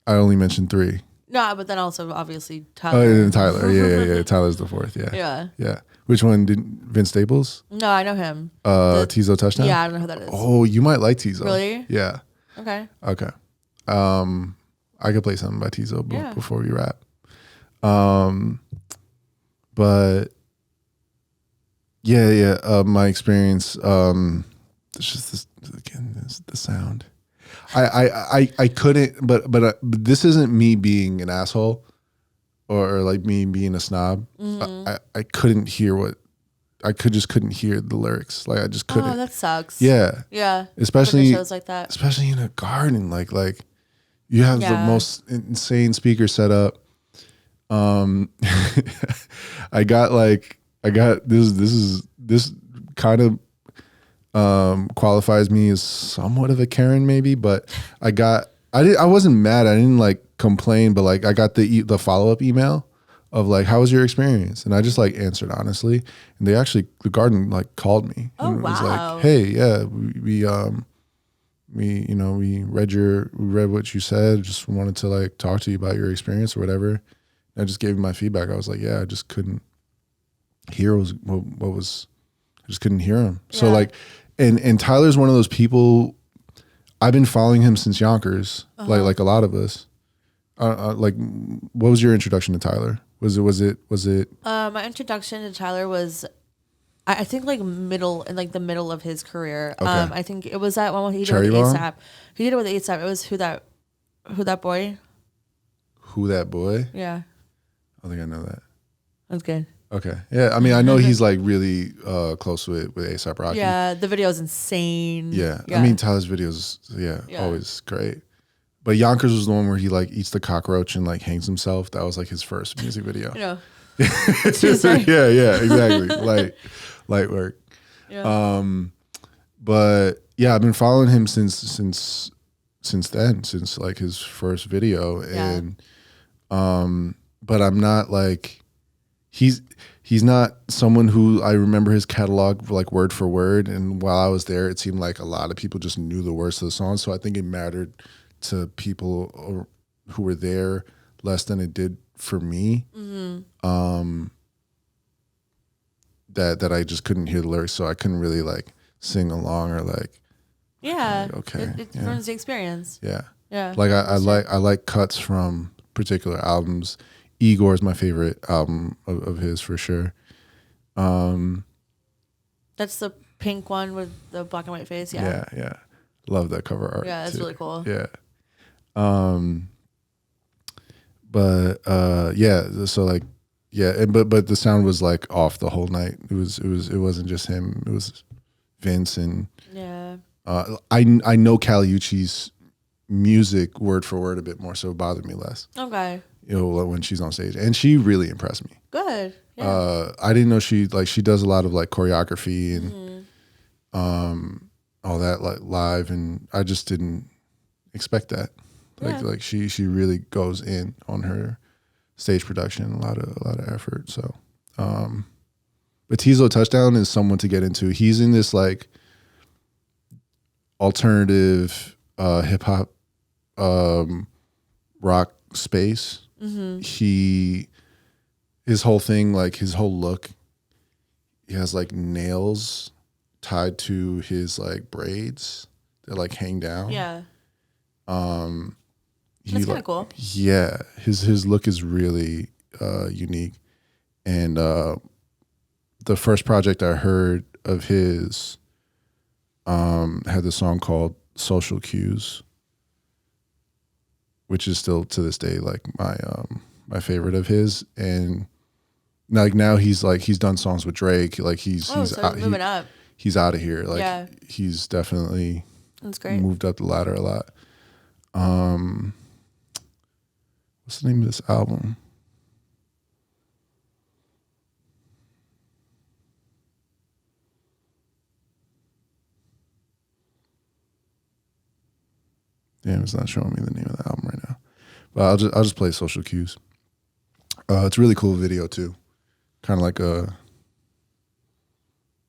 I only mentioned 3. No, but then also obviously Tyler. Oh, and Tyler. Yeah. Tyler's the 4th. Yeah. Yeah. Which one did Vince Staples? No, I know him. Tizo Touchdown? Yeah, I don't know who that is. Oh, you might like Tizo. Really? Yeah. Okay. Okay. I could play something by Tizo before we wrap. But my experience, it's just the sound. I couldn't, but this isn't me being an asshole or like me being a snob. I couldn't hear I couldn't hear the lyrics. Like I just couldn't. Oh, that sucks. Yeah. Yeah. Especially shows like that. Especially in a garden. Like you have the most insane speaker setup. I got this kind of qualifies me as somewhat of a Karen maybe, but I wasn't mad. I didn't like complain, but like I got the follow-up email of like, how was your experience? And I just like answered honestly. And the garden like called me. Oh, and wow. was like, hey, yeah, we read what you said. Just wanted to like talk to you about your experience or whatever. And I just gave him my feedback. I was like, yeah, I just couldn't hear what was, I just couldn't hear him. So like, and Tyler's one of those people. I've been following him since Yonkers, like a lot of us. Like, what was your introduction to Tyler? Was it? My introduction to Tyler was, I think like the middle of his career. Okay. I think it was that one when he did Cherry it with Bomb? ASAP. He did it with ASAP. It was who that boy. Who That Boy? Yeah, I don't think I know that. that's good. Okay, yeah. I mean, I know he's like really close with A$AP Rocky. Yeah, the video is insane. Yeah. I mean Tyler's videos, always great. But Yonkers was the one where he like eats the cockroach and like hangs himself. That was like his first music video. You know. yeah, exactly. Light work. Yeah. But yeah, I've been following him since then, since like his first video. And but I'm not like he's not someone who I remember his catalog like word for word. And while I was there, it seemed like a lot of people just knew the words to the song. So I think it mattered to people who were there less than it did for me. Mm-hmm. That I just couldn't hear the lyrics, so I couldn't really like sing along or like. Yeah. Okay. It ruins the experience. Yeah. Yeah. Like I like cuts from particular albums. Igor's my favorite album of his for sure. That's the pink one with the black and white face. Yeah. Yeah. Love that cover art. Yeah, that's too. really cool. Yeah. But so like but the sound was like off the whole night. It wasn't just him. It was Vince and I know Caliucci's music word for word a bit more, so it bothered me less. Okay. When she's on stage, and she really impressed me. Good. Yeah. I didn't know she does a lot of like choreography and all that like live, and I just didn't expect that. Like she really goes in on her stage production, a lot of effort. So, but Tizo Touchdown is someone to get into. He's in this like alternative hip hop rock space. Mm-hmm. His whole thing, like his whole look, he has like nails tied to his like braids that like hang down. Yeah. That's kind of cool. Yeah, his look is really unique, and the first project I heard of his had this song called "Social Cues," which is still to this day like my favorite of his. And like now he's done songs with Drake. Like he's moving up. He's out of here. Like he's definitely that's great. Moved up the ladder a lot. What's the name of this album? Damn, it's not showing me the name of the album right now. But I'll just play Social Cues. It's a really cool video too. Kind of like a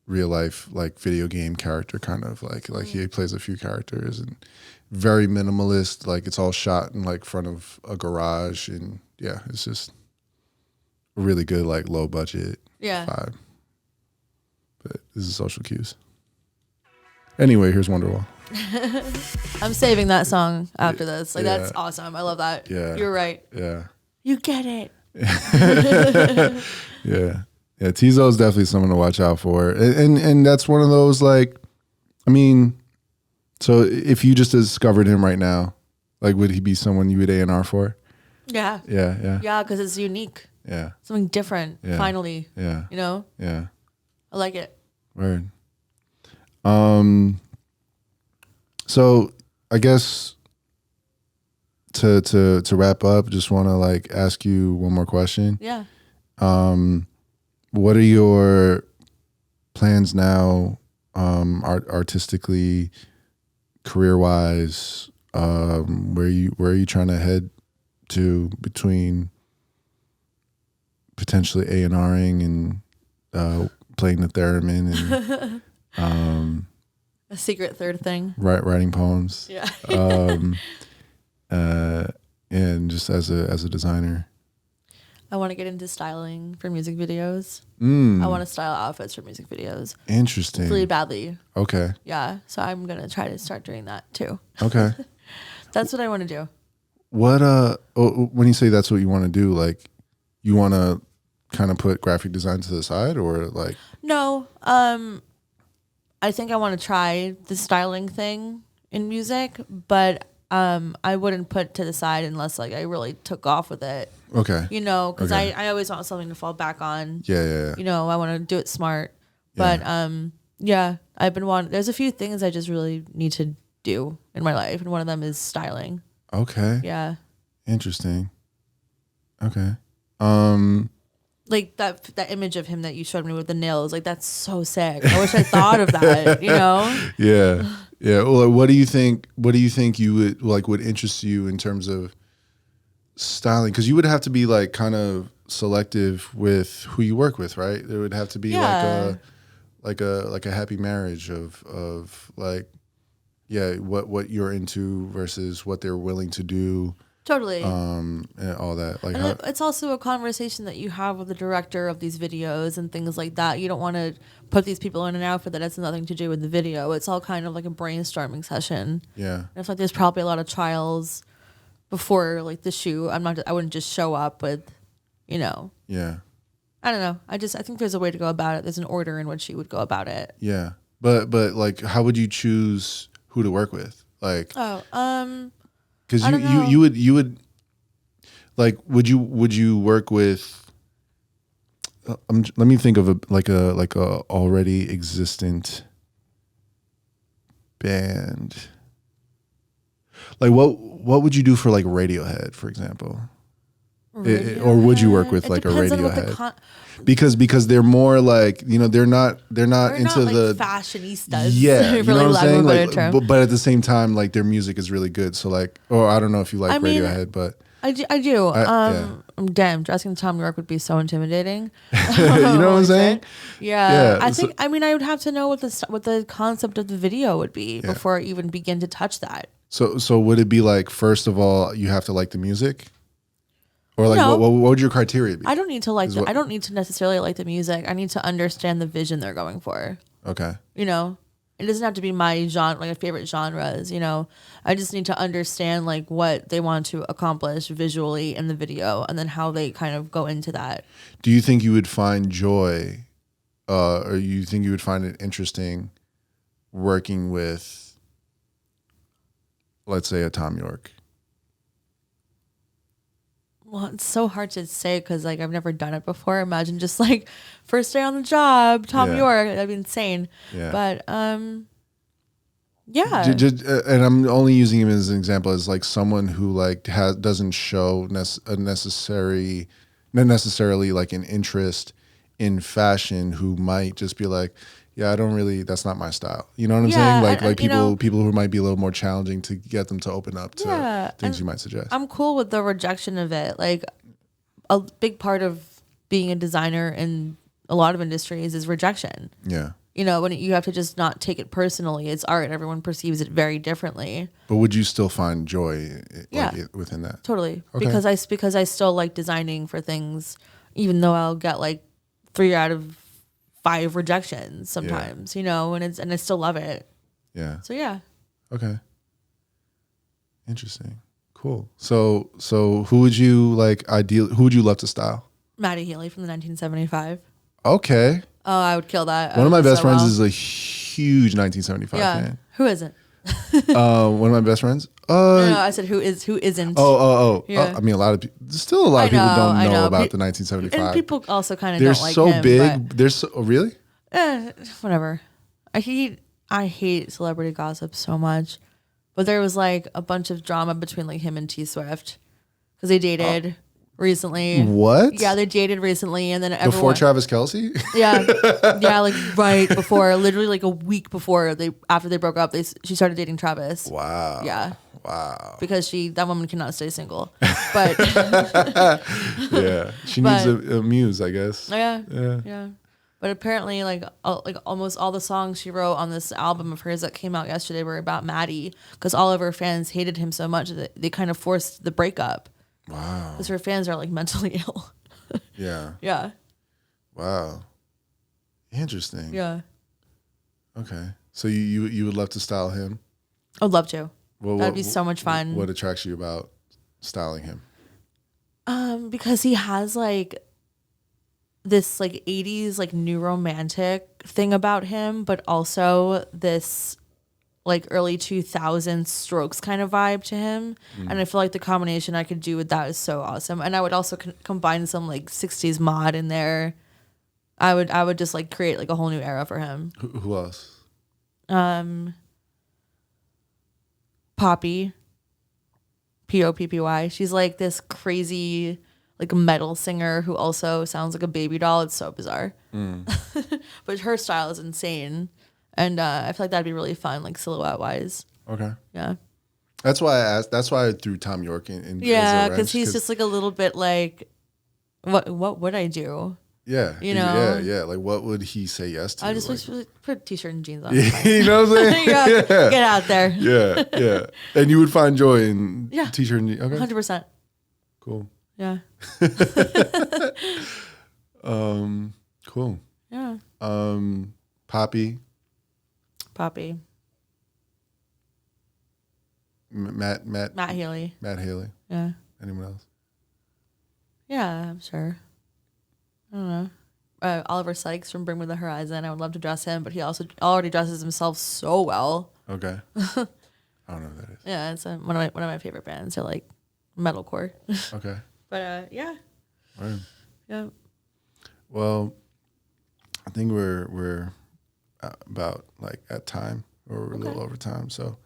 real life like video game character, kind of like he plays a few characters, and very minimalist. Like it's all shot in like front of a garage, and yeah, it's just a really good like low budget vibe. But this is Social Cues. Anyway, here's Wonderwall. I'm saving that song after this. Like that's awesome. I love that. Yeah, you're right. Yeah, you get it. Yeah. Tizo is definitely someone to watch out for, and that's one of those like, I mean, so if you just discovered him right now, like would he be someone you would A&R for? Yeah. Yeah. Yeah, because it's unique. Yeah. Something different. Yeah. Finally. Yeah. You know. Yeah. I I like it. Word. So I guess to wrap up, just want to like ask you one more question. Yeah. What are your plans now, artistically, career wise? Where are you trying to head to between potentially A&Ring and playing the theremin and a secret third thing. writing poems. Yeah. And just as a designer. I want to get into styling for music videos. I want to style outfits for music videos. Interesting. Really badly. Okay. Yeah. So I'm going to try to start doing that too. Okay. That's what I want to do. What when you say that's what you want to do, like you want to kind of put graphic design to the side, or like? No. I think I want to try the styling thing in music, but I wouldn't put it to the side unless like I really took off with it. Okay. You know, because Okay. I always want something to fall back on. Yeah. You know, I want to do it smart. But yeah, I've been wanting. There's a few things I just really need to do in my life, and one of them is styling. Okay. Yeah. Interesting. Okay. Like that image of him that you showed me with the nails, like that's so sick. I wish I thought of that, you know? Yeah. Well, what do you think you would interest you in terms of styling? Because you would have to be like kind of selective with who you work with, right? There would have to be like a happy marriage of like, yeah, what you're into versus what they're willing to do. Totally. And all that. Like, and it's also a conversation that you have with the director of these videos and things like that. You don't want to put these people in an outfit that has nothing to do with the video. It's all kind of like a brainstorming session. Yeah. And it's like there's probably a lot of trials before like the shoot. I wouldn't just show up with, you know. Yeah. I don't know. I think there's a way to go about it. There's an order in which you would go about it. Yeah. But like, how would you choose who to work with? Like, because you would like, would you work with? Let me think of a already existent band. Like, what would you do for like Radiohead, for example? Or would you work with like a Radiohead? Because they're more like, you know, they're not into not like the fashionistas. Yeah, you know what I'm saying? Like, term. but at the same time, like their music is really good. So like, or I don't know if you like Radiohead, but I do. yeah. Damn, dressing Tom York would be so intimidating. You know what I'm saying? Yeah. I think. I mean, I would have to know what the concept of the video would be before I even begin to touch that. So would it be like, first of all, you have to like the music? Or like, No. what would your criteria be? I don't need to like. I don't need to necessarily like the music. I need to understand the vision they're going for. Okay. You know, it doesn't have to be my genre, like my favorite genres. You know, I just need to understand like what they want to accomplish visually in the video, and then how they kind of go into that. Do you think you would find joy, or you think you would find it interesting working with, let's say, a Tom York? Well, it's so hard to say because like I've never done it before. Imagine just like first day on the job, Tom York. That'd be insane. Yeah. But yeah. And I'm only using him as an example as like someone who like doesn't show not necessarily like an interest in fashion, who might just be like, yeah, I don't really, that's not my style. You know what I'm saying? Like people who might be a little more challenging to get them to open up to things you might suggest. I'm cool with the rejection of it. Like a big part of being a designer in a lot of industries is rejection. Yeah. You know, when you have to just not take it personally. It's art. Everyone perceives it very differently. But would you still find joy within that? Totally. Okay. Because I still like designing for things, even though I'll get like 3 out of 5 rejections sometimes, you know, and I still love it. Yeah. So yeah. Okay. Interesting. Cool. So who would you love to style? Maddie Healy from the 1975. Okay. Oh, I would kill that. One of my best friends is a huge 1975 fan. Who isn't? One of my best friends. No, I said who isn't. Oh. Yeah. I mean, still a lot of people don't know about the 1975. And people also kind of They're don't like so him, big. They're so really. Whatever. I hate celebrity gossip so much. But there was like a bunch of drama between like him and T Swift because they dated recently. What? Yeah, they dated recently, and then everyone, Before Travis Kelce? yeah, like right before, literally like a week before after they broke up, she started dating Travis. Wow. Yeah. Wow. Because that woman cannot stay single. But yeah, she needs a muse, I guess. Yeah. But apparently, like almost all the songs she wrote on this album of hers that came out yesterday were about Maddie, because all of her fans hated him so much that they kind of forced the breakup. Wow. Because her fans are like mentally ill. Yeah. Yeah. Wow. Interesting. Yeah. Okay. So you would love to style him? I'd love to. That'd be so much fun. What attracts you about styling him? Because he has like this like 80s like new romantic thing about him, but also this like early 2000s Strokes kind of vibe to him. And I feel like the combination I could do with that is so awesome. And I would also combine some like 60s mod in there. I would just like create like a whole new era for him. Who else? Poppy, Poppy. She's like this crazy like metal singer who also sounds like a baby doll. It's so bizarre. But her style is insane. And I feel like that'd be really fun, like silhouette wise. Okay. Yeah. That's why I asked. That's why I threw Tom York in. Yeah, because he's just like a little bit like, what would I do? Yeah. You know? Yeah. Like, what would he say yes to? I just like, wish put a t-shirt and jeans on. you know what I'm saying? Yeah, get out there. Yeah. And you would find joy in t-shirt and jeans. Okay. 100%. Cool. Yeah. Cool. Yeah. Poppy. Matt Healy. Matt Haley. Yeah. Anyone else? Yeah, I'm sure. I don't know. Oliver Sykes from Bring Me the Horizon. I would love to dress him, but he also already dresses himself so well. Okay. I don't know who that is. Yeah, it's one of my favorite bands. They're like metalcore. Okay. But yeah. Right. Yeah. Well, I think we're about like at time, or we're a little over time. So,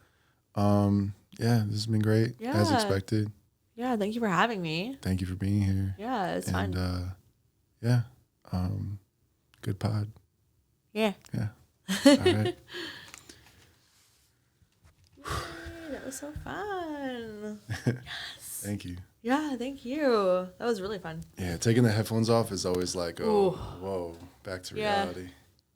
yeah, this has been great as expected. Yeah, thank you for having me. Thank you for being here. Yeah, it's fun. Yeah, good pod. Yeah. Yeah. All right. That was so fun. Yes. Thank you. Yeah, thank you. That was really fun. Yeah, taking the headphones off is always like, oh, whoa, back to reality.